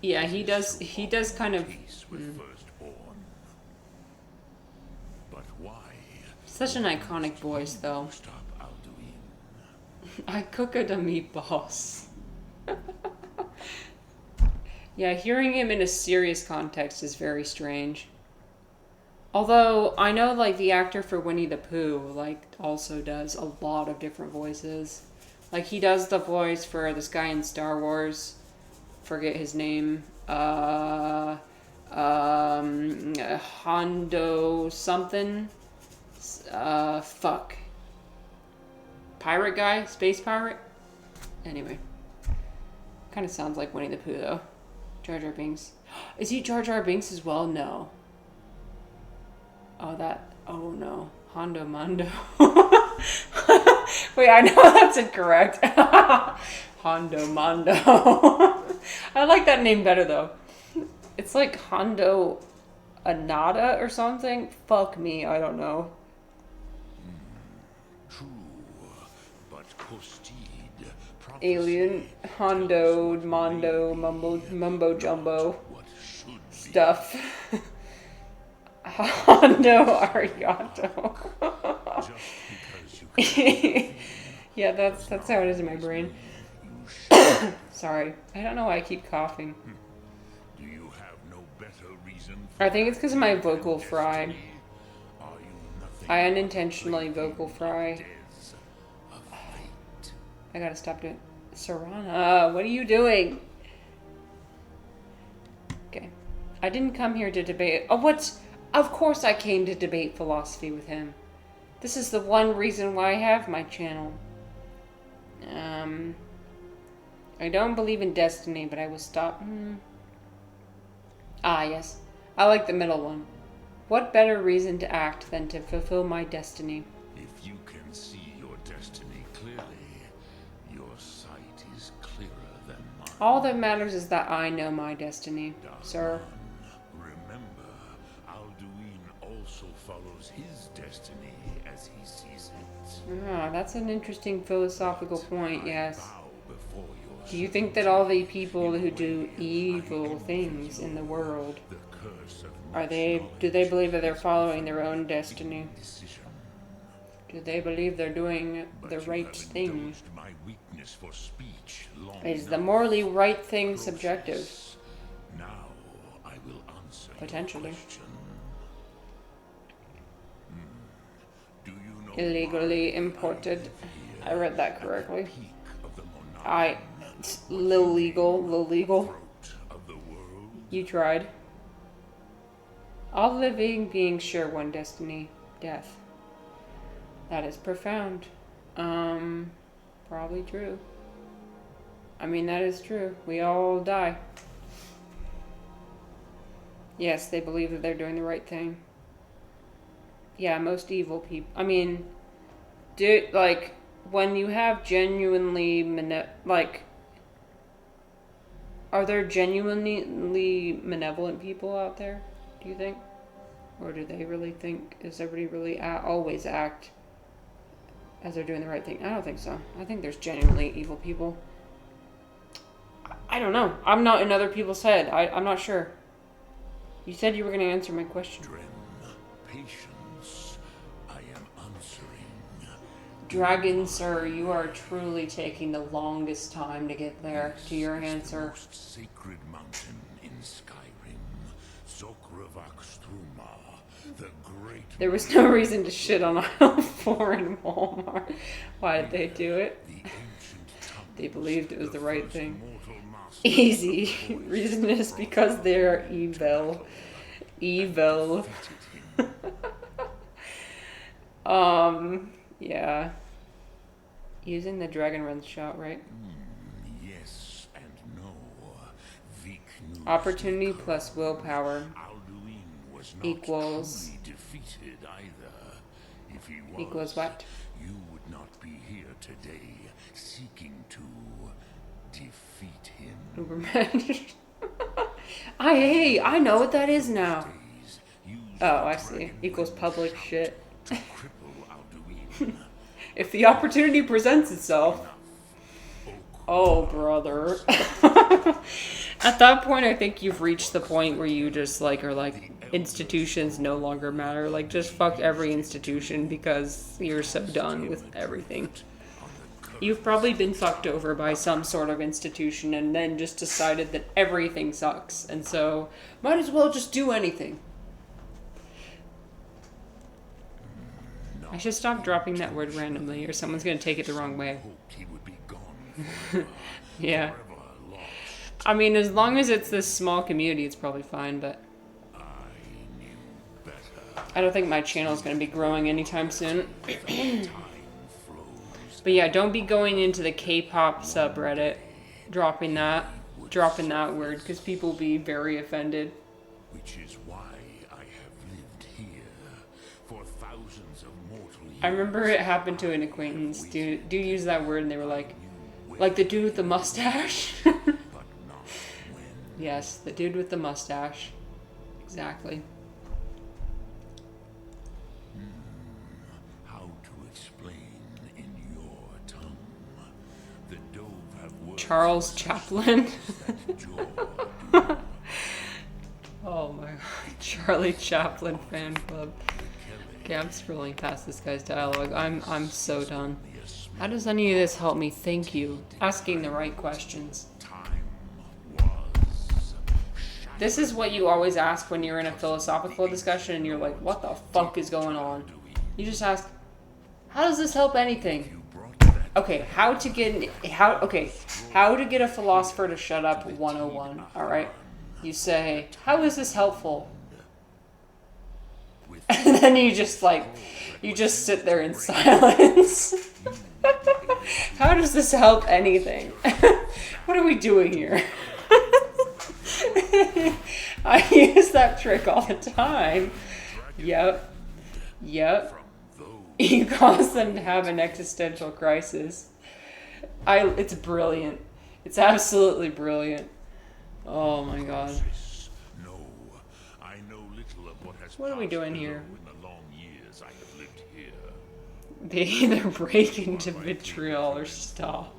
Yeah, he does kind of But why? Such an iconic voice though. Stop Alduin. I cook the meatballs. Yeah, hearing him in a serious context is very strange. Although, I know, like, the actor for Winnie the Pooh, like, also does a lot of different voices. Like, he does the voice for this guy in Star Wars. Forget his name. Hondo something. Fuck. Pirate guy? Space pirate? Anyway. Kind of sounds like Winnie the Pooh, though. Jar Jar Binks. Is he Jar Jar Binks as well? No. Oh no. Hondo Mondo. Wait, I know that's incorrect. Hondo Mondo. I like that name better though. It's like Hondo Anada or something. Fuck me, I don't know. True, but Costide. Alien, Hondo, Mondo, Mumbo Jumbo stuff. Hondo Arigato. Yeah, that's how it is in my brain. Sorry, I don't know why I keep coughing. Do you have no better reason? I think it's because of my vocal fry. I unintentionally vocal fry. I gotta stop doing. Serana, what are you doing? Okay, I didn't come here to debate. Oh, what? Of course I came to debate philosophy with him. This is the one reason why I have my channel. I don't believe in destiny, but I will stop. Ah, yes. I like the middle one. What better reason to act than to fulfill my destiny? If you can see your destiny clearly, your sight is clearer than mine. All that matters is that I know my destiny, sir. Remember, Alduin also follows his destiny as he sees it. Ah, that's an interesting philosophical point, yes. Do you think that all the people who do evil things in the world, do they believe that they're following their own destiny? Do they believe they're doing the right thing? Is the morally right thing subjective? Now I will answer Potentially. Do you know Illegally imported. I read that correctly. Illegal. You tried. All living beings share one destiny, death. That is profound. Probably true. I mean, that is true. We all die. Yes, they believe that they're doing the right thing. Yeah, most evil people. I mean, when you have genuinely, are there genuinely benevolent people out there, do you think? Or do they really think, does everybody really always act as they're doing the right thing? I don't think so. I think there's genuinely evil people. I don't know. I'm not in other people's head. I'm not sure. You said you were going to answer my question. Drem, patience. I am answering. Dragon, sir, you are truly taking the longest time to get there to your answer. The most sacred mountain in Skyrim. Sokravak Struma, the great. There was no reason to shit on aisle 4 in Walmart. Why did they do it? The ancient They believed it was the right first thing. mortal master Easy. Reason is because they're evil. Evil. Yeah. Using the dragon run shot, right? Yes and no. Vik Opportunity plus willpower Alduin was not equals truly defeated either. If he was, equals what? you would not be here today seeking to defeat him. Revenge. I know what that is now. Days, use Oh, I the see. dragon Equals wind public shout shit. to cripple Alduin. If the opportunity presents itself. Oh, brother. At that point, I think you've reached the point where you just like are like, institutions no longer matter. Like, just fuck every institution because you're so done with everything. You've probably been fucked over by some sort of institution and then just decided that everything sucks. And so, might as well just do anything. I should stop dropping that word randomly or someone's going to take it the wrong way. Hoped he would be gone forever, Yeah. forever lost. I mean, as long as it's this small community, it's probably fine, but I knew better. I don't think my channel is going to be growing anytime soon. Time flows. But yeah, don't be going into the K-pop subreddit, dropping that word, because people will be very offended. Which is why I have lived here for thousands of mortal years. I remember it happened to an acquaintance. Do use that word, and they were like the dude with the mustache. But not when. Yes, the dude with the mustache. Exactly. How to explain in your tongue? The dove have words Charles Chaplin. that jaw do. Oh my god. Charlie Chaplin fan club. Okay, I'm scrolling past this guy's dialogue. I'm so done. How does any of this help me? Thank you. Asking the right questions. Time was. This is what you always ask when you're in a philosophical discussion and you're like, what the fuck is going on? You just ask, how does this help anything? You brought that Okay, how to get a philosopher to shut up 101, alright? You say, how is this helpful? with And then you just sit there in silence. How does this help anything? What are we doing here? I use that trick all the time. Yep. You cause them to have an existential crisis. It's brilliant. It's absolutely brilliant. Oh my god. No, I know little of what has What are we passed doing below here? in the long years I have lived here. They either break into vitriol or stop.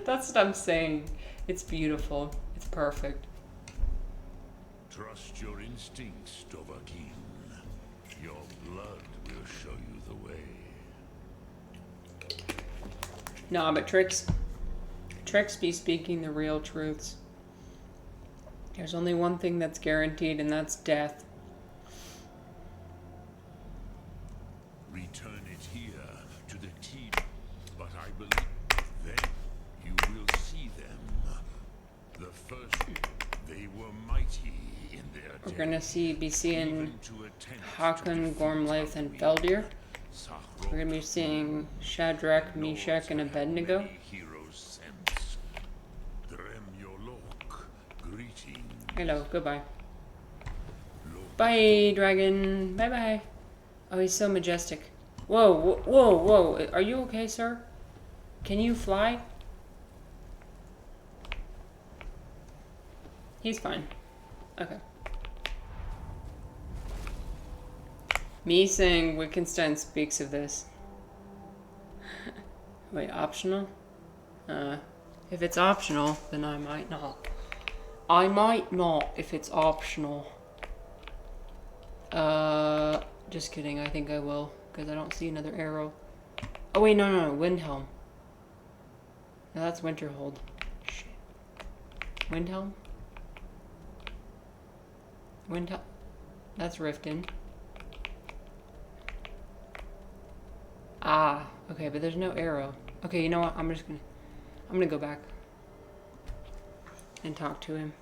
That's what I'm saying. It's beautiful. It's perfect. Trust your instincts, Dovahkiin. Your blood will show you the way. Nah, but tricks be speaking the real truths. There's only one thing that's guaranteed, and that's death. Return it here to the team, but I believe then you will see them. The first, they were mighty in their We're day, gonna be seeing even to attempt Hakon, to Gormlaith, defeat and Feldir. Sahrok We're gonna be seeing Shadrach, Meshach, and Abednego. many heroes since. Drem Yolok, greeting. Hello, goodbye. Bye, dragon. Bye bye. Oh, he's so majestic. Whoa, whoa, whoa. Are you okay, sir? Can you fly? He's fine. Okay. Me saying Wittgenstein speaks of this. Wait, optional? If it's optional, then I might not. I might not if it's optional. Just kidding. I think I will because I don't see another arrow. Oh wait, no, Windhelm. No, that's Winterhold. Shit. Windhelm? Windhelm. That's Riften. Ah, okay, but there's no arrow. Okay, you know what? I'm gonna go back and talk to him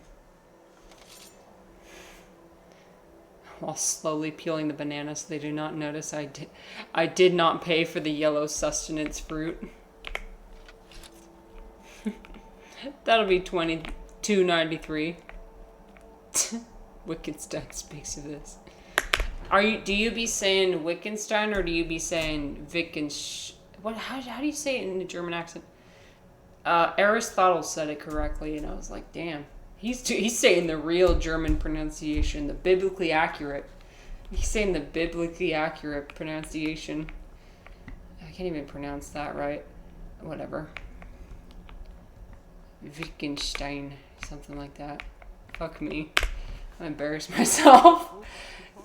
while slowly peeling the banana so they do not notice I did not pay for the yellow sustenance fruit. That'll be $22.93. Wittgenstein speaks of this. Do you be saying Wittgenstein or do you be saying Wittgenstein? How do you say it in the German accent? Aristotle said it correctly, and I was like, damn, he's saying the real German pronunciation, the biblically accurate. He's saying the biblically accurate pronunciation. I can't even pronounce that right. Whatever. Wittgenstein, something like that. Fuck me. I embarrassed myself.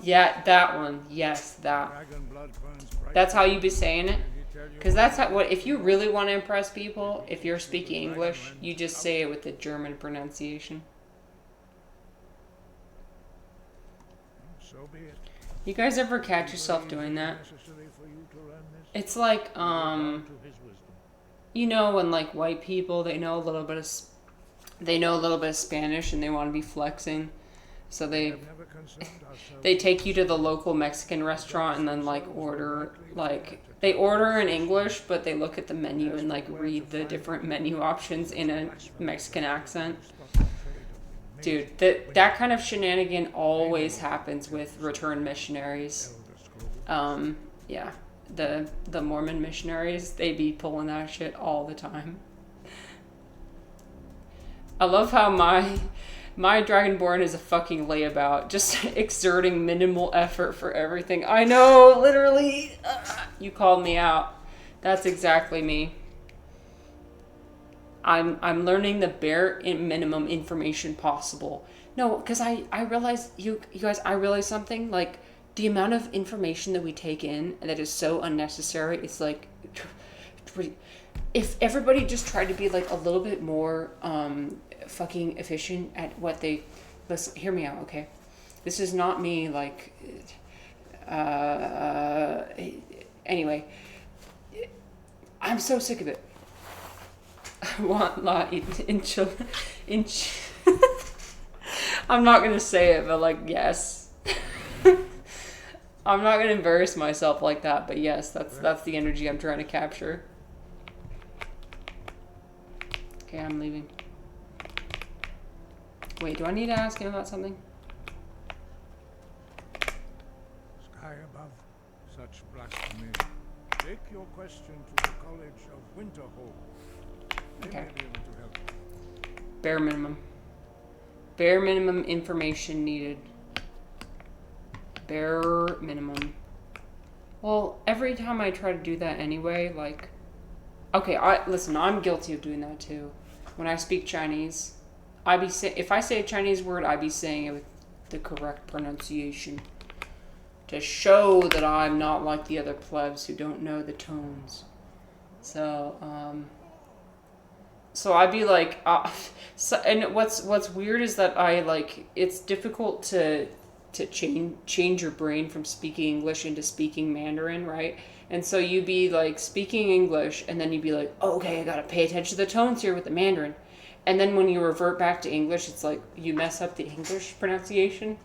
Yeah, that one. Yes, that. That's how you be saying it? Because that's how, if you really want to impress people, if you're speaking English, you just say it with the German pronunciation. So be it. You guys ever catch yourself doing that? It's like, you know, when like white people, they know a little bit of Spanish and they want to be flexing. So they take you to the local Mexican restaurant and then like order, like they order in English, but they look at the menu and like read the different menu options in a Mexican accent. Dude, that kind of shenanigan always happens with return missionaries. Yeah, the Mormon missionaries, they be pulling that shit all the time. I love how my Dragonborn is a fucking layabout, just exerting minimal effort for everything. I know, literally. You called me out. That's exactly me. I'm learning the bare minimum information possible. No, because I realize, you guys, I realize something, like, the amount of information that we take in that is so unnecessary, it's like, if everybody just tried to be, like, a little bit more, fucking efficient at what they, listen, hear me out, okay? This is not me, like, anyway, I'm so sick of it. I want I'm not gonna say it, but like, yes. I'm not gonna embarrass myself like that, but yes, that's the energy I'm trying to capture. Okay, I'm leaving. Wait, do I need to ask him about something? Sky above such blasphemy. Take your question to the College of Winterhold. They Okay. may be able to help. Bare minimum. Bare minimum information needed. Bare minimum. Well, every time I try to do that anyway, like... Okay, listen, I'm guilty of doing that too. When I speak Chinese, if I say a Chinese word, I be saying it with the correct pronunciation. To show that I'm not like the other plebs who don't know the tones. So I'd be like, and what's weird is that it's difficult to change your brain from speaking English into speaking Mandarin, right? And so you'd be like speaking English, and then you'd be like, oh, okay, I gotta pay attention to the tones here with the Mandarin. And then when you revert back to English, it's like you mess up the English pronunciation.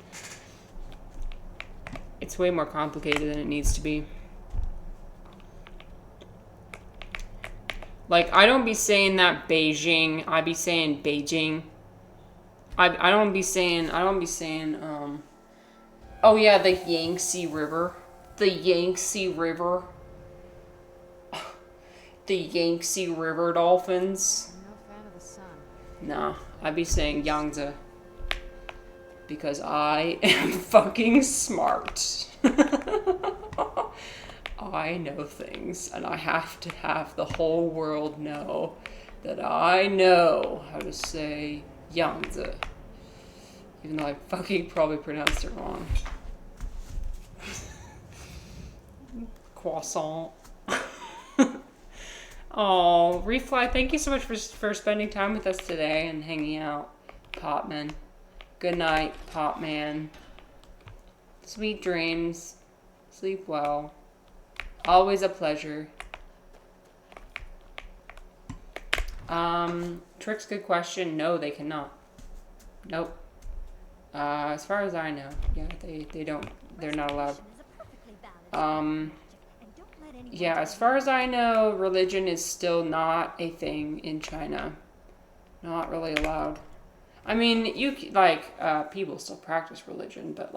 It's way more complicated than it needs to be. Like, I don't be saying that Beijing. I be saying Beijing. I don't be saying, oh yeah, the Yangtze River. The Yangtze River. The Yangtze River dolphins. I'm no fan of the sun. Nah, I be saying Yangtze. Because I am fucking smart. I know things, and I have to have the whole world know that I know how to say Yangtze. Even though I fucking probably pronounced it wrong. Croissant. Oh, Refly, thank you so much for spending time with us today and hanging out, Popman. Good night, Popman. Sweet dreams. Sleep well. Always a pleasure. Trick's good question. No, they cannot. Nope. As far as I know, yeah, they don't. They're not allowed. Yeah, as far as I know, religion is still not a thing in China. Not really allowed. I mean, people still practice religion, but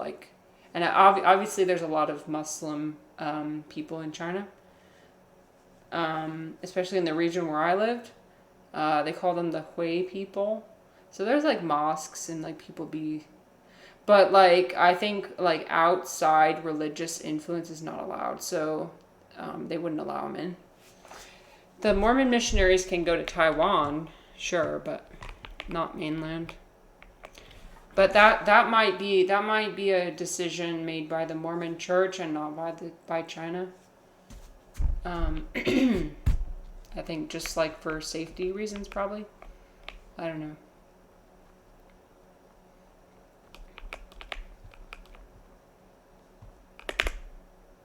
and obviously there's a lot of Muslim people in China. Especially in the region where I lived. They call them the Hui people. So there's mosques and people be... But I think outside religious influence is not allowed. So they wouldn't allow them in. The Mormon missionaries can go to Taiwan, sure, but not mainland. But that might be a decision made by the Mormon Church and not by China. I think just for safety reasons, probably. I don't know.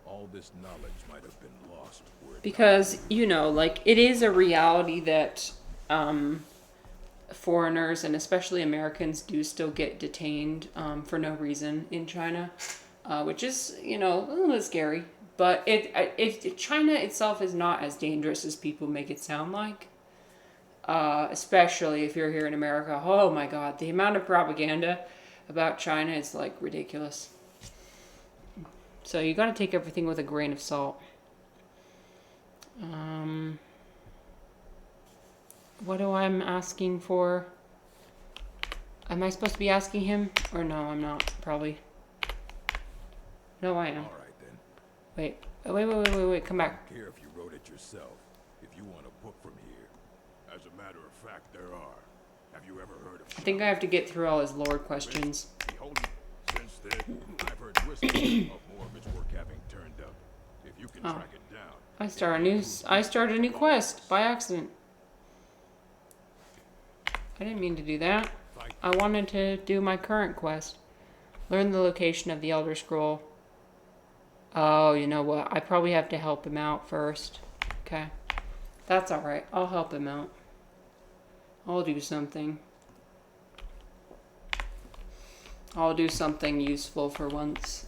All this knowledge might have been lost. Because, it is a reality that foreigners and especially Americans do still get detained for no reason in China, which is, a little bit scary. But China itself is not as dangerous as people make it sound like. Especially if you're here in America. Oh my God, the amount of propaganda about China is ridiculous. So you got to take everything with a grain of salt. What I'm asking for? Am I supposed to be asking him? Or no, I'm not, probably. No, I am. All right, then. Wait, come back. I don't care if you wrote it yourself. If you want a book from here. As a matter of fact, there are. Have you ever heard of... I think I have to get through all his lore questions. Behold, since then, I've heard whispers of more of its work having turned up. If you can track it down... I started a new quest by accident. I didn't mean to do that. I wanted to do my current quest. Learn the location of the Elder Scroll. Oh, you know what? I probably have to help him out first. Okay. That's alright. I'll help him out. I'll do something. I'll do something useful for once.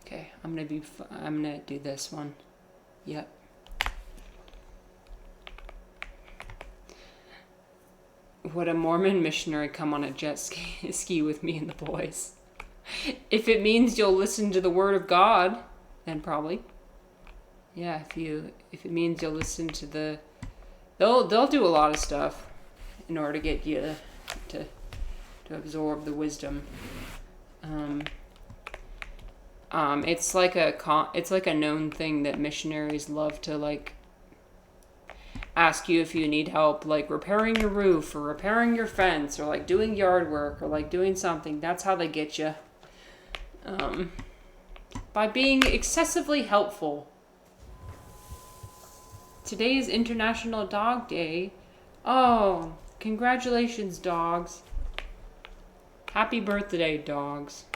Okay, I'm gonna do this one. Yep. Would a Mormon missionary come on a jet ski with me and the boys? If it means you'll listen to the word of God, then probably. Yeah, if it means you'll listen to the... They'll do a lot of stuff in order to get you to absorb the wisdom. It's like a known thing that missionaries love to ask you if you need help, repairing your roof or repairing your fence or doing yard work or doing something. That's how they get you. By being excessively helpful. Today is International Dog Day. Oh, congratulations, dogs. Happy birthday, dogs.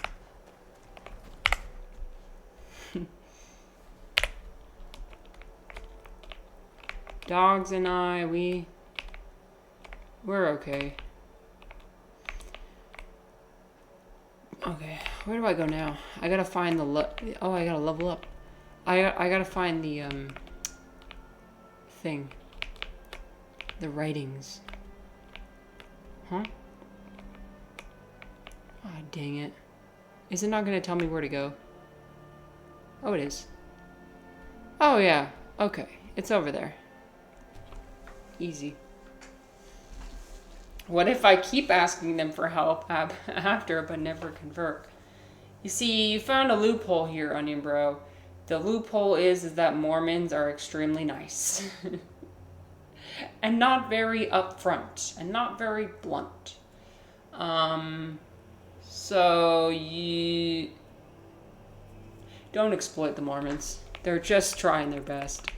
Dogs and I, we're okay. Okay, where do I go now? I gotta find I gotta level up. I gotta find the thing. The writings. Huh? Ah, oh, dang it. Is it not gonna tell me where to go? Oh, it is. Oh, yeah. Okay. It's over there. Easy. What if I keep asking them for help after, but never convert? You see, you found a loophole here, Onion Bro. The loophole is that Mormons are extremely nice. and not very upfront and not very blunt. So you don't exploit the Mormons. They're just trying their best.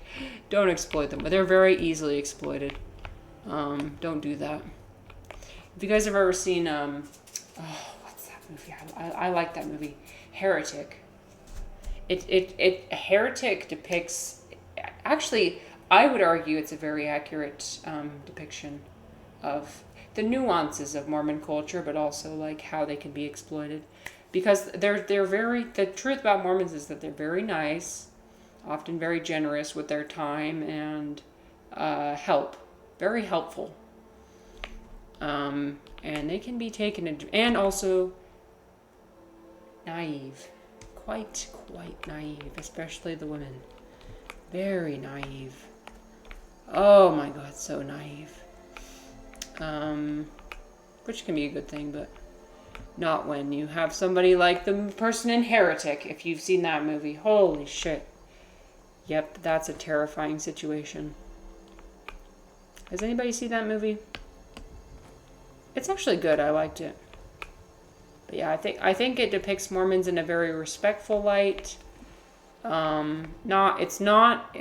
Don't exploit them. They're very easily exploited. Don't do that. If you guys have ever seen, what's that movie? I like that movie. Heretic. Heretic depicts, actually, I would argue it's a very accurate depiction of the nuances of Mormon culture, but also like how they can be exploited. Because they're very, the truth about Mormons is that they're very nice, often very generous with their time and help. Very helpful. And they can be taken into, and also naive. Quite naive, especially the women. Very naive. Oh my god, so naive. Which can be a good thing, but not when you have somebody like the person in Heretic, if you've seen that movie. Holy shit. Yep, that's a terrifying situation. Has anybody seen that movie? It's actually good. I liked it. But yeah, I think it depicts Mormons in a very respectful light. It's not,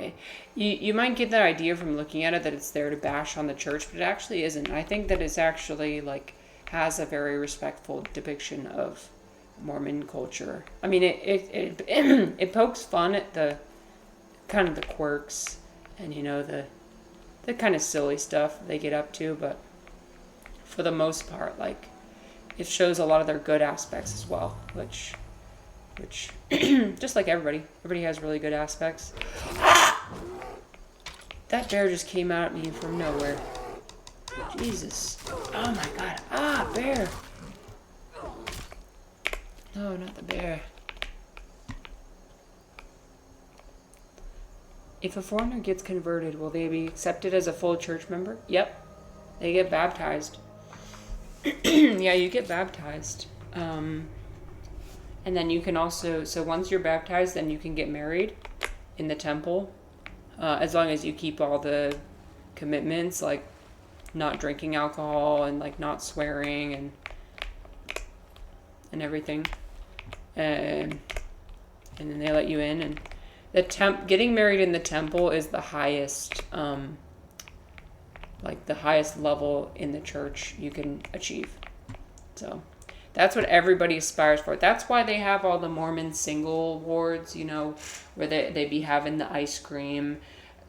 you might get that idea from looking at it that it's there to bash on the church, but it actually isn't. I think that it's actually like has a very respectful depiction of Mormon culture. I mean, it pokes fun at the kind of the quirks and, you know, the kind of silly stuff they get up to, but for the most part, like, it shows a lot of their good aspects as well, which just like everybody has really good aspects. That bear just came out at me from nowhere. Jesus. Oh my god. Bear. No, not the bear. If a foreigner gets converted, will they be accepted as a full church member? Yep. They get baptized. Yeah, you get baptized. And then you can also, so once you're baptized, then you can get married in the temple. As long as you keep all the commitments, like not drinking alcohol and like not swearing and everything. And then they let you in. And getting married in the temple is the highest, like the highest level in the church you can achieve. So that's what everybody aspires for. That's why they have all the Mormon single awards, you know, where they be having the ice cream,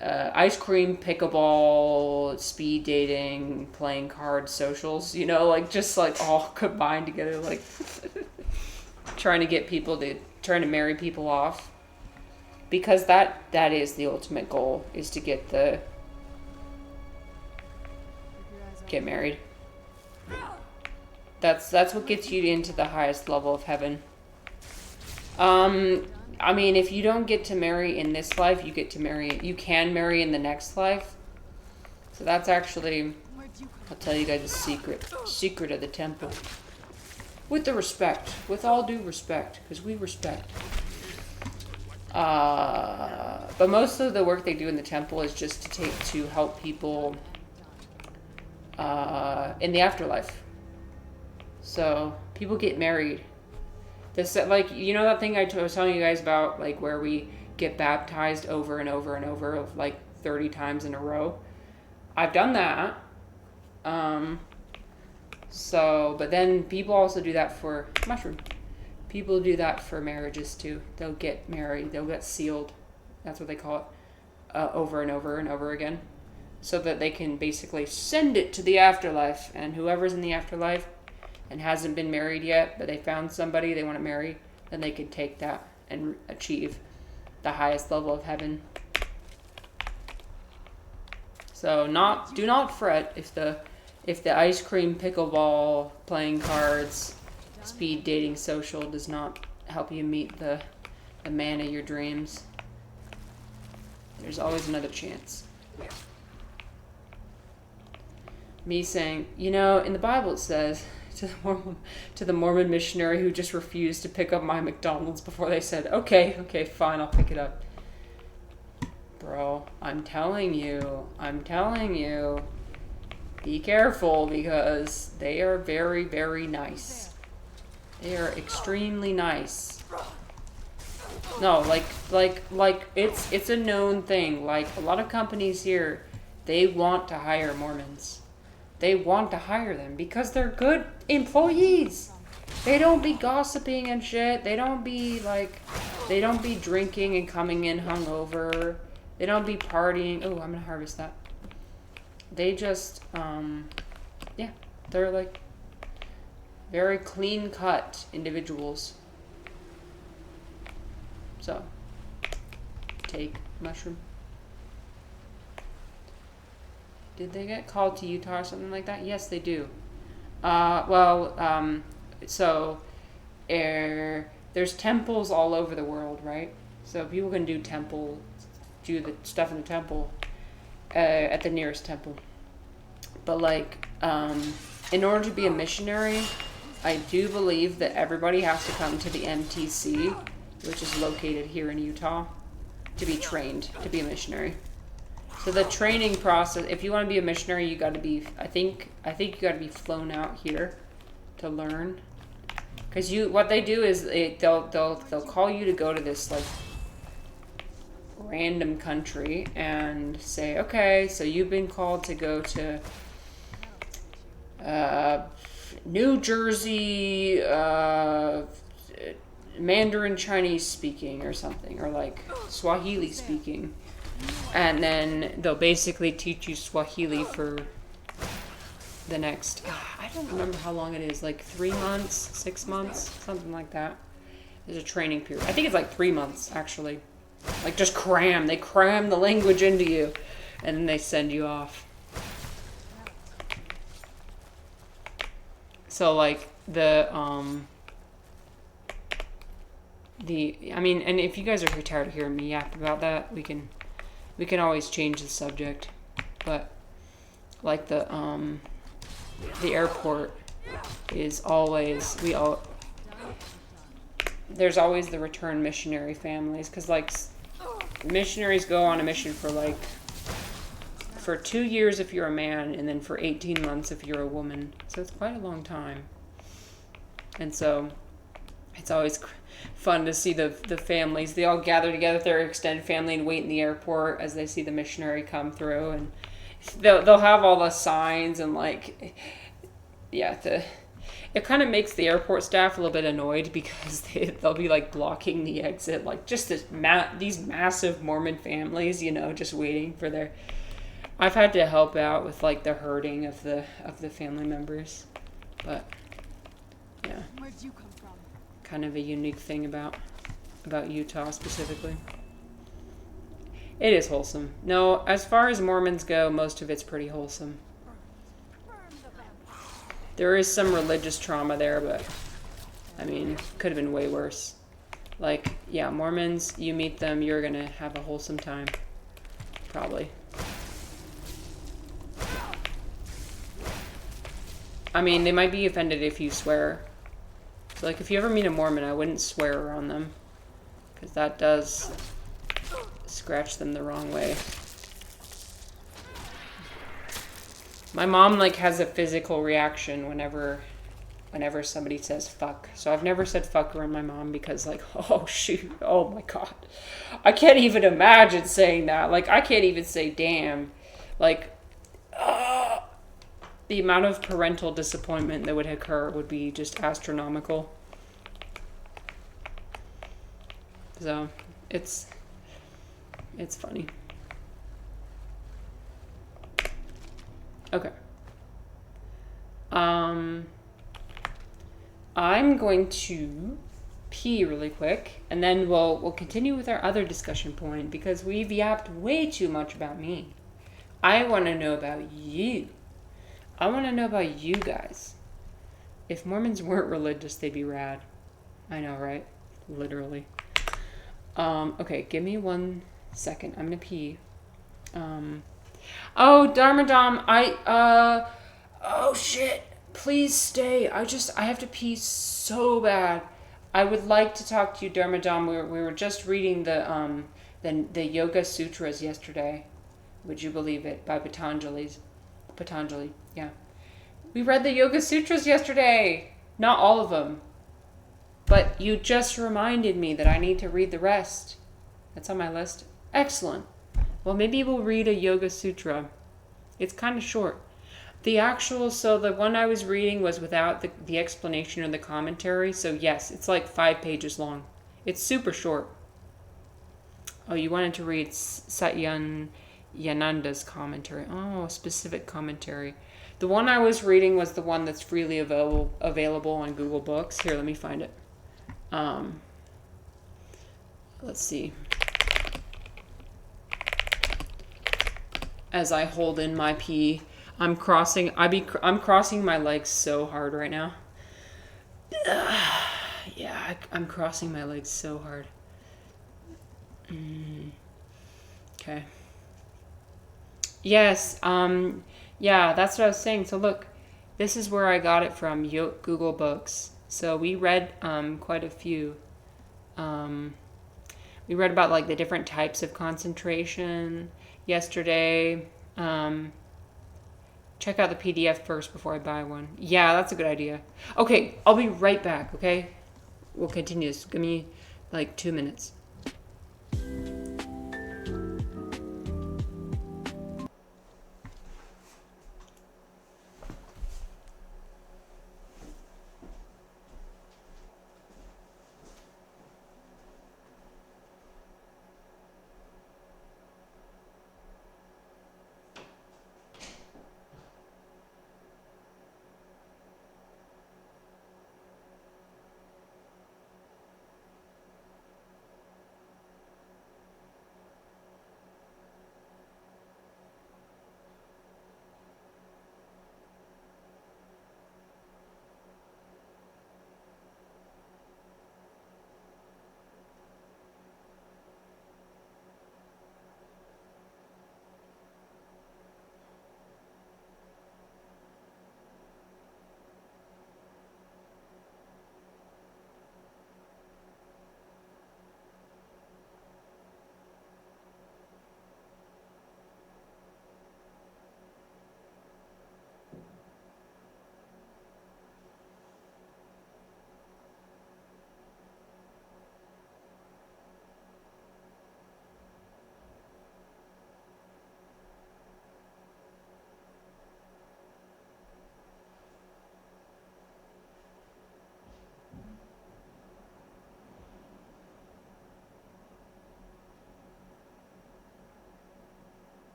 pickleball, speed dating, playing cards, socials, you know, like just like all combined together, like trying to marry people off. Because that is the ultimate goal, is to get married. That's what gets you into the highest level of heaven. I mean, if you don't get to marry in this life, you can marry in the next life. So that's actually, I'll tell you guys a secret of the temple. With all due respect, because we respect. But most of the work they do in the temple is just to help people in the afterlife. So people get married. This, like, you know that thing I was telling you guys about, like where we get baptized over and over and over, of like 30 times in a row. I've done that. But then people also do that for mushroom. People do that for marriages too. They'll get married. They'll get sealed. That's what they call it. Over and over and over again. So that they can basically send it to the afterlife. And whoever's in the afterlife and hasn't been married yet, but they found somebody they want to marry, then they can take that and achieve the highest level of heaven. So do not fret if the ice cream, pickleball, playing cards, speed dating, social does not help you meet the man of your dreams. There's always another chance. Me saying, you know, in the Bible it says to the Mormon missionary who just refused to pick up my McDonald's before they said, okay, fine, I'll pick it up. Bro, I'm telling you. Be careful, because they are very, very nice. They are extremely nice. No, like it's a known thing. Like, a lot of companies here, they want to hire Mormons. They want to hire them because they're good employees. They don't be gossiping and shit. They don't be drinking and coming in hungover. They don't be partying. Oh, I'm gonna harvest that. They just, yeah, they're like very clean cut individuals. So, take mushroom. Did they get called to Utah or something like that? Yes, they do. There's temples all over the world, right? So people can do the stuff in the temple at the nearest temple. But like, in order to be a missionary, I do believe that everybody has to come to the MTC, which is located here in Utah, to be trained to be a missionary. So the training process, if you want to be a missionary, you got to be, I think you got to be flown out here to learn. Because what they do is they'll call you to go to this like random country and say, okay, so you've been called to go to New Jersey, Mandarin Chinese speaking or something, or like Swahili speaking. And then they'll basically teach you Swahili for the next, I don't remember how long it is, like 3 months, 6 months, something like that. There's a training period. I think it's like 3 months, actually. Like, just they cram the language into you, and then they send you off. So, like, and if you guys are tired of hearing me yap about that, we can always change the subject. But, like, the airport is always, there's always the return missionary families, because like missionaries go on a mission for 2 years if you're a man, and then for 18 months if you're a woman. So it's quite a long time. And so it's always fun to see the families. They all gather together with their extended family and wait in the airport as they see the missionary come through, and they'll have all the signs and like, yeah, it kind of makes the airport staff a little bit annoyed, because they'll be like blocking the exit, like just these massive Mormon families, just waiting for their. I've had to help out with like the herding of the family members, but yeah, Where'd you come from? kind of a unique thing about Utah specifically. It is wholesome. No, as far as Mormons go, most of it's pretty wholesome. There is some religious trauma there, but I mean, could have been way worse. Like, yeah, Mormons, you meet them, you're gonna have a wholesome time. Probably. I mean, they might be offended if you swear. So, like, if you ever meet a Mormon, I wouldn't swear around them, because that does scratch them the wrong way. My mom like has a physical reaction whenever somebody says fuck. So I've never said fuck around my mom, because like, oh shoot, oh my god, I can't even imagine saying that. Like, I can't even say damn. Like, the amount of parental disappointment that would occur would be just astronomical. So it's funny. Okay. I'm going to pee really quick, and then we'll continue with our other discussion point, because we've yapped way too much about me. I want to know about you. I want to know about you guys. If Mormons weren't religious, they'd be rad. I know, right? Literally. Okay, give me 1 second. I'm gonna pee. Oh, Dharmadam, oh shit, please stay. I have to pee so bad. I would like to talk to you, Dharmadam. We were just reading the the Yoga Sutras yesterday. Would you believe it? By Patanjali. Yeah. We read the Yoga Sutras yesterday. Not all of them. But you just reminded me that I need to read the rest. That's on my list. Excellent. Well, maybe we'll read a Yoga Sutra. It's kind of short. So the one I was reading was without the explanation or the commentary. So yes, it's like 5 pages long. It's super short. Oh, you wanted to read Satyananda's commentary. Oh, a specific commentary. The one I was reading was the one that's freely available on Google Books. Here, let me find it. Let's see. As I hold in my pee, I'm crossing my legs so hard right now. Yeah, I'm crossing my legs so hard. Okay. Yes, yeah, that's what I was saying. So look, this is where I got it from, Google Books. So we read quite a few. We read about like the different types of concentration yesterday. Check out the PDF first before I buy one. Yeah, that's a good idea. Okay, I'll be right back, okay? We'll continue this. Give me like 2 minutes.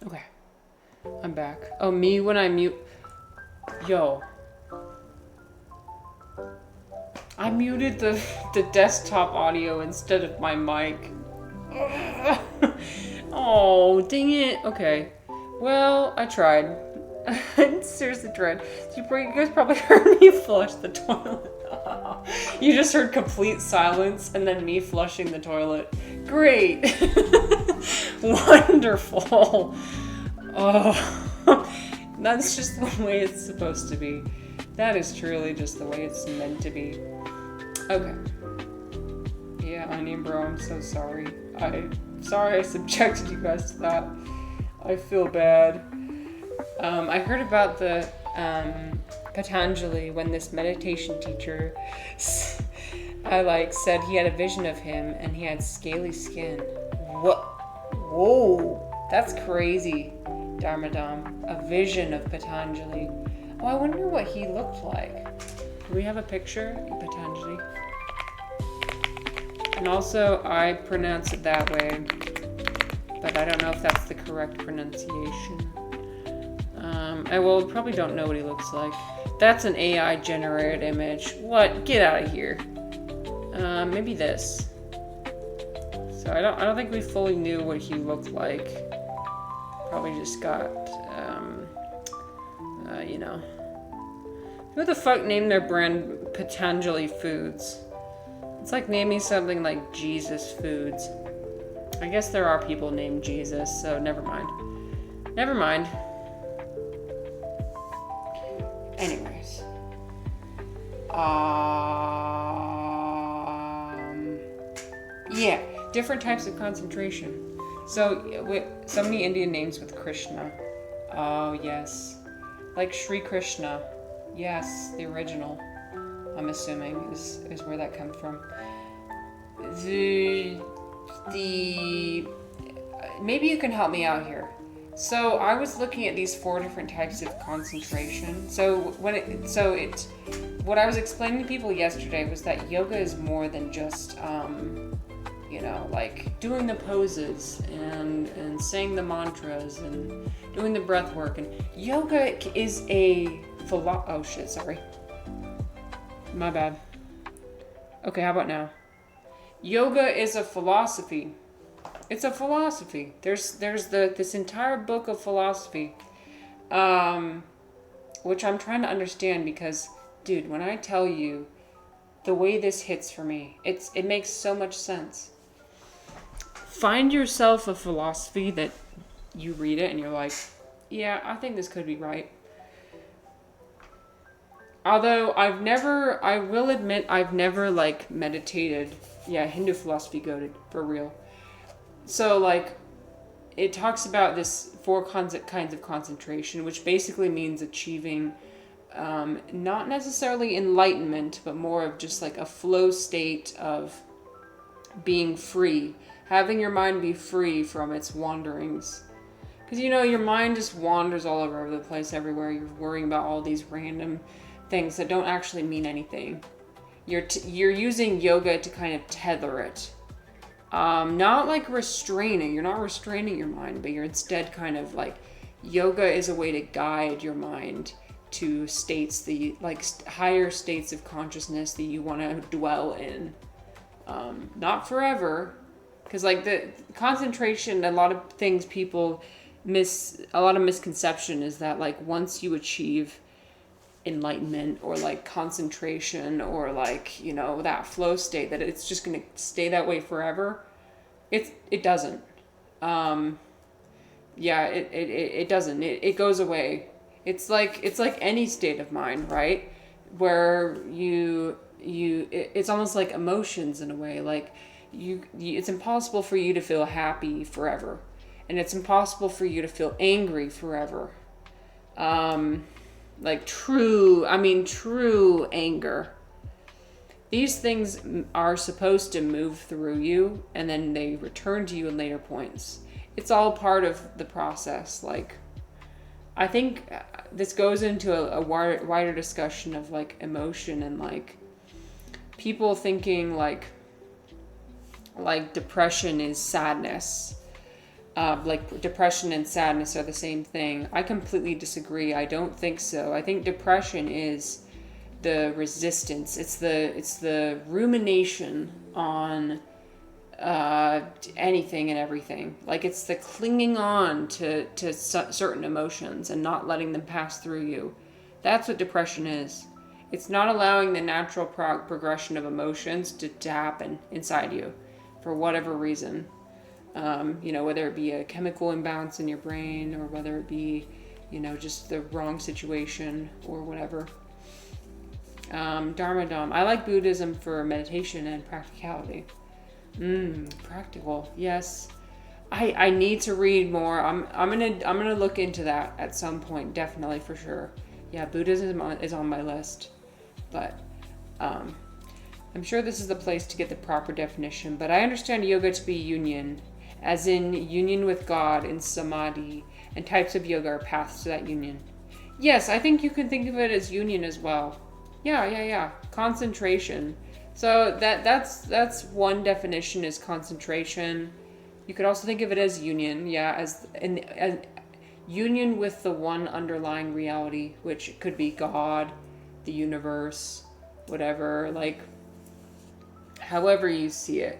Okay. I'm back. Oh, me when I mute. Yo. I muted the desktop audio instead of my mic. Oh, dang it. Okay. Well, I tried. I seriously tried. You guys probably heard me flush the toilet. You just heard complete silence and then me flushing the toilet. Great. Wonderful. Oh, that's just the way it's supposed to be. That is truly just the way it's meant to be. Okay. Yeah, Onion Bro, I'm so sorry. Sorry I subjected you guys to that. I feel bad. I heard about the Patanjali when this meditation teacher I said he had a vision of him and he had scaly skin. What? Whoa, that's crazy, Dharmadam. A vision of Patanjali. Oh, I wonder what he looked like. Do we have a picture of Patanjali? And also, I pronounce it that way, but I don't know if that's the correct pronunciation. I probably don't know what he looks like. That's an AI generated image. What? Get out of here. Maybe this. So I don't think we fully knew what he looked like. Probably just got, Who the fuck named their brand Patanjali Foods? It's like naming something like Jesus Foods. I guess there are people named Jesus, so never mind. Never mind. Anyways. Yeah, different types of concentration. So, so many Indian names with Krishna. Oh, yes. Like Sri Krishna. Yes, the original, I'm assuming, is where that comes from. Maybe you can help me out here. So I was looking at these 4 different types of concentration. What I was explaining to people yesterday was that yoga is more than just, like doing the poses and saying the mantras and doing the breath work. And yoga is oh shit, sorry. My bad. Okay, how about now? Yoga is a philosophy. It's a philosophy. There's this entire book of philosophy, which I'm trying to understand because, dude, when I tell you the way this hits for me, it makes so much sense. Find yourself a philosophy that you read it and you're like, yeah, I think this could be right. Although I will admit I've never meditated. Yeah, Hindu philosophy goated, for real. So it talks about this 4 kinds of concentration, which basically means achieving not necessarily enlightenment, but more of just a flow state of being free, having your mind be free from its wanderings. Because your mind just wanders all over the place, everywhere. You're worrying about all these random things that don't actually mean anything. You're using yoga to kind of tether it. Not restraining. You're not restraining your mind, but you're instead kind of yoga is a way to guide your mind to states, higher states of consciousness that you want to dwell in. Not forever, because the concentration, a lot of things people a lot of misconception is that once you achieve enlightenment or concentration or that flow state, that it's just going to stay that way forever. It doesn't. It doesn't. It goes away. It's like any state of mind, right? Where it's almost like emotions in a way. It's impossible for you to feel happy forever, and it's impossible for you to feel angry forever. True anger. These things are supposed to move through you and then they return to you in later points. It's all part of the process. I think this goes into a wider discussion of emotion and people thinking depression is sadness. Depression and sadness are the same thing. I completely disagree. I don't think so. I think depression is the resistance. It's the rumination on anything and everything. It's the clinging on to certain emotions and not letting them pass through you. That's what depression is. It's not allowing the natural progression of emotions to happen inside you for whatever reason. Whether it be a chemical imbalance in your brain or whether it be, just the wrong situation or whatever. Dharmadam. I like Buddhism for meditation and practicality. Practical. Yes. I need to read more. I'm gonna look into that at some point, definitely, for sure. Yeah, Buddhism is on my list. But I'm sure this is the place to get the proper definition, but I understand yoga to be union, as in union with God in samadhi, and types of yoga are paths to that union. Yes, I think you can think of it as union as well. Yeah. Concentration. So that's one definition, is concentration. You could also think of it as union, as union with the one underlying reality, which could be God, the universe, whatever, like however you see it.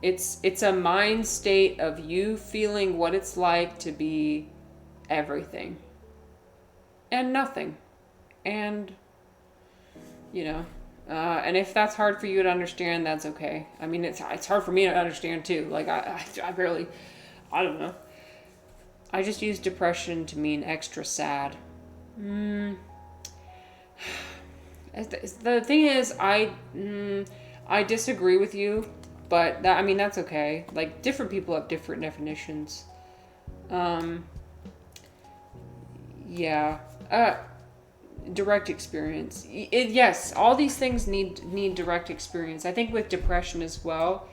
It's a mind state of you feeling what it's like to be everything and nothing. And and if that's hard for you to understand, that's okay. I mean, it's hard for me to understand too. Like I don't know. I just use depression to mean extra sad. The thing is, I disagree with you, but that's okay. Like, different people have different definitions. Direct experience. Yes, all these things need direct experience. I think with depression as well,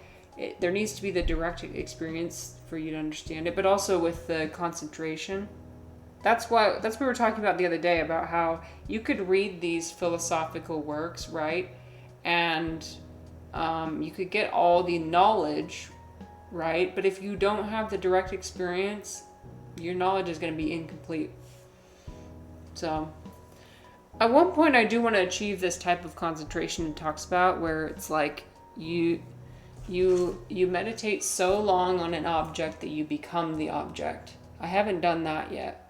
there needs to be the direct experience for you to understand it, but also with the concentration. That's what we were talking about the other day, about how you could read these philosophical works, right? And you could get all the knowledge, right? But if you don't have the direct experience, your knowledge is going to be incomplete. So at one point, I do want to achieve this type of concentration it talks about, where it's like you meditate so long on an object that you become the object. I haven't done that yet.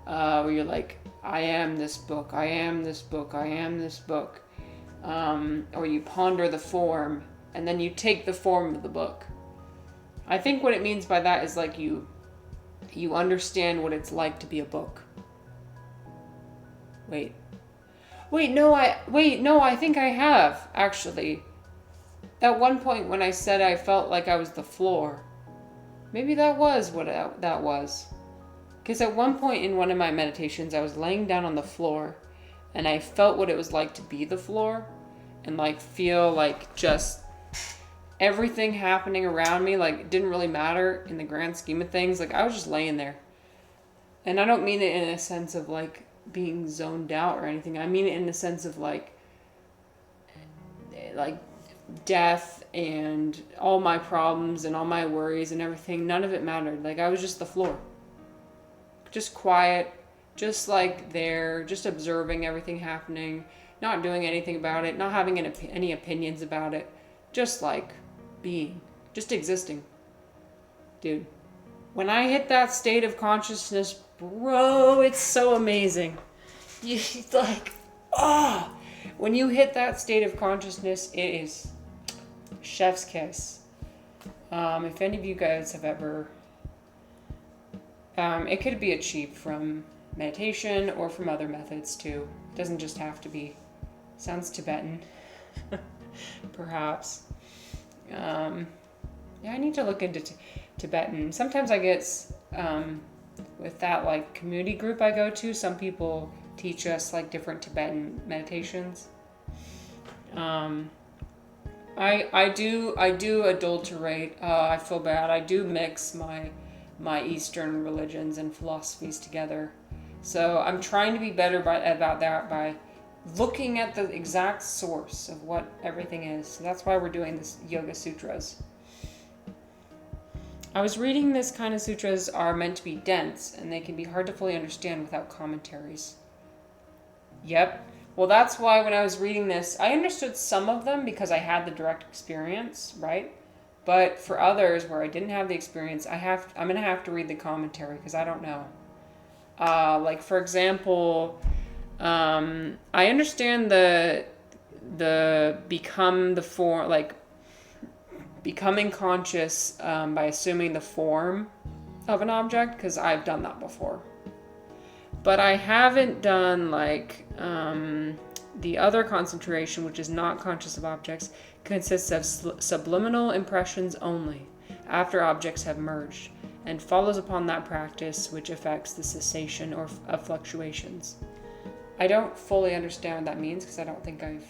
Where you're like, I am this book, I am this book, I am this book. Or you ponder the form, and then you take the form of the book. I think what it means by that is like you understand what it's like to be a book. I think I have, actually. At one point when I said I felt like I was the floor, maybe that was what that was. Because at one point in one of my meditations, I was laying down on the floor, and I felt what it was like to be the floor, and like feel like just everything happening around me, like it didn't really matter in the grand scheme of things. Like I was just laying there. And I don't mean it in a sense of like being zoned out or anything. I mean it in the sense of like death and all my problems and all my worries and everything. None of it mattered. Like I was just the floor. Just quiet, just like there, just observing everything happening, not doing anything about it, not having any opinions about it, just like being, just existing. Dude, when I hit that state of consciousness, bro, it's so amazing. When you hit that state of consciousness, it is chef's kiss. If any of you guys have ever, it could be achieved from meditation or from other methods too. It doesn't just have to be, sounds Tibetan, perhaps. I need to look into Tibetan. Sometimes I get, with that like community group I go to, some people teach us like different Tibetan meditations. I do adulterate. I feel bad. I do mix my Eastern religions and philosophies together. So I'm trying to be better about that by looking at the exact source of what everything is. So that's why we're doing this Yoga Sutras. I was reading this kind of sutras are meant to be dense, and they can be hard to fully understand without commentaries. Yep. Well, that's why when I was reading this, I understood some of them because I had the direct experience, right? But for others where I didn't have the experience, I'm going to have to read the commentary because I don't know. Like, for example, I understand the become the form, like becoming conscious by assuming the form of an object, because I've done that before. But I haven't done like the other concentration, which is not conscious of objects, consists of subliminal impressions only after objects have merged, and follows upon that practice which affects the cessation of fluctuations. I don't fully understand what that means because I don't think I've,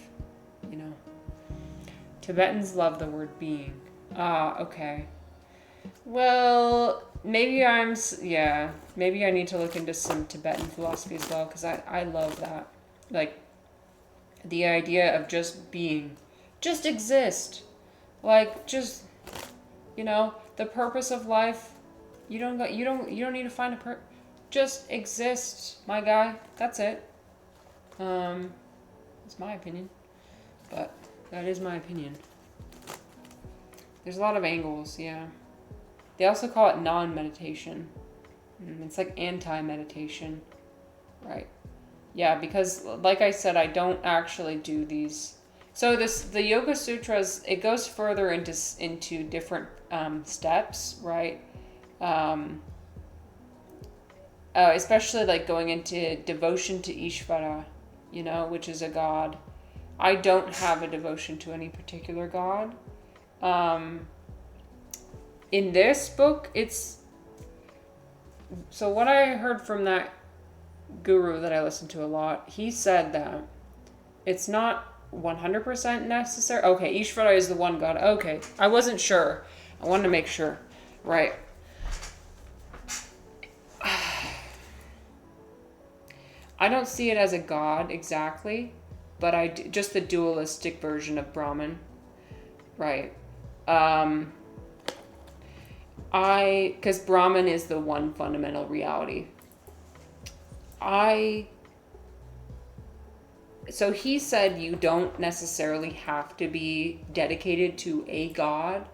Tibetans love the word being. Ah, okay. Well, maybe maybe I need to look into some Tibetan philosophy as well, because I love that. Like, the idea of just being, just exist. Like, just, the purpose of life, you don't need to find just exist, my guy. That's it. It's my opinion, but that is my opinion. There's a lot of angles, yeah. They also call it non-meditation. It's like anti-meditation, right? Yeah, because like I said, I don't actually do these. So the Yoga Sutras, it goes further into different steps, right? Especially like going into devotion to Ishvara, which is a god. I don't have a devotion to any particular god. In this book, so what I heard from that guru that I listened to a lot, he said that it's not 100% necessary. Okay, Ishvara is the one god. Okay, I wasn't sure. I wanted to make sure. Right. I don't see it as a god exactly, but just the dualistic version of Brahman. Right. Because Brahman is the one fundamental reality. So he said you don't necessarily have to be dedicated to a god,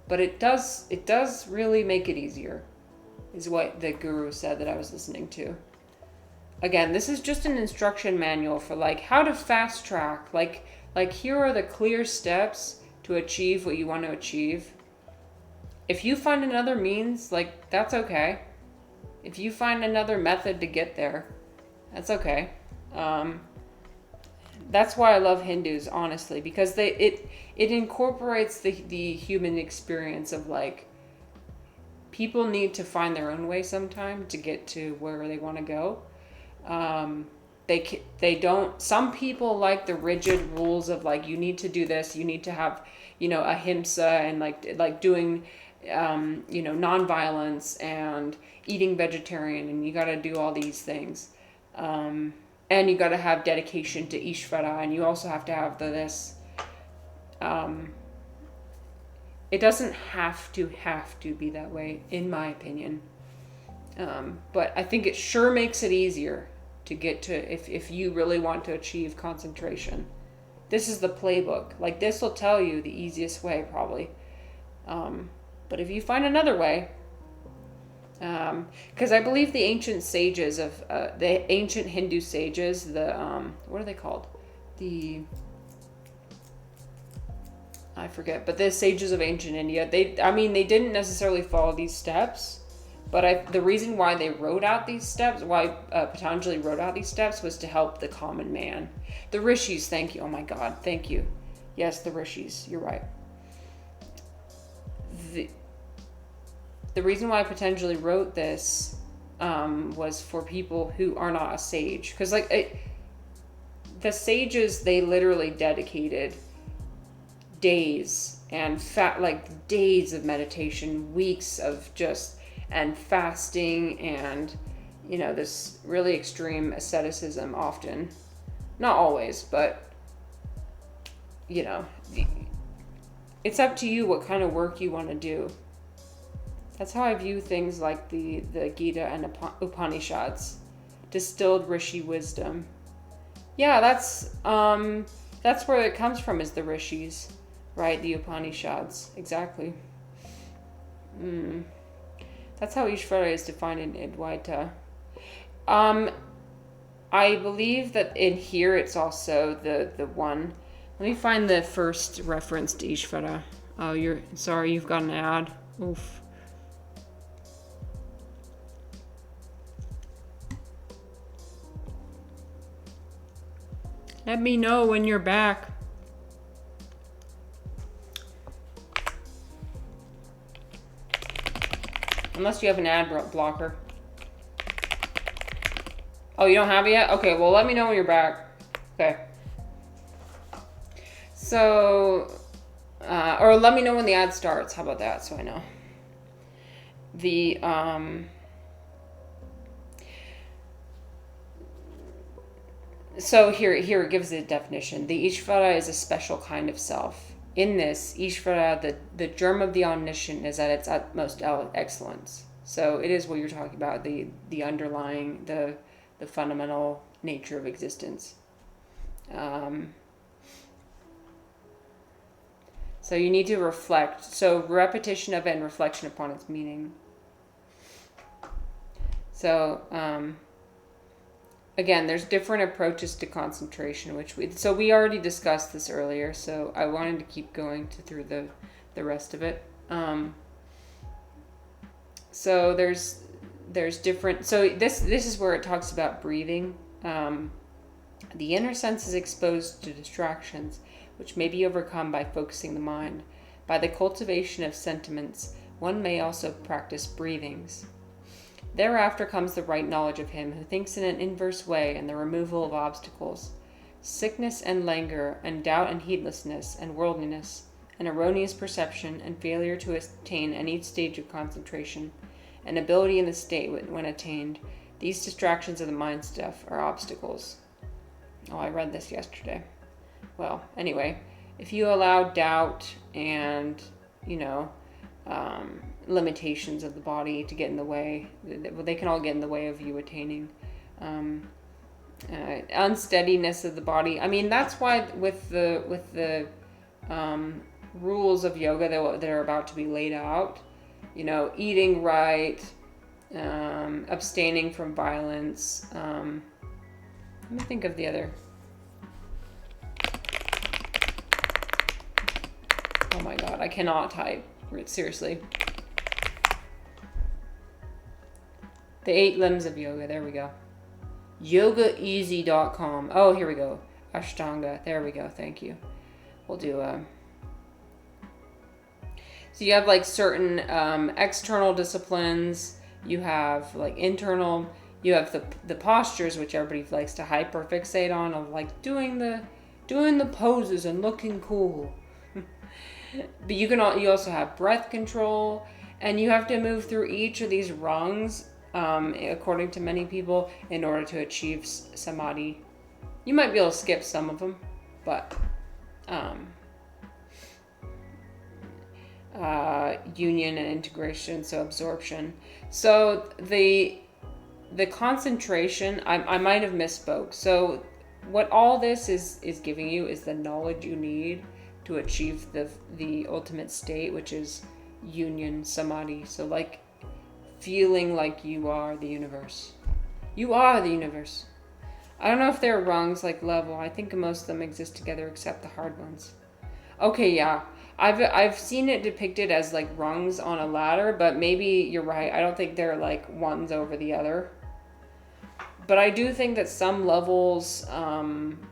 but it does really make it easier, is what the guru said that I was listening to. Again, this is just an instruction manual for like how to fast track. Like here are the clear steps to achieve what you want to achieve. If you find another means, like, that's okay. If you find another method to get there, that's okay. That's why I love Hindus, honestly, because it incorporates the human experience of, like, people need to find their own way sometime to get to where they want to go. They don't, some people like the rigid rules of, like, you need to do this, you need to have, ahimsa and like doing, non-violence and eating vegetarian, and you got to do all these things. And you got to have dedication to Ishvara, and you also have to have this. It doesn't have to be that way, in my opinion. But I think it sure makes it easier to get to, if you really want to achieve concentration. This is the playbook. Like, this will tell you the easiest way, probably. But if you find another way, because I believe the ancient sages of the ancient Hindu sages, what are they called? I forget, but the sages of ancient India, they didn't necessarily follow these steps, but the reason why they wrote out these steps, why Patanjali wrote out these steps, was to help the common man. The rishis, thank you. Oh my God, thank you. Yes, the rishis, you're right. The reason why Patanjali wrote this was for people who are not a sage. Because, the sages, they literally dedicated days and days of meditation, weeks of and fasting and, this really extreme asceticism often. Not always, but, it's up to you what kind of work you want to do. That's how I view things like the Gita and Upanishads, distilled rishi wisdom. Yeah, that's where it comes from, is the rishis, right? The Upanishads, exactly. That's how Ishvara is defined in Advaita. I believe that in here it's also the one. Let me find the first reference to Ishvara. Oh, you've got an ad. Oof. Let me know when you're back. Unless you have an ad blocker. Oh, you don't have it yet? Okay, well, let me know when you're back. Okay. So, Or let me know when the ad starts. How about that? So I know. So here it gives the definition. The Ishvara is a special kind of self. In this, Ishvara, the germ of the omniscient, is at its utmost excellence. So it is what you're talking about, the underlying, the fundamental nature of existence. So you need to reflect. So repetition of it and reflection upon its meaning. So again, there's different approaches to concentration, so we already discussed this earlier. So I wanted to keep going through the rest of it. So there's different. So this is where it talks about breathing. The inner sense is exposed to distractions, which may be overcome by focusing the mind. By the cultivation of sentiments, one may also practice breathings. Thereafter comes the right knowledge of him who thinks in an inverse way and the removal of obstacles. Sickness and languor, and doubt and heedlessness, and worldliness, and erroneous perception, and failure to attain any stage of concentration, and ability in the state when attained, these distractions of the mind stuff are obstacles. Oh, I read this yesterday. Well, anyway, if you allow doubt and, limitations of the body to get in the way, they can all get in the way of you attaining. Unsteadiness of the body. I mean, that's why with the rules of yoga that are about to be laid out, eating right, abstaining from violence. Let me think of the other. Oh my god, I cannot type. Seriously. The 8 limbs of yoga. There we go. YogaEasy.com. Oh, here we go. Ashtanga. There we go. Thank you. We'll do so you have like certain external disciplines. You have like internal. You have the postures, which everybody likes to hyperfixate on, of like doing the poses and looking cool. But you also have breath control, and you have to move through each of these rungs, according to many people, in order to achieve samadhi. You might be able to skip some of them, but union and integration, so absorption. So the concentration, I might have misspoke. So what all this is giving you is the knowledge you need to achieve the ultimate state, which is union, samadhi. So like feeling like you are the universe. You are the universe. I don't know if they're rungs like level. I think most of them exist together except the hard ones. Okay, yeah. I've seen it depicted as like rungs on a ladder, but maybe you're right. I don't think they're like one's over the other. But I do think that some levels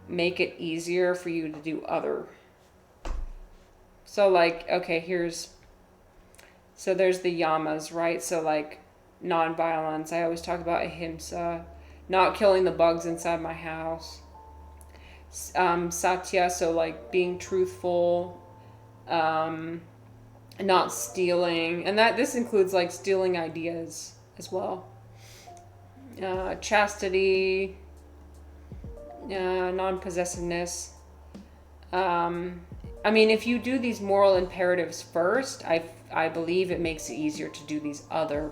make it easier for you to do other. So like, okay, so there's the yamas, right? So like non-violence. I always talk about ahimsa, not killing the bugs inside my house. Satya, so like being truthful, not stealing. And this includes like stealing ideas as well. Chastity, non-possessiveness. I mean, if you do these moral imperatives first, I believe it makes it easier to do these other,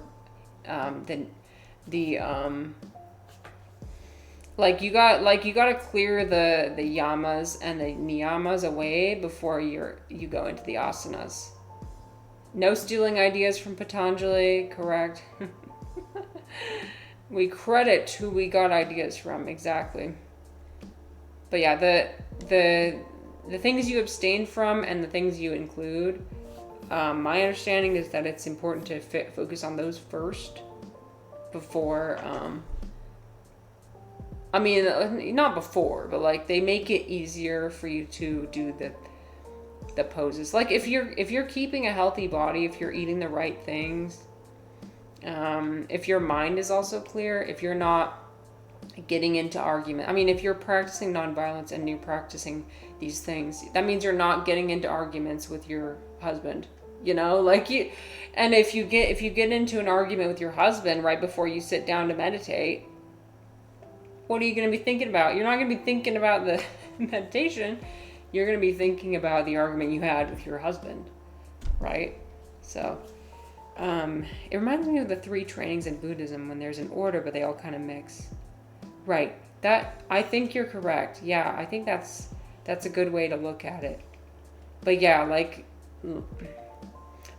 like you got to clear the yamas and the niyamas away before you go into the asanas. No stealing ideas from Patanjali, correct? We credit who we got ideas from, exactly. But yeah, the things you abstain from and the things you include, my understanding is that it's important to focus on those first before, I mean, not before, but like they make it easier for you to do the poses. Like if you're keeping a healthy body, if you're eating the right things, if your mind is also clear, if you're not getting into argument. I mean, if you're practicing nonviolence and you're practicing these things, that means you're not getting into arguments with your husband. You know, like you, and if you get into an argument with your husband right before you sit down to meditate, what are you going to be thinking about? You're not going to be thinking about the meditation. You're going to be thinking about the argument you had with your husband, right? So, it reminds me of the 3 trainings in Buddhism when there's an order, but they all kind of mix. Right. That, I think you're correct. Yeah, I think that's a good way to look at it. But yeah, like,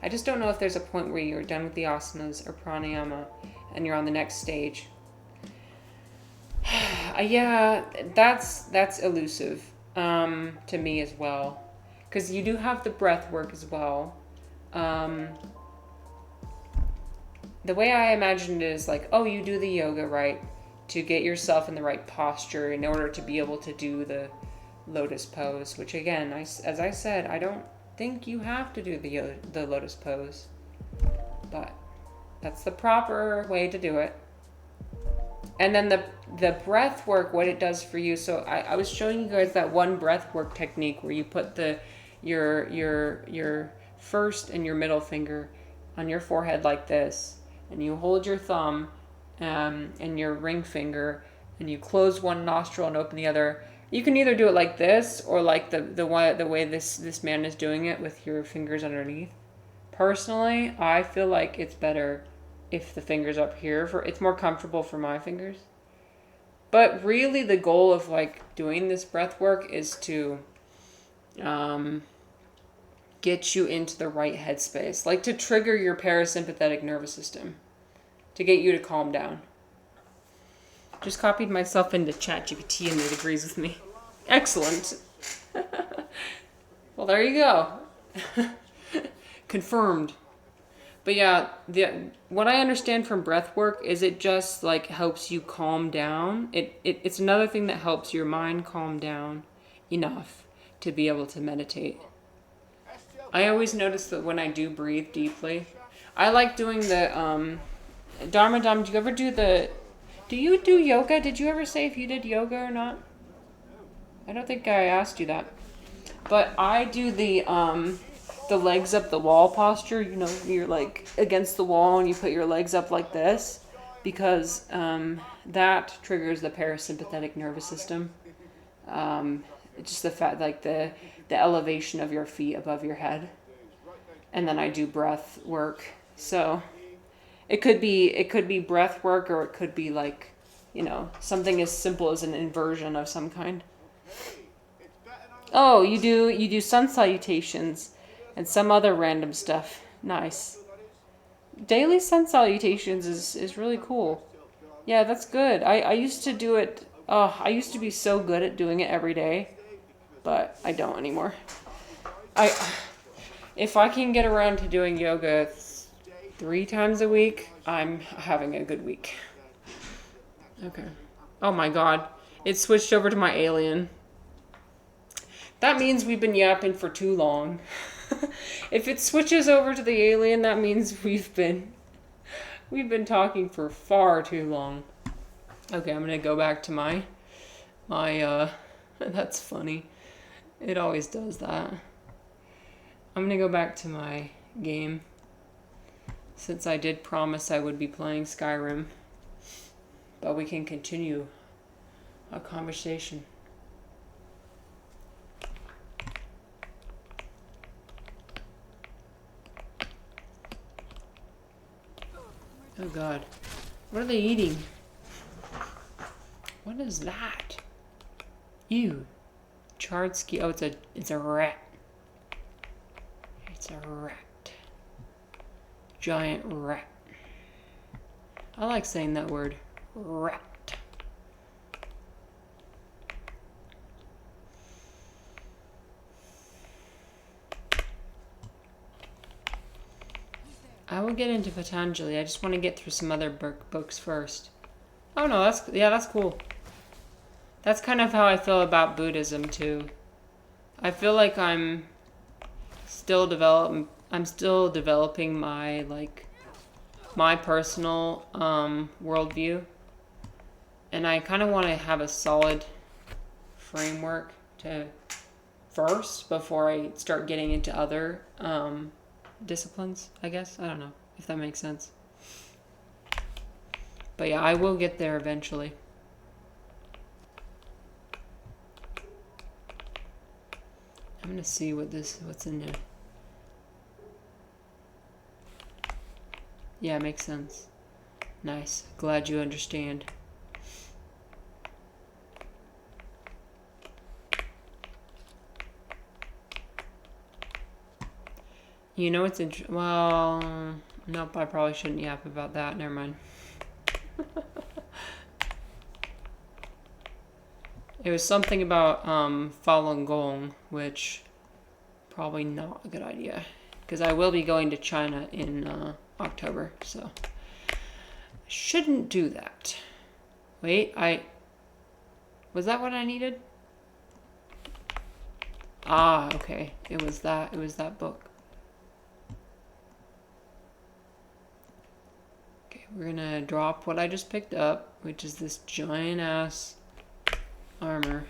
I just don't know if there's a point where you're done with the asanas or pranayama and you're on the next stage. Yeah, that's elusive to me as well. Because you do have the breath work as well. The way I imagine it is like, oh, you do the yoga, right? To get yourself in the right posture in order to be able to do the lotus pose. Which again, as I said, I don't think you have to do the lotus pose. But that's the proper way to do it. And then the breath work, what it does for you. So I was showing you guys that one breath work technique where you put your first and your middle finger on your forehead like this, and you hold your thumb and your ring finger, and you close one nostril and open the other. You can either do it like this or like the way this man is doing it with your fingers underneath. Personally, I feel like it's better if the fingers up here, it's more comfortable for my fingers. But really the goal of like doing this breath work is to get you into the right headspace, like to trigger your parasympathetic nervous system, to get you to calm down. Just copied myself into ChatGPT and it agrees with me. Excellent. Well, there you go. Confirmed. But yeah, what I understand from breath work is it just like helps you calm down. It's another thing that helps your mind calm down enough to be able to meditate. I always notice that when I do breathe deeply, I like doing the Dharma Dam. Do you ever do you do yoga? Did you ever say if you did yoga or not? I don't think I asked you that. But I do the legs up the wall posture. You know, you're like against the wall and you put your legs up like this, because that triggers the parasympathetic nervous system. It's just the fact, like the elevation of your feet above your head. And then I do breath work. So it could be breath work, or it could be like, you know, something as simple as an inversion of some kind. Oh, you do sun salutations and some other random stuff. Nice. Daily sun salutations is really cool. Yeah, that's good. I used to do it. Oh, I used to be so good at doing it every day, but I don't anymore. If I can get around to doing yoga 3 times a week, I'm having a good week. Okay. Oh my god. It switched over to my alien. That means we've been yapping for too long. If it switches over to the alien, that means we've been talking for far too long. Okay, I'm gonna go back to my that's funny. It always does that. I'm gonna go back to my game, since I did promise I would be playing Skyrim. But we can continue our conversation. Oh god. What are they eating? What is that? Ew. Charred ski. Oh, it's a rat. It's a rat. Giant rat. I like saying that word. Rat. I will get into Patanjali. I just want to get through some other books first. Oh no, that's cool. That's kind of how I feel about Buddhism too. I feel like I'm still developing my personal worldview. And I kind of want to have a solid framework to first before I start getting into other disciplines, I guess. I don't know if that makes sense. But yeah, I will get there eventually. I'm gonna see what's in there. Yeah, it makes sense. Nice. Glad you understand. You know what's interesting? Well, nope, I probably shouldn't yap about that. Never mind. It was something about Falun Gong, which probably not a good idea. Because I will be going to China in October, so I shouldn't do that. Wait, was that what I needed? Ah, okay. It was that book. Okay, we're gonna drop what I just picked up, which is this giant ass armor.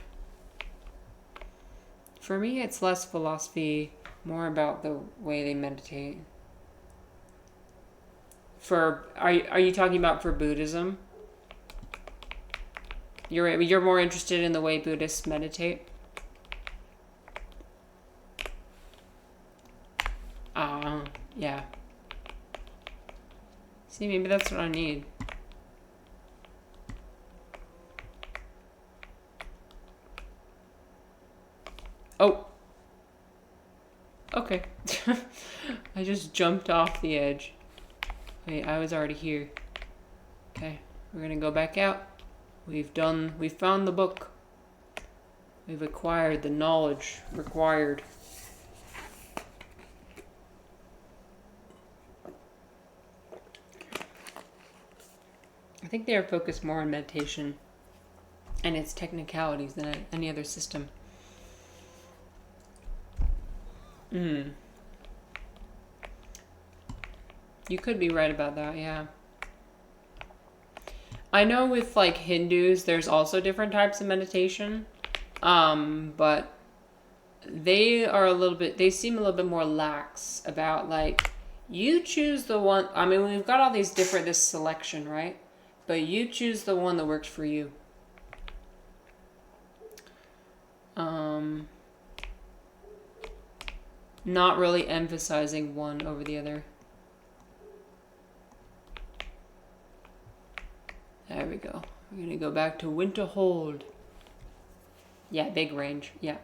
For me, it's less philosophy, more about the way they meditate. Are you talking about for Buddhism? You're more interested in the way Buddhists meditate? Yeah. See, maybe that's what I need. Oh. Okay. I just jumped off the edge. Wait, I was already here. Okay, we're gonna go back out. We found the book. We've acquired the knowledge required. I think they are focused more on meditation and its technicalities than any other system. You could be right about that, yeah. I know with like Hindus, there's also different types of meditation, but they seem a little bit more lax about like, you choose the one. I mean, we've got all these different, this selection, right? But you choose the one that works for you. Not really emphasizing one over the other. There we go. We're gonna go back to Winterhold. Yeah, big range. Yeah.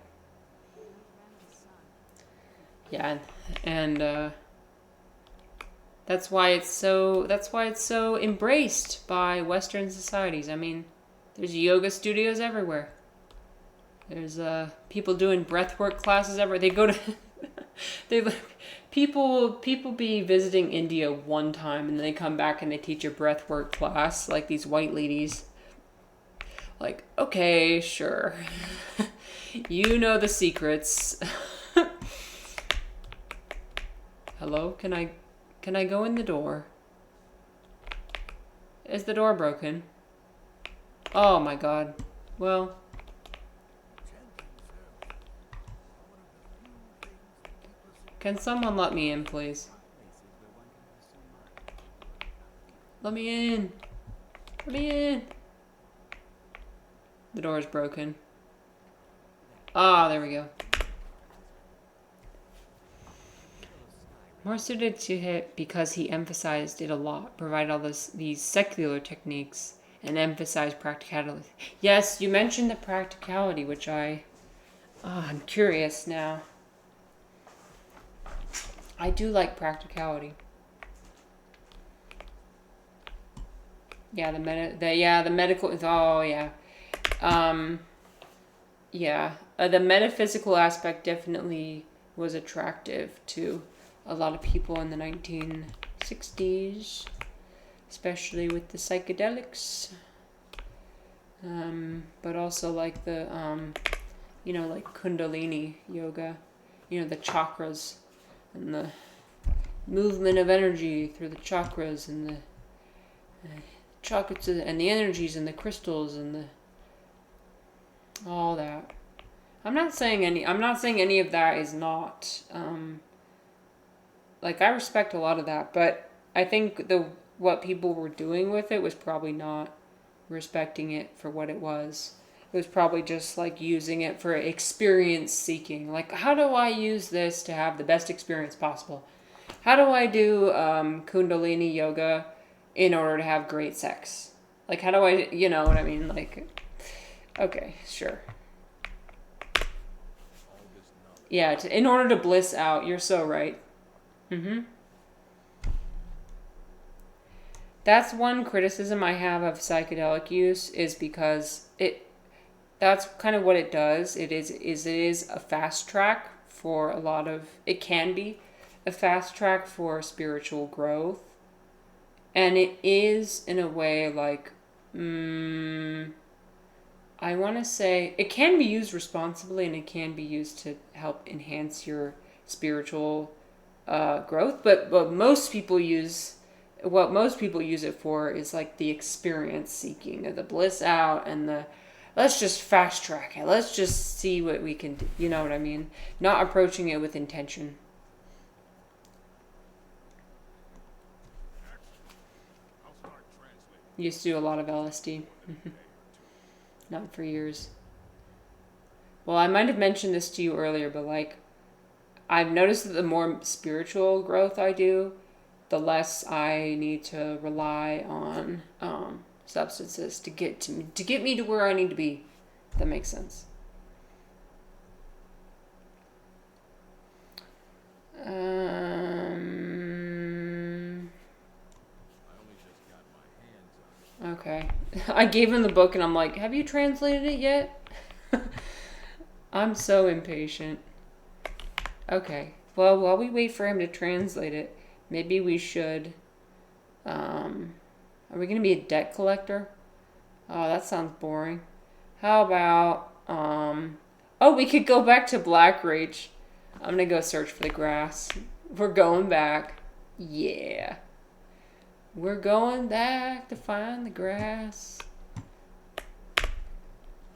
Yeah, and that's why it's so embraced by Western societies. I mean, there's yoga studios everywhere. There's people doing breathwork classes everywhere. They go to people be visiting India one time and they come back and they teach a breathwork class, like these white ladies. Like, okay, sure. You know the secrets. Hello, can I go in the door? Is the door broken? Oh my god. Well, can someone let me in, please? Let me in. Let me in. The door is broken. Ah, there we go. More suited to it because he emphasized it a lot, provided all these secular techniques, and emphasized practicality. Yes, you mentioned the practicality, which I'm curious now. I do like practicality. Yeah, the medical. Oh yeah, the metaphysical aspect definitely was attractive to a lot of people in the 1960s, especially with the psychedelics. But also like the like Kundalini yoga, the chakras. And the movement of energy through the chakras and the chocolates and the energies and the crystals and the all that. I'm not saying any of that is not like, I respect a lot of that, but I think what people were doing with it was probably not respecting it for what it was. It was probably just like using it for experience seeking. Like, how do I use this to have the best experience possible? How do I do Kundalini yoga in order to have great sex? Like, how do I, you know what I mean? Like, okay, sure. Yeah, in order to bliss out. You're so right. That's one criticism I have of psychedelic use, is because that's kind of what it does. It is a fast track for a lot of, it can be a fast track for spiritual growth. And it is, in a way, like, I want to say it can be used responsibly, and it can be used to help enhance your spiritual growth. But what most people use it for is like the experience seeking, of the bliss out, and the let's just fast track it. Let's just see what we can do. You know what I mean? Not approaching it with intention. Used to do a lot of LSD. Not for years. Well, I might have mentioned this to you earlier, but like, I've noticed that the more spiritual growth I do, the less I need to rely on substances to get me to where I need to be. If that makes sense. Okay. I gave him the book and I'm like, have you translated it yet? I'm so impatient. Okay. Well, while we wait for him to translate it, maybe we should... are we going to be a debt collector? Oh, that sounds boring. How about... oh, we could go back to Black Reach. I'm going to go search for the grass. We're going back. Yeah. We're going back to find the grass.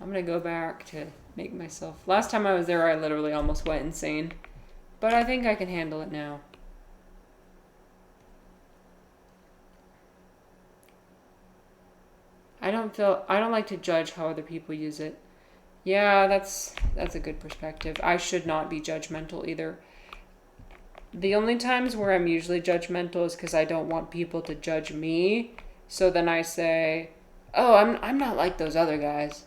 I'm going to go back to make myself... Last time I was there, I literally almost went insane. But I think I can handle it now. I don't like to judge how other people use it. Yeah, that's a good perspective. I should not be judgmental either. The only times where I'm usually judgmental is because I don't want people to judge me. So then I say, oh, I'm not like those other guys.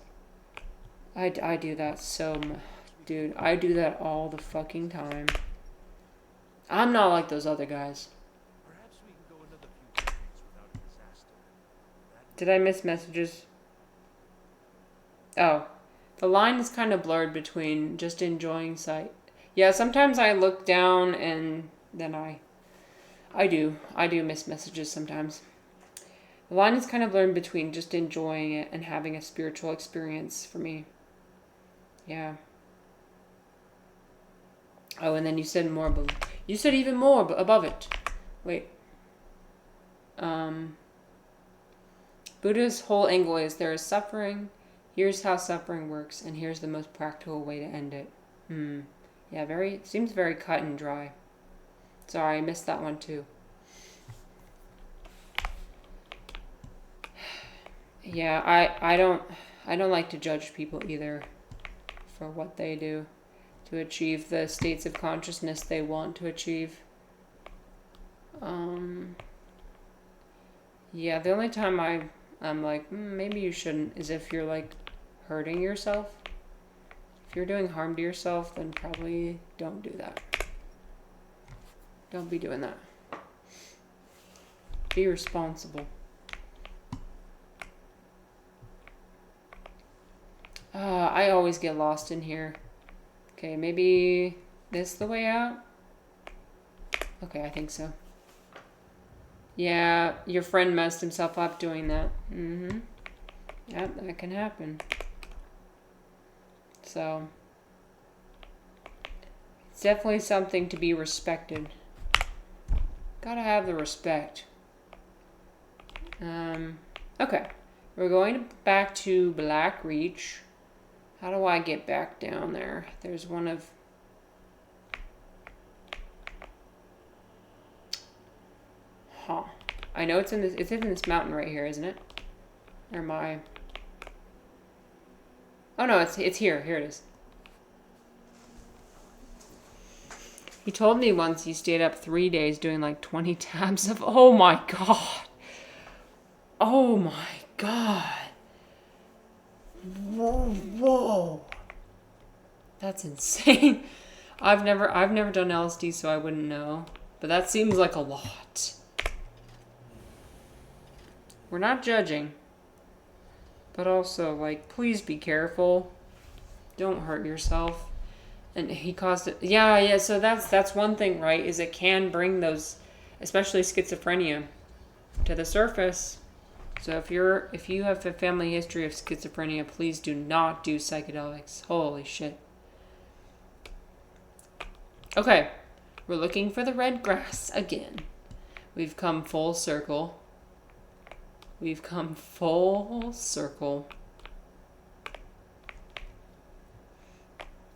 I do that so much. Dude, I do that all the fucking time. I'm not like those other guys. Perhaps we can go another few days without a disaster. Did I miss messages? Oh. The line is kind of blurred between just enjoying sight. Yeah, sometimes I look down and then I do miss messages sometimes. The line is kind of blurred between just enjoying it and having a spiritual experience for me. Yeah. Oh, and then you said more above. You said even more above it. Wait. Buddha's whole angle is there is suffering. Here's how suffering works, and here's the most practical way to end it. Yeah, seems very cut and dry. Sorry, I missed that one too. Yeah, I don't like to judge people either for what they do to achieve the states of consciousness they want to achieve. Yeah, the only time I'm like, maybe you shouldn't, is if you're like hurting yourself. If you're doing harm to yourself, then probably don't do that. Don't be doing that. Be responsible. I always get lost in here. Okay, maybe this the way out? Okay, I think so. Yeah, your friend messed himself up doing that. Yep, that can happen. So, it's definitely something to be respected. Gotta have the respect. Okay. We're going back to Black Reach. How do I get back down there? There's one of... Huh. I know it's in this mountain right here, isn't it? Or am I... Oh no, it's here. Here it is. He told me once he stayed up 3 days doing like 20 tabs of... Oh my god. Oh my god. Whoa. That's insane. I've never done LSD, so I wouldn't know. But that seems like a lot. We're not judging. But also, like, please be careful. Don't hurt yourself. And he caused it. Yeah, so that's one thing, right? Is it can bring those, especially schizophrenia, to the surface. So if you have a family history of schizophrenia, please do not do psychedelics. Holy shit. Okay, we're looking for the red grass again. We've come full circle. We've come full circle.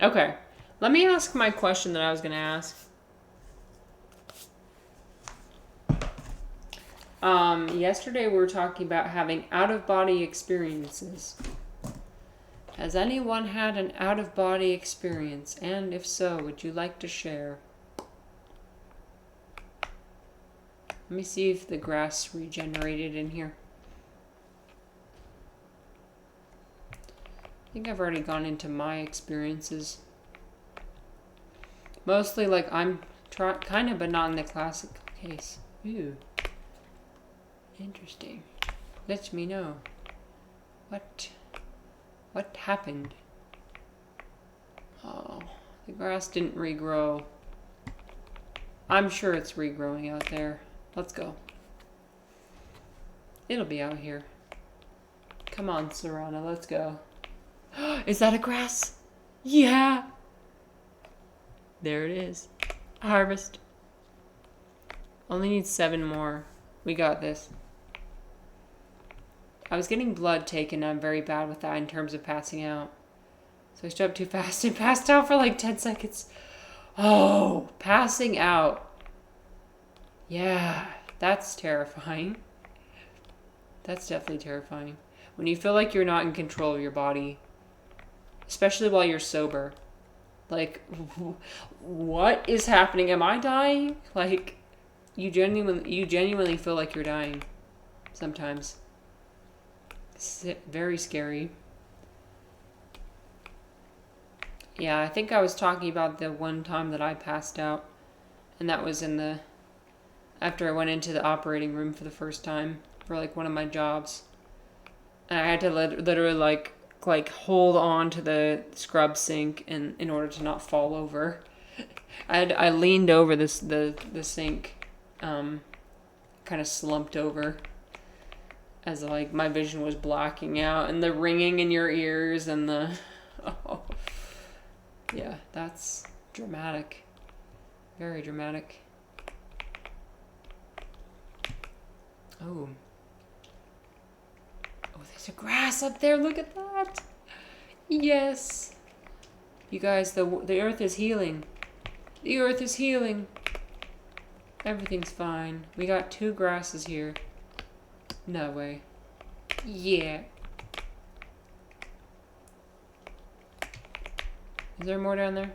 Okay, let me ask my question that I was going to ask. Yesterday we were talking about having out-of-body experiences. Has anyone had an out-of-body experience? And if so, would you like to share? Let me see if the grass regenerated in here. I think I've already gone into my experiences. Mostly like I'm kind of, but not in the classic case. Ooh. Interesting. Let me know. What happened? Oh, the grass didn't regrow. I'm sure it's regrowing out there. Let's go. It'll be out here. Come on, Serana, let's go. Is that a grass? Yeah. There it is. Harvest. Only need 7 more. We got this. I was getting blood taken. I'm very bad with that in terms of passing out. So I stood up too fast and passed out for like 10 seconds. Oh, passing out. Yeah, that's terrifying. That's definitely terrifying. When you feel like you're not in control of your body, especially while you're sober. Like, what is happening? Am I dying? Like, you genuinely feel like you're dying sometimes. It's very scary. Yeah, I think I was talking about the one time that I passed out, and that was after I went into the operating room for the first time for like one of my jobs, and I had to literally like hold on to the scrub sink in order to not fall over. I leaned over the sink, kind of slumped over, as like my vision was blacking out, and the ringing in your ears, and the oh. Yeah, that's dramatic. Very dramatic. Oh. Oh, there's a grass up there. Look at that. Yes. You guys, the earth is healing. The earth is healing. Everything's fine. We got 2 grasses here. No way. Yeah. Is there more down there?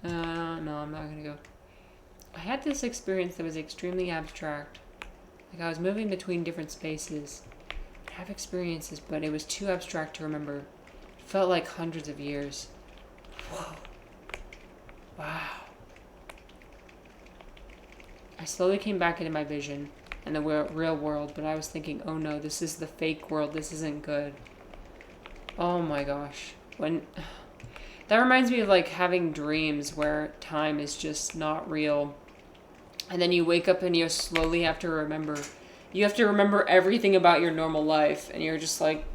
No, I'm not gonna go. I had this experience that was extremely abstract. Like I was moving between different spaces. I have experiences, but it was too abstract to remember. It felt like hundreds of years. Whoa. Wow. I slowly came back into my vision and the real world, but I was thinking, oh no, this is the fake world. This isn't good. Oh my gosh. That reminds me of like having dreams where time is just not real. And then you wake up and you slowly have to remember. You have to remember everything about your normal life. And you're just like,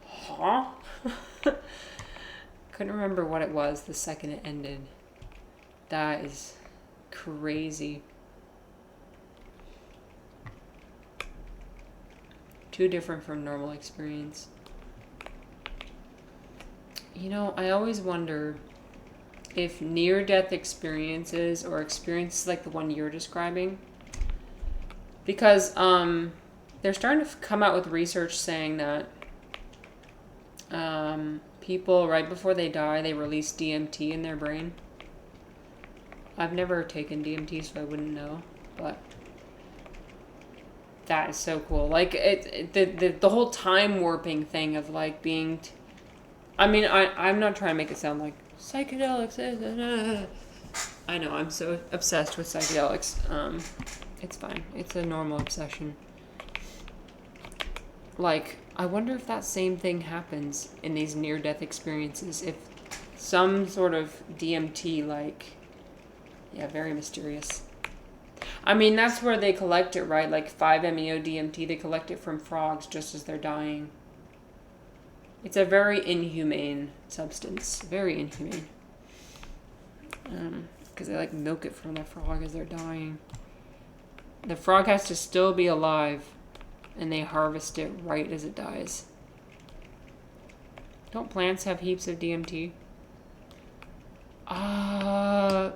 huh? Couldn't remember what it was the second it ended. That is crazy. Too different from normal experience. You know, I always wonder if near-death experiences or experiences like the one you're describing, because they're starting to come out with research saying that people right before they die, they release DMT in their brain. I've never taken DMT, so I wouldn't know, but that is so cool. Like the whole time warping thing of like being. I mean, I'm not trying to make it sound like psychedelics. I know I'm so obsessed with psychedelics. It's fine. It's a normal obsession. Like, I wonder if that same thing happens in these near-death experiences. If some sort of DMT, like, yeah, very mysterious. I mean, that's where they collect it, right? Like 5-MeO DMT, they collect it from frogs just as they're dying. It's a very inhumane substance. Very inhumane. Because they, like, milk it from the frog as they're dying. The frog has to still be alive, and they harvest it right as it dies. Don't plants have heaps of DMT? I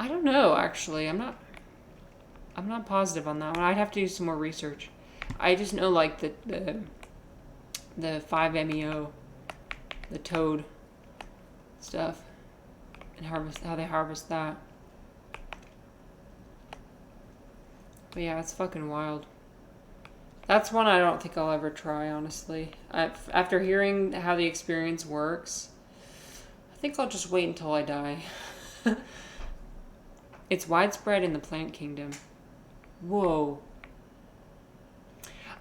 don't know, actually. I'm not positive on that one. I'd have to do some more research. I just know, like, the 5-MeO, the toad stuff, and how they harvest that. But yeah, it's fucking wild. That's one I don't think I'll ever try, honestly. After hearing how the experience works, I think I'll just wait until I die. It's widespread in the plant kingdom. Whoa.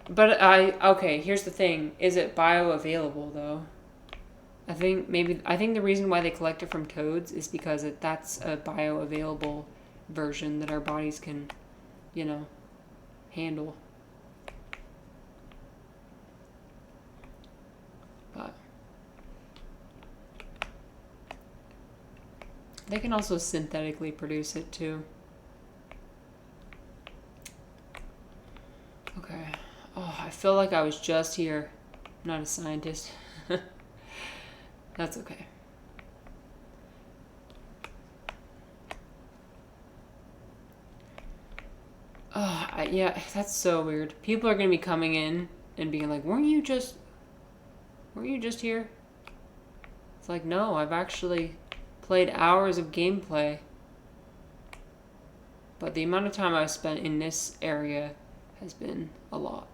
But okay, here's the thing. Is it bioavailable, though? I think the reason why they collect it from toads is because that's a bioavailable version that our bodies can, you know, handle. But they can also synthetically produce it, too. Okay. Oh, I feel like I was just here. I'm not a scientist. That's okay. Oh, yeah, that's so weird. People are going to be coming in and being like, weren't you just here? It's like, no, I've actually played hours of gameplay. But the amount of time I've spent in this area has been a lot.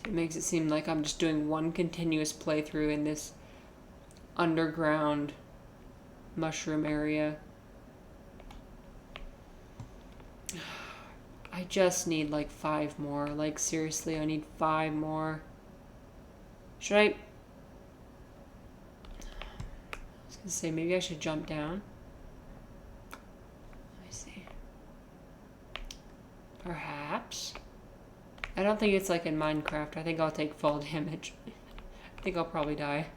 So it makes it seem like I'm just doing one continuous playthrough in this underground mushroom area. I just need like 5 more. Like, seriously, I need 5 more. Should I was gonna say, maybe I should jump down. Let me see. Perhaps. I don't think it's like in Minecraft. I think I'll take fall damage. I think I'll probably die.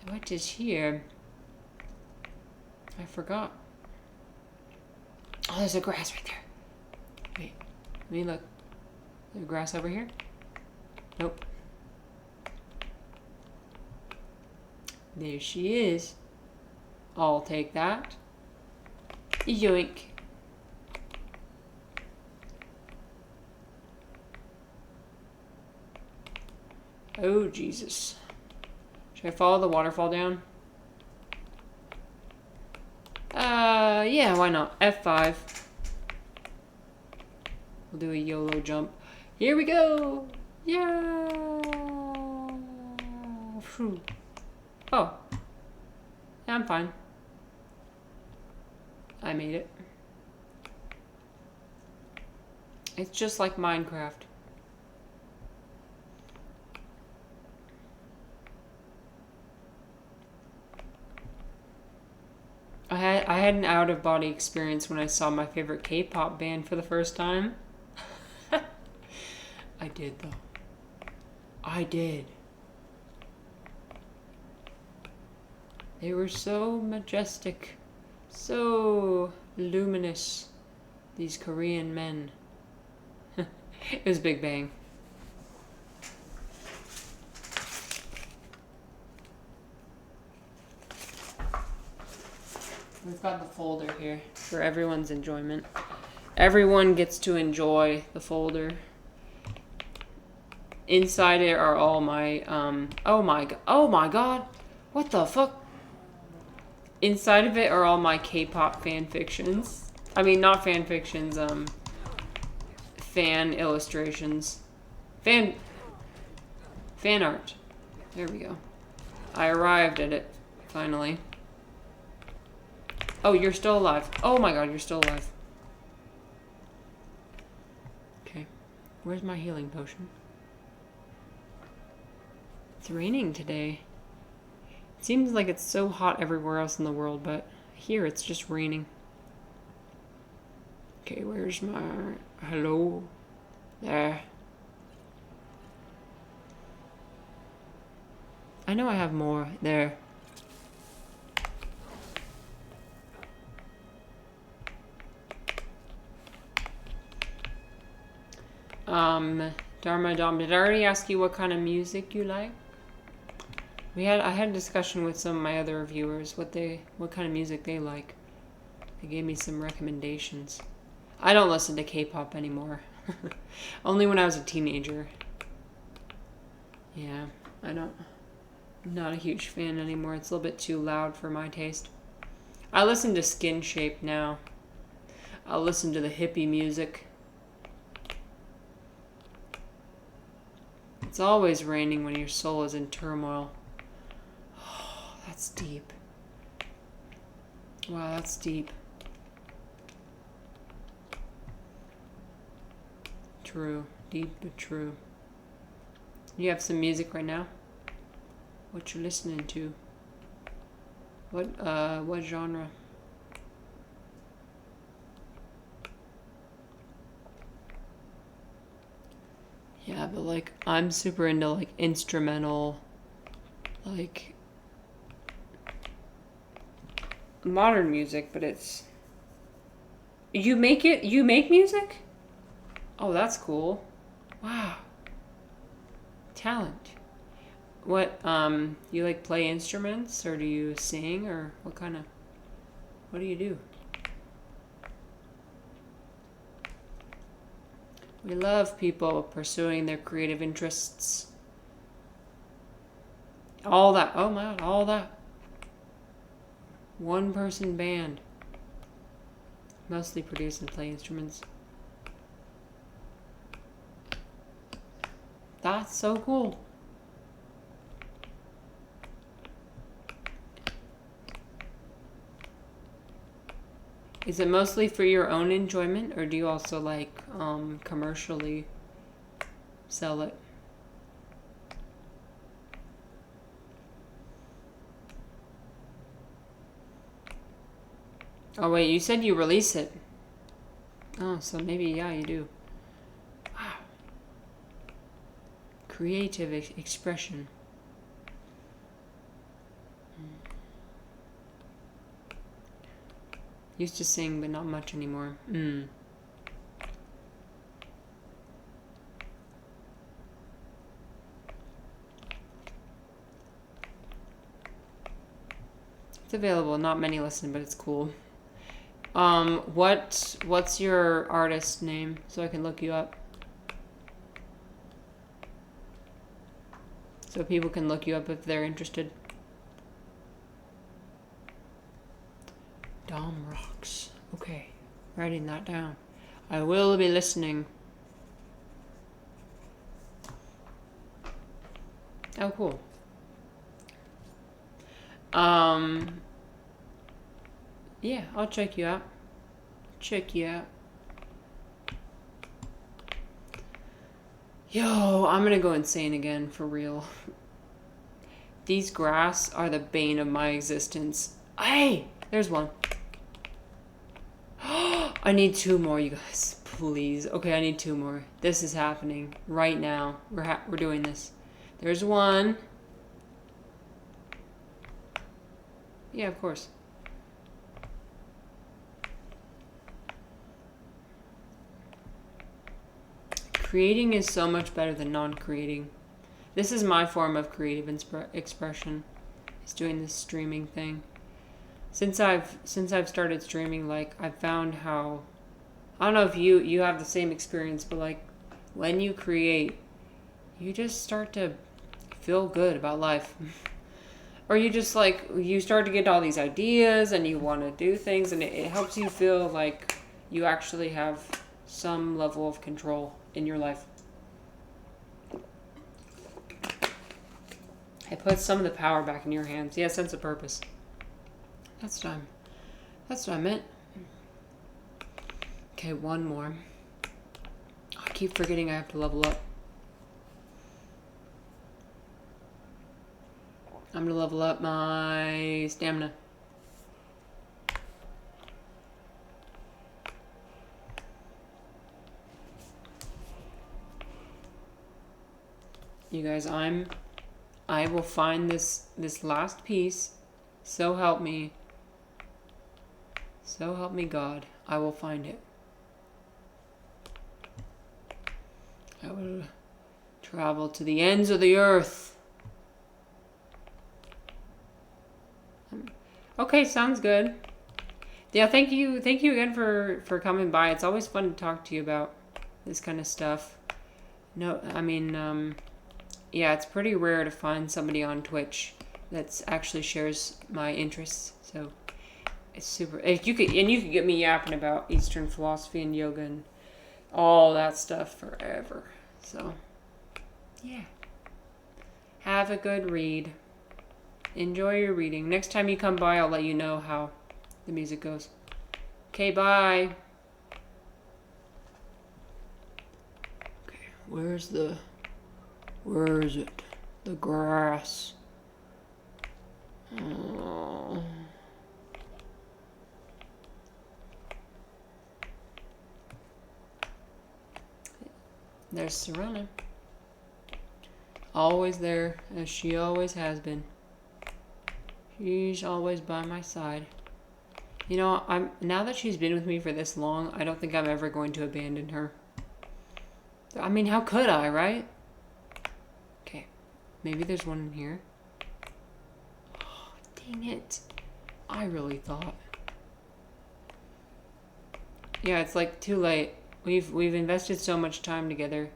What is here? I forgot. Oh, there's a grass right there. Wait, let me look. There's grass over here? Nope. There she is. I'll take that. Yoink. Oh, Jesus. Should I follow the waterfall down? Yeah, why not? F5. We'll do a YOLO jump. Here we go! Yeah! Phew. Oh. Yeah, I'm fine. I made it. It's just like Minecraft. I had an out-of-body experience when I saw my favorite K-pop band for the first time. I did, though. I did. They were so majestic. So luminous. These Korean men. It was Big Bang. We've got the folder here for everyone's enjoyment. Everyone gets to enjoy the folder. Inside it are all my, oh my god, what the fuck? Inside of it are all my K-pop fan fictions. I mean, not fan fictions, fan illustrations. Fan art. There we go. I arrived at it, finally. Oh, you're still alive. Oh my god, you're still alive. Okay. Where's my healing potion? It's raining today. It seems like it's so hot everywhere else in the world, but here it's just raining. Okay, where's my... Hello? There. I know I have more. There. Dharma Dom, did I already ask you what kind of music you like? I had a discussion with some of my other viewers what kind of music they like. They gave me some recommendations. I don't listen to K-pop anymore. Only when I was a teenager. Yeah, I'm not a huge fan anymore. It's a little bit too loud for my taste. I listen to Skin Shape now. I'll listen to the hippie music. It's always raining when your soul is in turmoil. Oh, that's deep. Wow, that's deep. True. Deep but true. You have some music right now? What you listening to? What genre? Yeah, but like I'm super into like instrumental, like modern music, but it's you make music? Oh, that's cool. Wow. Talent. What you like play instruments or do you sing or what do you do? We love people pursuing their creative interests. All that. Oh my god, all that. One person band. Mostly produce and play instruments. That's so cool. Is it mostly for your own enjoyment, or do you also like commercially sell it? Oh wait, you said you release it. Oh, so maybe yeah, you do. Wow. Creative expression. Used to sing, but not much anymore. It's available. Not many listen, but it's cool. What's your artist name so I can look you up? So people can look you up if they're interested. Dom Rocks. Okay, writing that down. I will be listening. Oh, cool. Yeah, I'll check you out. Yo, I'm gonna go insane again, for real. These grass are the bane of my existence. Hey, there's one. I need 2 more, you guys. Please. Okay, I need 2 more. This is happening right now. We're doing this. There's one. Yeah, of course. Creating is so much better than non-creating. This is my form of creative expression. Is doing this streaming thing. Since I've started streaming, like I've found how, I don't know if you have the same experience, but like when you create, you just start to feel good about life. Or you just like, you start to get all these ideas and you want to do things, and it helps you feel like you actually have some level of control in your life. It puts some of the power back in your hands. Yeah, sense of purpose. That's what I meant. Okay, one more. I keep forgetting I have to level up. I'm gonna level up my stamina. You guys, I will find this last piece. So help me. So help me God. I will find it. I will travel to the ends of the earth. Okay, sounds good. Yeah, thank you again for coming by. It's always fun to talk to you about this kind of stuff. No, I mean, yeah, it's pretty rare to find somebody on Twitch that actually shares my interests. So it's super. If you could get me yapping about Eastern philosophy and yoga and all that stuff forever. So yeah, have a good read. Enjoy your reading. Next time you come by, I'll let you know how the music goes. Okay, bye. Okay, where is it? The grass. Oh. There's Serena. Always there, as she always has been. She's always by my side. You know, now that she's been with me for this long, I don't think I'm ever going to abandon her. I mean, how could I, right? Okay, maybe there's one in here. Oh, dang it. I really thought. Yeah, it's like too late. We've invested so much time together,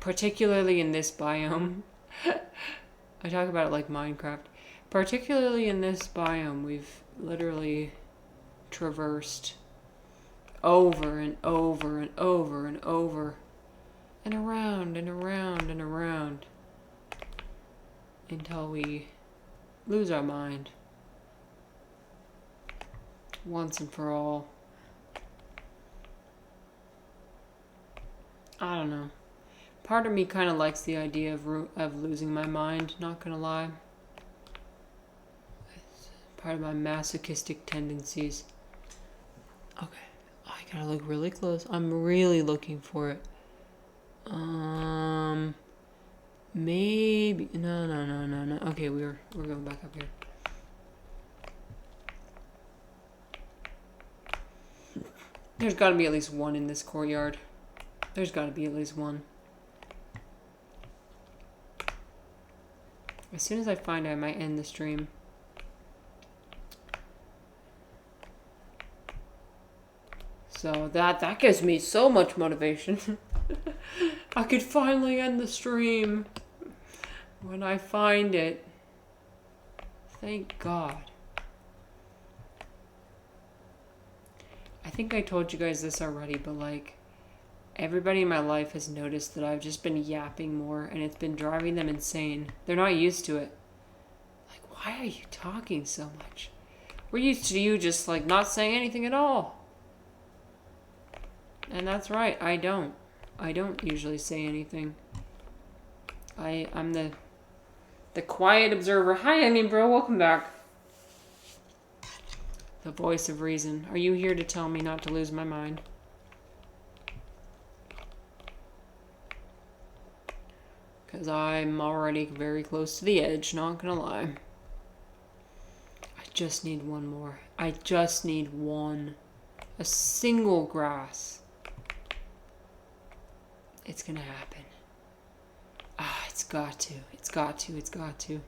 particularly in this biome. I talk about it like Minecraft. Particularly in this biome, we've literally traversed over and over and over and over and around and around and around until we lose our mind once and for all. I don't know. Part of me kind of likes the idea of losing my mind, not gonna lie. Part of my masochistic tendencies. Okay, I gotta look really close. I'm really looking for it. Maybe no. Okay, we're going back up here. There's got to be at least one in this courtyard. There's got to be at least one. As soon as I find it, I might end the stream. So that gives me so much motivation. I could finally end the stream when I find it. Thank God. I think I told you guys this already, but like, everybody in my life has noticed that I've just been yapping more, and it's been driving them insane. They're not used to it. Like, why are you talking so much? We're used to you just like not saying anything at all. And that's right, I don't usually say anything. I'm the quiet observer. Hi, I mean, bro, welcome back. The voice of reason. Are you here to tell me not to lose my mind? Because I'm already very close to the edge, not gonna lie. I just need one more. I just need one. A single grass. It's gonna happen. Ah, it's got to. It's got to. It's got to.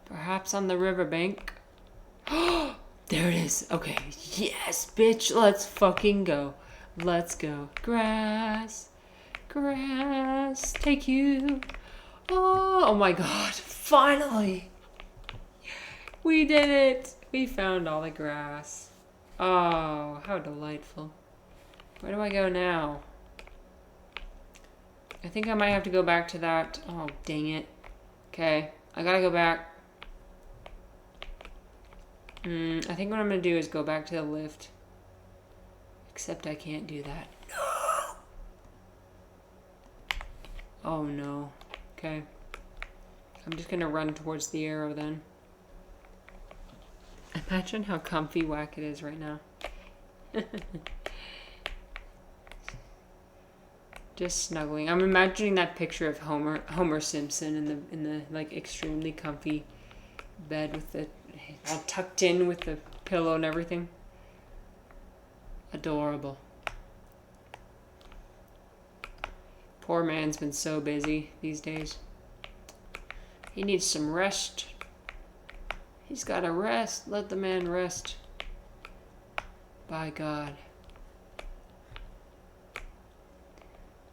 Perhaps on the riverbank. Oh, there it is. Okay. Yes, bitch. Let's fucking go. Let's go. Grass. Grass. Take you. Oh my god. Finally. We did it. We found all the grass. Oh, how delightful. Where do I go now? I think I might have to go back to that. Oh, dang it. Okay. I gotta go back. I think what I'm gonna do is go back to the lift. Except I can't do that. No! Oh no. Okay. I'm just gonna run towards the arrow then. Imagine how comfy whack it is right now. Just snuggling. I'm imagining that picture of Homer Simpson in the like extremely comfy bed with the all tucked in with the pillow and everything. Adorable. Poor man's been so busy these days. He needs some rest. He's gotta rest. Let the man rest. By God.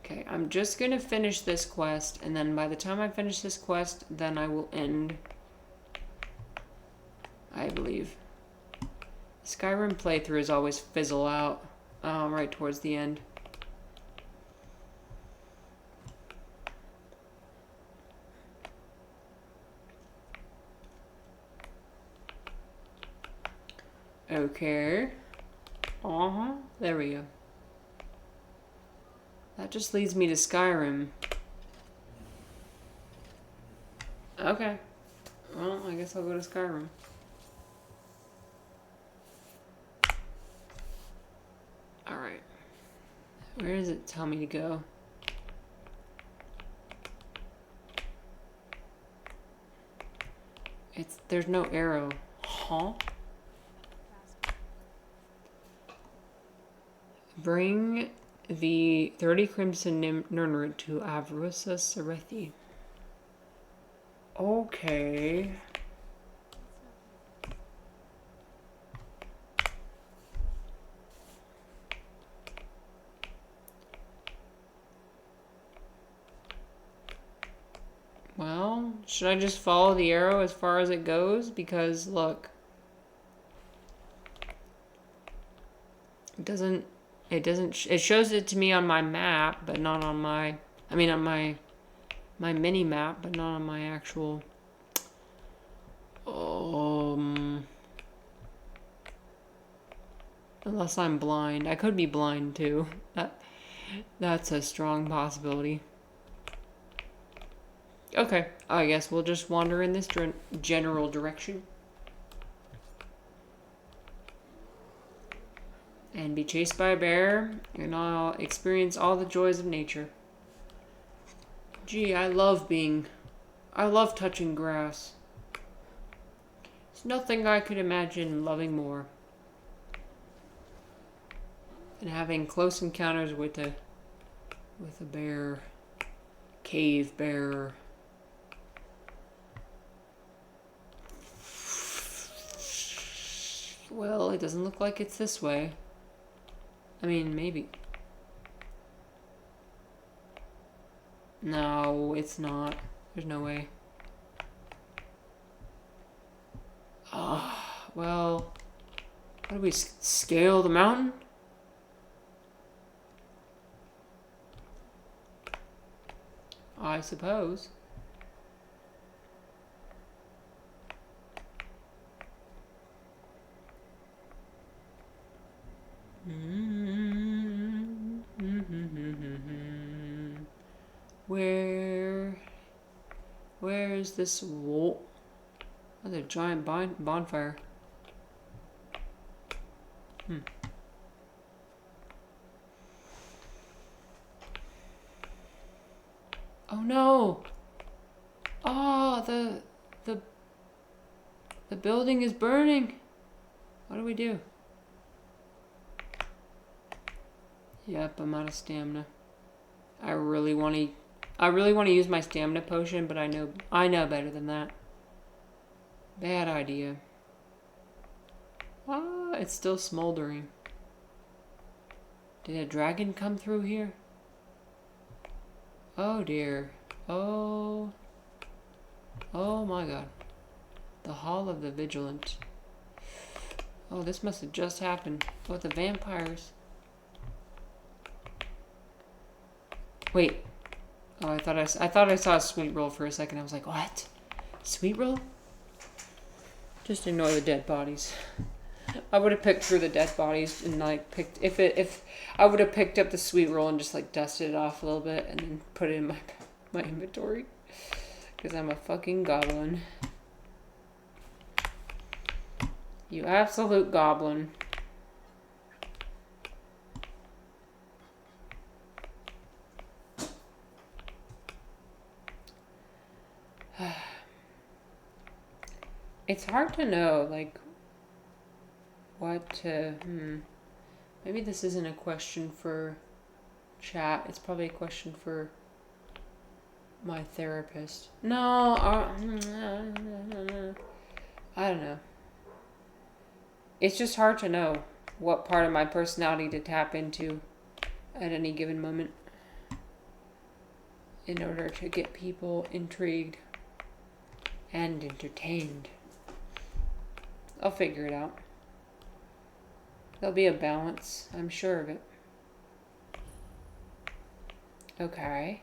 Okay, I'm just gonna finish this quest, and then by the time I finish this quest, then I will end, I believe. Skyrim playthroughs always fizzle out right towards the end. Okay. There we go. That just leads me to Skyrim. Okay. Well, I guess I'll go to Skyrim. Alright. Where does it tell me to go? There's no arrow. Huh? Bring the 30 Crimson Nirnroot to Avrusa Serethi. Okay. Well, should I just follow the arrow as far as it goes? Because, look. It shows it to me on my map, but not on my, on my mini map, but not on my actual, unless I'm blind. I could be blind too. That's a strong possibility. Okay, I guess we'll just wander in this general direction. And be chased by a bear, and I'll experience all the joys of nature. Gee, I love touching grass. There's nothing I could imagine loving more than having close encounters with a bear, cave bear. Well, it doesn't look like it's this way. I mean, maybe. No, it's not. There's no way. Well, how do we scale the mountain? I suppose. Where is this wall? Oh, there's a giant bonfire. Oh no! Oh, the building is burning. What do we do? Yep, I'm out of stamina. I really want to use my stamina potion, but I know better than that. Bad idea. Ah, it's still smoldering. Did a dragon come through here? Oh dear. Oh. Oh my god. The Hall of the Vigilant. Oh, this must have just happened. Oh, the vampires. Wait. Oh, I thought I saw a sweet roll for a second. I was like, what? Sweet roll? Just ignore the dead bodies. I would have picked through the dead bodies and like picked if I would have picked up the sweet roll and just like dusted it off a little bit and then put it in my inventory. Because I'm a fucking goblin. You absolute goblin. It's hard to know, like, what to, maybe this isn't a question for chat. It's probably a question for my therapist. No, I don't know. It's just hard to know what part of my personality to tap into at any given moment in order to get people intrigued and entertained. I'll figure it out. There'll be a balance. I'm sure of it. Okay.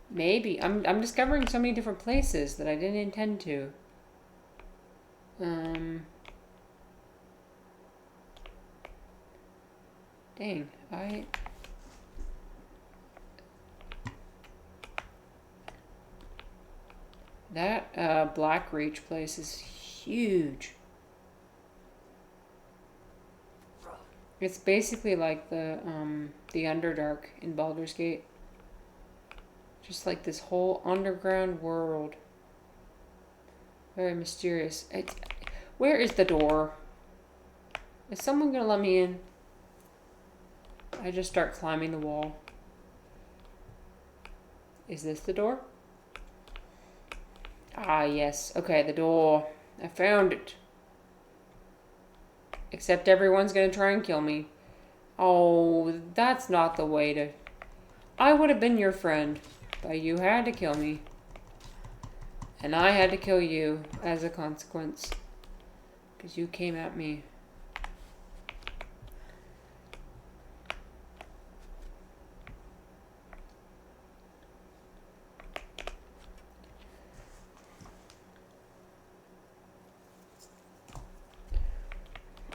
Maybe. I'm discovering so many different places that I didn't intend to. Dang. That Black Reach place is huge. It's basically like the Underdark in Baldur's Gate. Just like this whole underground world. Very mysterious. Where is the door? Is someone gonna let me in? I just start climbing the wall. Is this the door? Ah, yes. Okay, the door. I found it. Except everyone's gonna try and kill me. Oh, that's not the way to... I would have been your friend, but you had to kill me. And I had to kill you as a consequence. Because you came at me.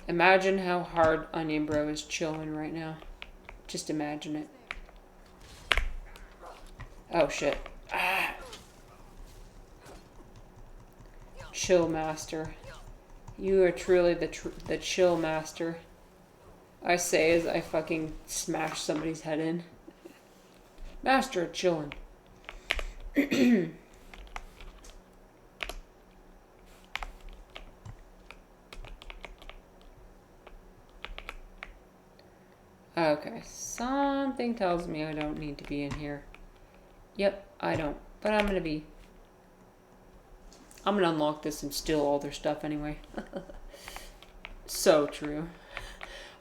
Imagine how hard Onion Bro is chilling right now. Just imagine it. Oh shit. Ah. Chill master. You are truly the chill master. I say as I fucking smash somebody's head in. Master of chillin'. Okay, something tells me I don't need to be in here. Yep, I don't. But I'm gonna unlock this and steal all their stuff anyway. So true.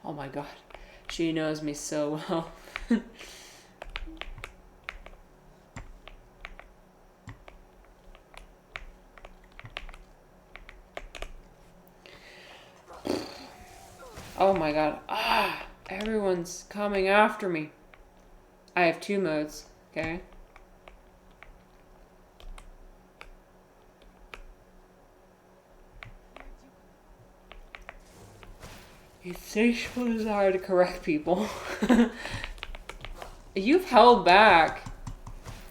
Oh my god. She knows me so well. Oh my god. Ah! Everyone's coming after me. I have 2 modes, okay? Insatiable desire to correct people. You've held back.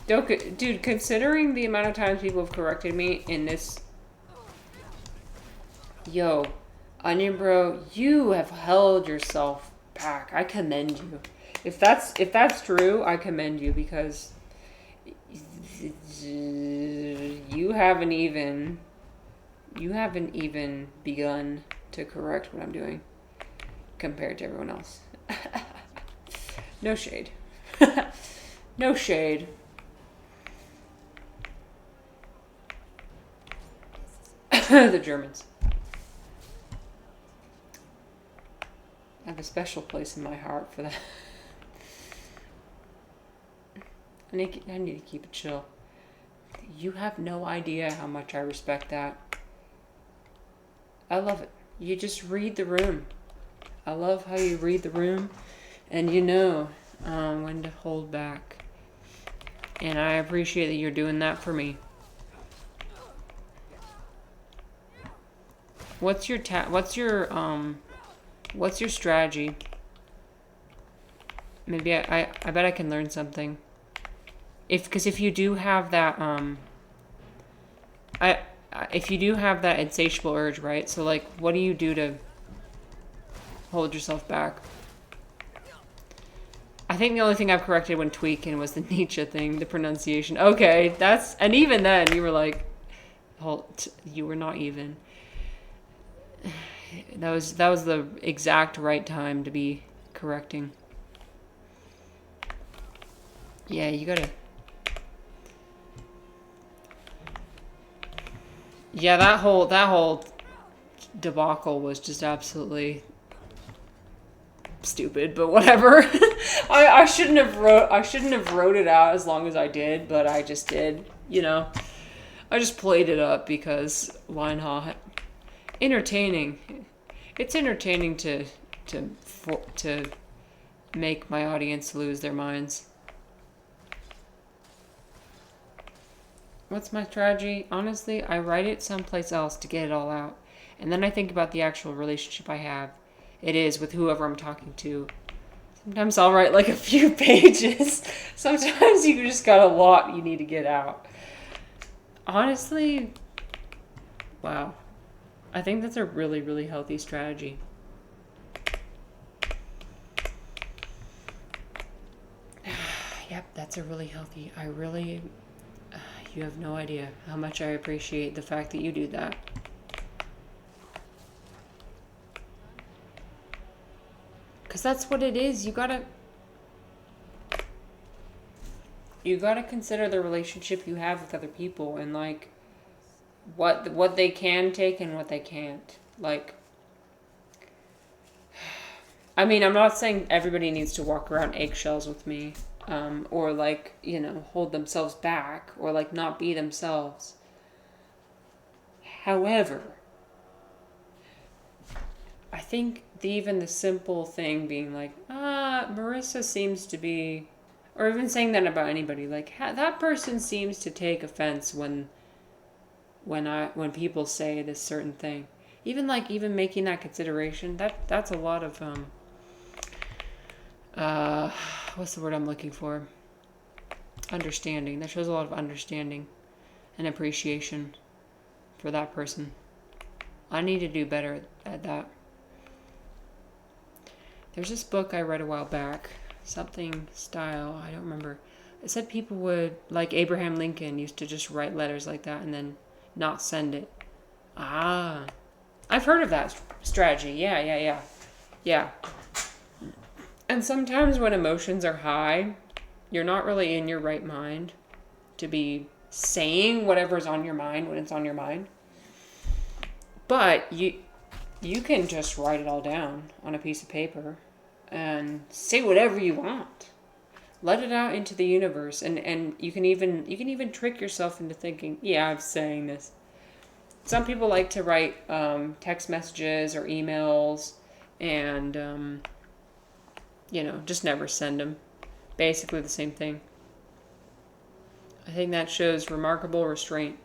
Dude, considering the amount of times people have corrected me in this... Yo, Onion Bro, you have held yourself back. I commend you. If that's true, I commend you because you haven't even begun to correct what I'm doing compared to everyone else. No shade. No shade. The Germans. I have a special place in my heart for that. I need to keep it chill. You have no idea how much I respect that. I love it. You just read the room. I love how you read the room, and you know when to hold back. And I appreciate that you're doing that for me. What's your strategy? Maybe I bet I can learn something. Because if you do have that if you do have that insatiable urge, right? So like, what do you do to hold yourself back? I think the only thing I've corrected when tweaking was the Nietzsche thing, the pronunciation. Okay, and even then you were like, you were not even. That was the exact right time to be correcting. Yeah, you gotta. Yeah, that whole debacle was just absolutely stupid, but whatever. I shouldn't have wrote it out as long as I did, but I just did, you know. I just played it up because why not? Entertaining. It's entertaining to make my audience lose their minds. What's my strategy? Honestly, I write it someplace else to get it all out. And then I think about the actual relationship I have. It is with whoever I'm talking to. Sometimes I'll write like a few pages. Sometimes you just got a lot you need to get out. Honestly, wow. I think that's a really, really healthy strategy. Yep, that's a really healthy. You have no idea how much I appreciate the fact that you do that. Because that's what it is. You gotta consider the relationship you have with other people and like what they can take and what they can't. Like, I mean, I'm not saying everybody needs to walk around eggshells with me. Or like, you know, hold themselves back or like not be themselves. However, I think even the simple thing being like, Marissa seems to be, or even saying that about anybody, like that person seems to take offense when people say this certain thing. Even making that consideration, that's a lot of what's the word I'm looking for? Understanding. That shows a lot of understanding and appreciation for that person. I need to do better at that. There's this book I read a while back, something style, I don't remember. It said people would, like Abraham Lincoln, used to just write letters like that and then not send it. I've heard of that strategy. Yeah. And sometimes when emotions are high, you're not really in your right mind to be saying whatever's on your mind when it's on your mind. But you can just write it all down on a piece of paper and say whatever you want. Let it out into the universe, and you can even trick yourself into thinking, yeah, I'm saying this. Some people like to write text messages or emails and just never send them. Basically the same thing. I think that shows remarkable restraint.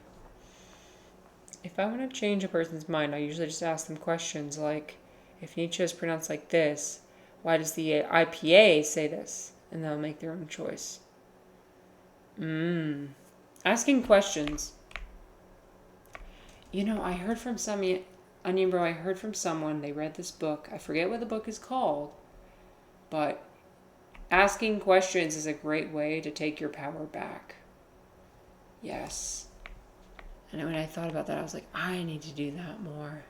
If I want to change a person's mind, I usually just ask them questions like, if Nietzsche is pronounced like this, why does the IPA say this? And they'll make their own choice. Asking questions. I heard from Onion Bro, I heard from someone, they read this book. I forget what the book is called. But asking questions is a great way to take your power back. Yes. And when I thought about that, I was like, I need to do that more.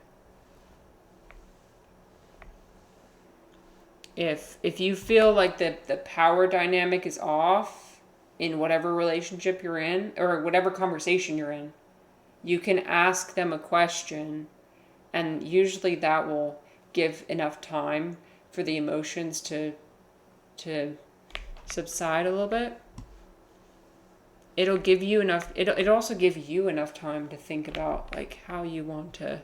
If you feel like the power dynamic is off, in whatever relationship you're in or whatever conversation you're in. You can ask them a question, and usually that will give enough time for the emotions to subside a little bit. It'll give you enough, it'll also give you enough time to think about like how you want to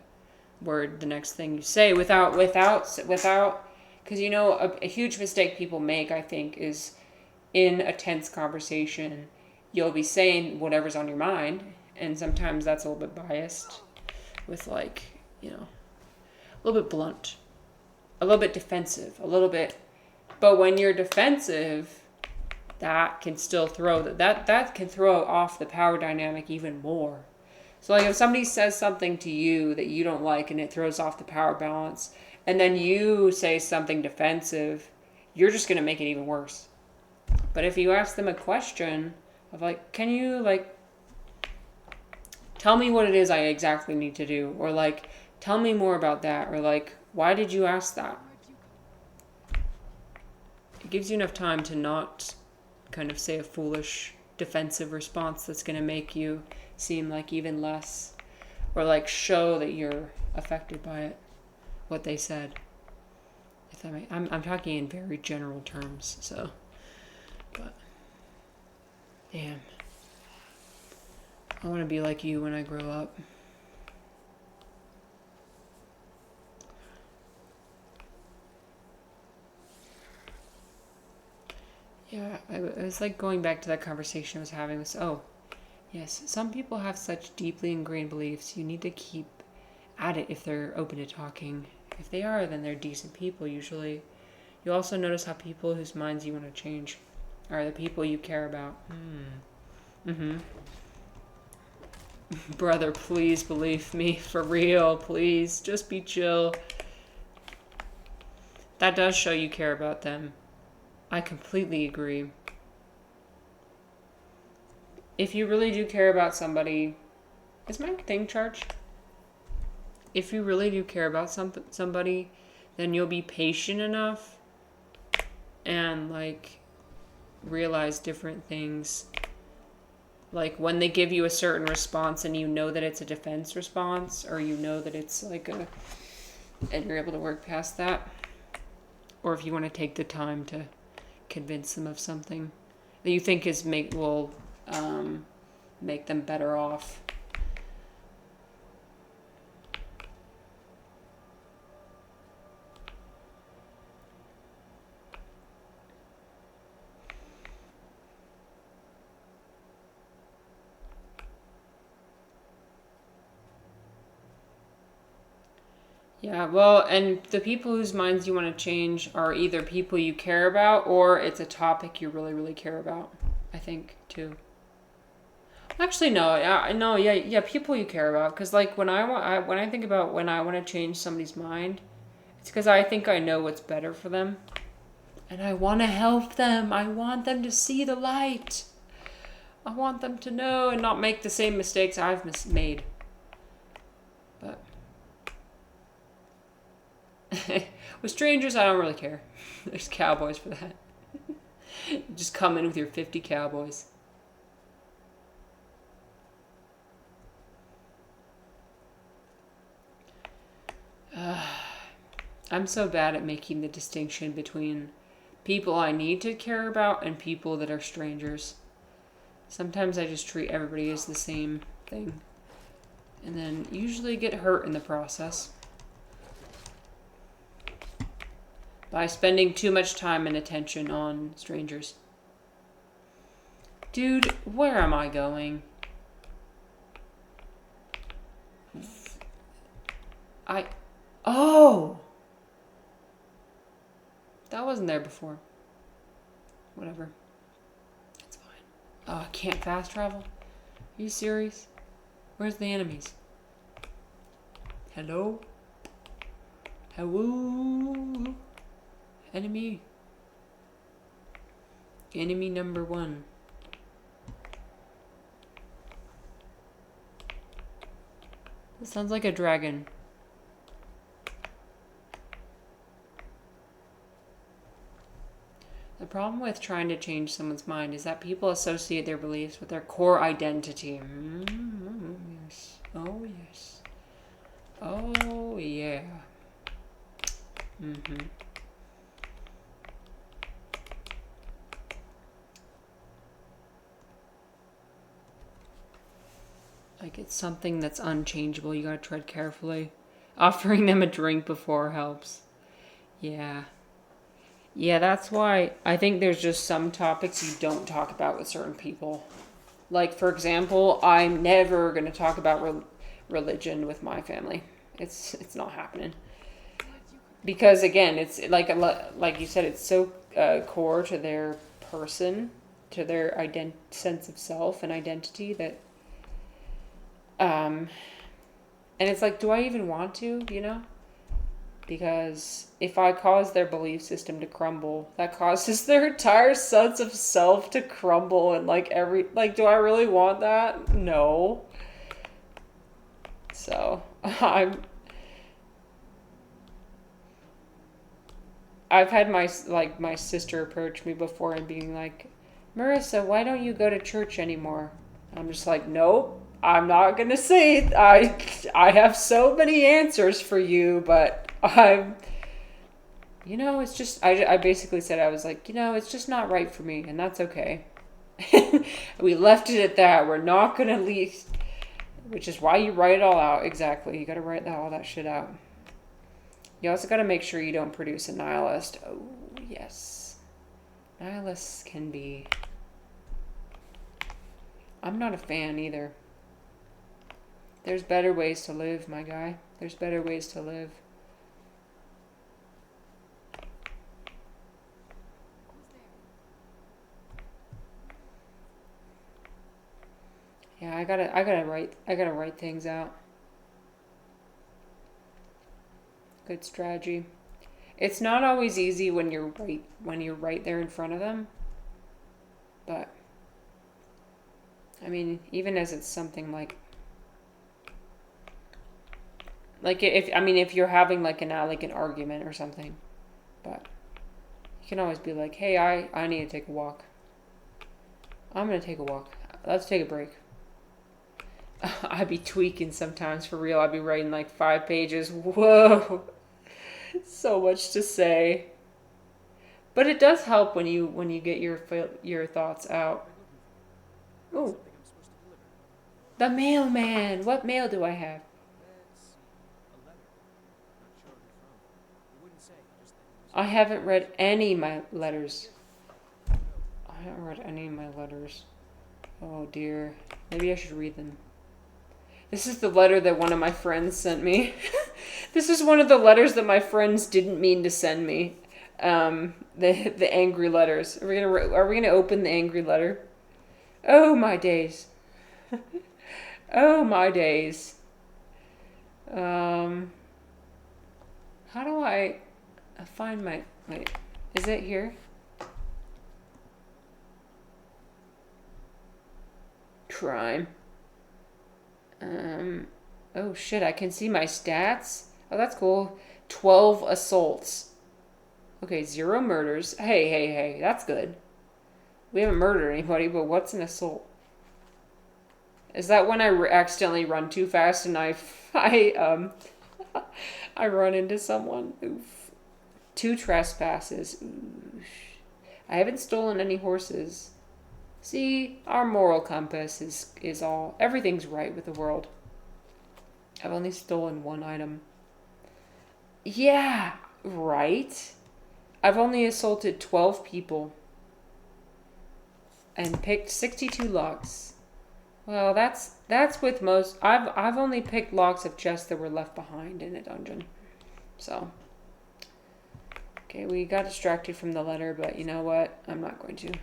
word the next thing you say without, because you know, a huge mistake people make, I think, is in a tense conversation, you'll be saying whatever's on your mind, and sometimes that's a little bit biased with like, you know, a little bit blunt, a little bit defensive, a little bit, but when you're defensive, that can still throw that can throw off the power dynamic even more. So like if somebody says something to you that you don't like and it throws off the power balance, and then you say something defensive, you're just going to make it even worse. But if you ask them a question of like, can you like tell me what it is I exactly need to do, or like tell me more about that, or like why did you ask that? It gives you enough time to not kind of say a foolish defensive response that's going to make you seem like even less, or like show that you're affected by it, what they said. If that I'm talking in very general terms, so, but damn, I want to be like you when I grow up. Yeah, it was like going back to that conversation I was having with, oh, yes, some people have such deeply ingrained beliefs. You need to keep at it if they're open to talking. If they are, then they're decent people usually. You also notice how people whose minds you want to change are the people you care about. Brother, please believe me, for real, please, just be chill. That does show you care about them. I completely agree. If you really do care about somebody, is my thing charged? If you really do care about somebody, then you'll be patient enough and like realize different things. Like when they give you a certain response and you know that it's a defense response, or you know that it's like and you're able to work past that. Or if you want to take the time to convince them of something that you think will make them better off. Yeah, well, and the people whose minds you want to change are either people you care about, or it's a topic you really, really care about, I think, too. Actually, no, yeah, people you care about, because like when I think about when I want to change somebody's mind, it's because I think I know what's better for them, and I want to help them. I want them to see the light. I want them to know and not make the same mistakes I've made. But with strangers, I don't really care. There's cowboys for that. Just come in with your 50 cowboys. I'm so bad at making the distinction between people I need to care about and people that are strangers. Sometimes I just treat everybody as the same thing, and then usually get hurt in the process by spending too much time and attention on strangers. Dude, where am I going? Oh! That wasn't there before. Whatever. It's fine. Oh, I can't fast travel? Are you serious? Where's the enemies? Hello? Hello? Enemy. Enemy number 1. This sounds like a dragon. The problem with trying to change someone's mind is that people associate their beliefs with their core identity. Yes. Oh, yes. Oh, yeah. Like it's something that's unchangeable. You gotta tread carefully. Offering them a drink before helps. Yeah. Yeah, that's why I think there's just some topics you don't talk about with certain people. Like, for example, I'm never going to talk about religion with my family. It's not happening. Because, again, it's like you said, it's so core to their person, to their sense of self and identity that... and it's like, do I even want to, you know? Because if I cause their belief system to crumble, that causes their entire sense of self to crumble. And do I really want that? No. So I've had my sister approach me before and being like, Marissa, why don't you go to church anymore? I'm just like, nope, I'm not going to say it. I have so many answers for you, but it's just, I basically said, I was like, it's just not right for me, and that's okay. We left it at that. We're not going to leave, which is why you write it all out. Exactly. You got to write all that shit out. You also got to make sure you don't produce a nihilist. Oh, yes. Nihilists can be... I'm not a fan either. There's better ways to live, my guy. There's better ways to live. Yeah, I gotta write things out. Good strategy. It's not always easy when you're right there in front of them. But I mean, even as it's something like if you're having like an argument or something, but you can always be like, hey, I need to take a walk. I'm gonna take a walk. Let's take a break. I'd be tweaking sometimes, for real. I'd be writing like 5 pages. Whoa. So much to say. But it does help when you get your thoughts out. Ooh. The mailman. What mail do I have? I haven't read any of my letters. Oh dear. Maybe I should read them. This is the letter that one of my friends sent me. This is one of the letters that my friends didn't mean to send me. The angry letters. Are we gonna open the angry letter? Oh my days. Oh my days. How do I find my... Wait, is it here? Crime. Oh shit, I can see my stats. Oh, that's cool. 12 assaults. Okay, 0 murders. Hey, that's good. We haven't murdered anybody, but what's an assault? Is that when I accidentally run too fast and I run into someone? Oof. 2 trespasses. Oof. I haven't stolen any horses. See, our moral compass is all... Everything's right with the world. I've only stolen 1 item. Yeah, right? I've only assaulted 12 people. And picked 62 locks. Well, that's with most... I've only picked locks of chests that were left behind in a dungeon. So... Okay, we got distracted from the letter, but you know what? I'm not going to.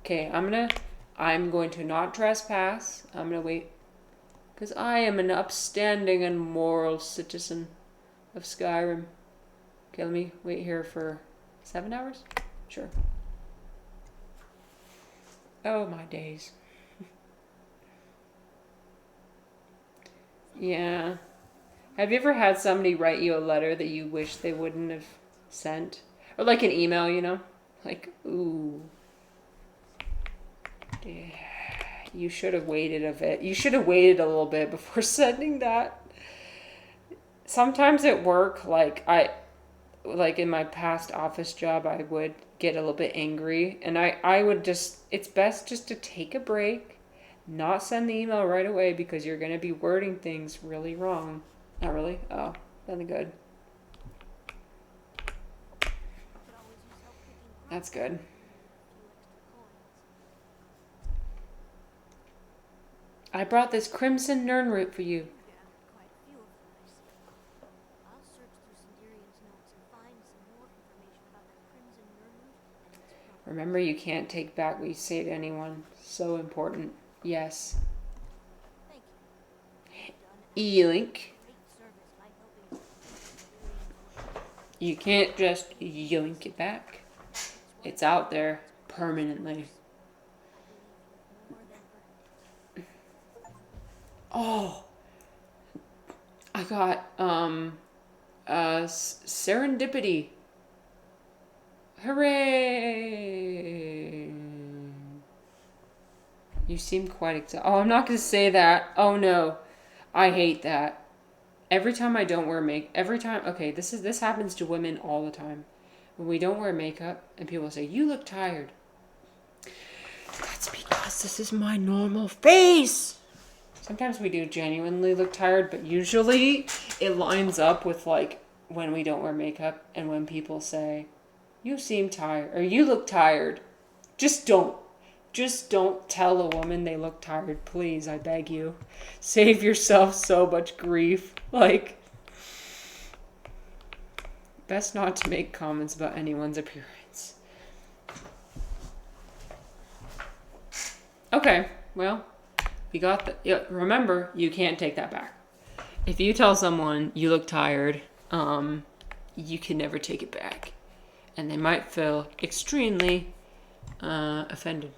Okay, I'm going to not trespass. I'm going to wait. Because I am an upstanding and moral citizen of Skyrim. Okay, let me wait here for 7 hours? Sure. Oh, my days. Yeah. Have you ever had somebody write you a letter that you wish they wouldn't have sent? Or like an email, you know? Like, ooh. Yeah. You should have waited a bit. You should have waited a little bit before sending that. Sometimes at work, like in my past office job, I would get a little bit angry, and I would just, it's best just to take a break, not send the email right away, because you're going to be wording things really wrong. Not really? Oh, nothing good. That's good. I brought this crimson nern root for you. Remember, you can't take back what you say to anyone. So important. Yes. E-link. You can't just yoink it back. It's out there permanently. Oh, I got serendipity. Hooray! You seem quite excited. Oh, I'm not gonna say that. Oh no, I hate that. Every time I don't wear okay, this happens to women all the time. When we don't wear makeup and people say, "You look tired." That's because this is my normal face. Sometimes we do genuinely look tired, but usually it lines up with like when we don't wear makeup and when people say, "You seem tired," or "You look tired." Just don't tell a woman they look tired, please, I beg you. Save yourself so much grief. Like, best not to make comments about anyone's appearance. Okay, well, we got the... Yeah, remember, you can't take that back. If you tell someone you look tired, you can never take it back. And they might feel extremely offended.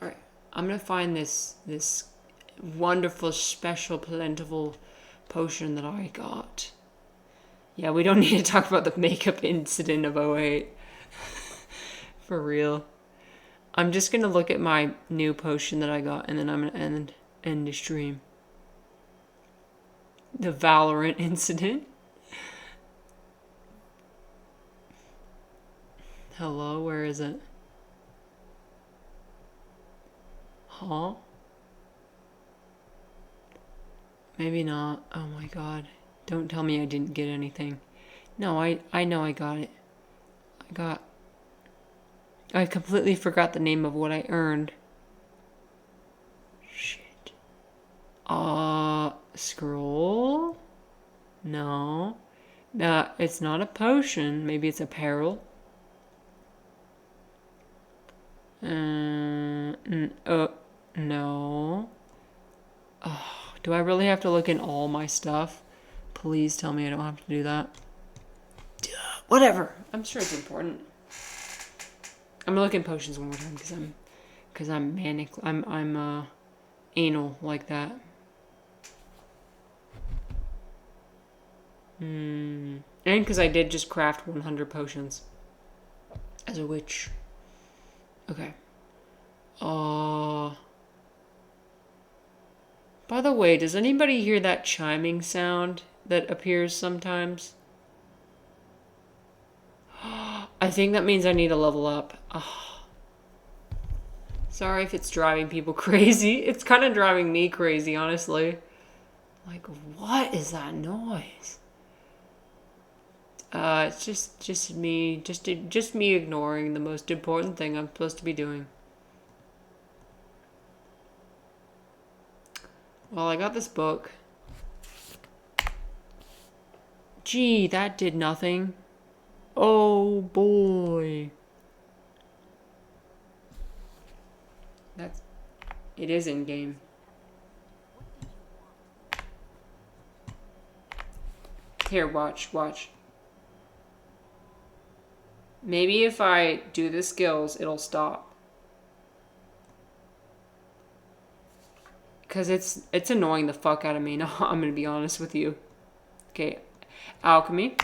Alright, I'm going to find this wonderful, special, plentiful potion that I got. Yeah, we don't need to talk about the makeup incident of '08. For real. I'm just going to look at my new potion that I got, and then I'm going to end the stream. The Valorant incident. Hello, where is it? Huh? Maybe not. Oh my god. Don't tell me I didn't get anything. No, I know I got it. I completely forgot the name of what I earned. Shit. Scroll? No. It's not a potion. Maybe it's apparel. No. Oh, do I really have to look in all my stuff? Please tell me I don't have to do that. Whatever. I'm sure it's important. I'm gonna look in potions one more time because I'm manic. I'm anal like that. And because I did just craft 100 potions as a witch. Okay. By the way, does anybody hear that chiming sound that appears sometimes? I think that means I need to level up. Oh. Sorry if it's driving people crazy. It's kind of driving me crazy, honestly. Like, what is that noise? It's just me ignoring the most important thing I'm supposed to be doing. Well, I got this book. Gee, that did nothing. Oh boy. It is in game. Here, watch. Maybe if I do the skills, it'll stop. Because it's annoying the fuck out of me. No, I'm going to be honest with you. Okay. Alchemy.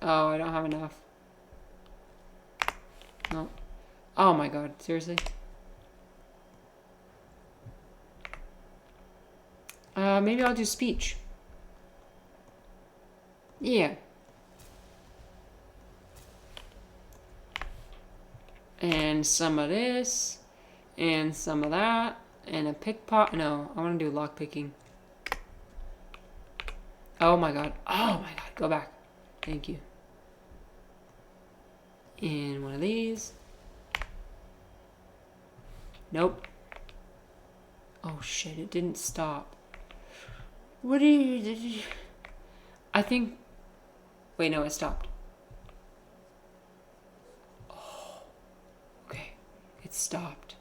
Oh, I don't have enough. No. Oh my god, seriously? Maybe I'll do speech. Yeah. And some of this. And some of that. And a pickpocket. No, I want to do lock picking. Oh my god. Oh my god. Go back. Thank you. And one of these. Nope. Oh shit, it didn't stop. What do you... I think... Wait, no, it stopped. Oh. Okay. It stopped.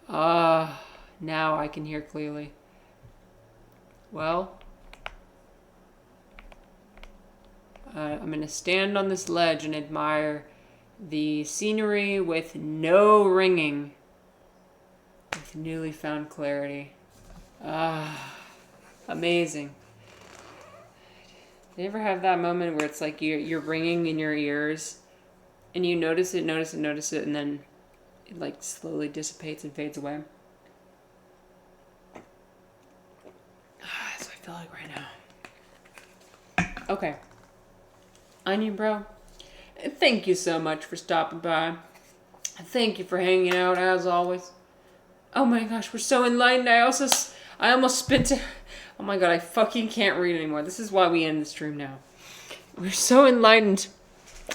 Now I can hear clearly. Well... I'm gonna stand on this ledge and admire the scenery with no ringing. With newly found clarity. Amazing. Do you ever have that moment where it's like you're ringing in your ears and you notice it, and then it like slowly dissipates and fades away? That's what I feel like right now. Okay. Onion Bro, thank you so much for stopping by. Thank you for hanging out as always. Oh my gosh, we're so enlightened. I almost spit to... Oh my god, I fucking can't read anymore. This is why we end the stream now. We're so enlightened.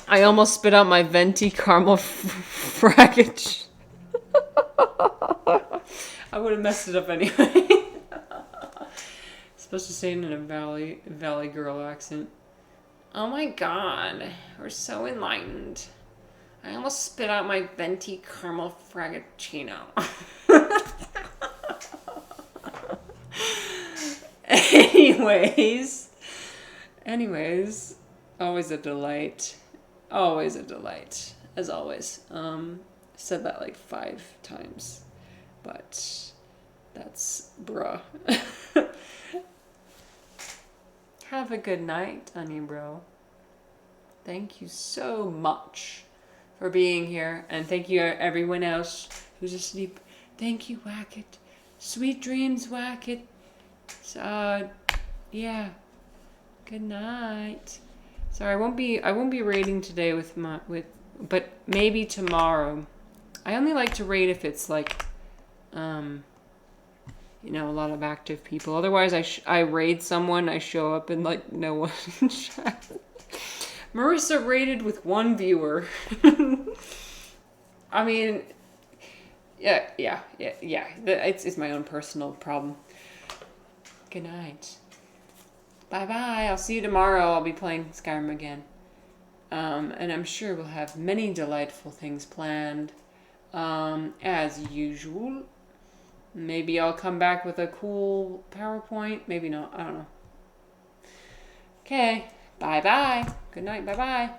I almost spit out my venti caramel fraggage. I would have messed it up anyway. Supposed to say it in a valley girl accent. Oh my god, we're so enlightened. I almost spit out my venti caramel frappuccino. Anyways, always a delight. Always a delight, as always. Said that like 5 times, but that's bruh. Have a good night, Onion Bro. Thank you so much for being here. And thank you everyone else who's asleep. Thank you, Wacket. Sweet dreams, Wacket. Yeah. Good night. Sorry, I won't be raiding today but maybe tomorrow. I only like to raid if it's like a lot of active people. Otherwise, I raid someone, I show up and like no one in chat. Marissa raided with 1 viewer. I mean, yeah. It's my own personal problem. Good night. Bye-bye. I'll see you tomorrow. I'll be playing Skyrim again. And I'm sure we'll have many delightful things planned. As usual. Maybe I'll come back with a cool PowerPoint. Maybe not. I don't know. Okay. Bye-bye. Good night. Bye-bye.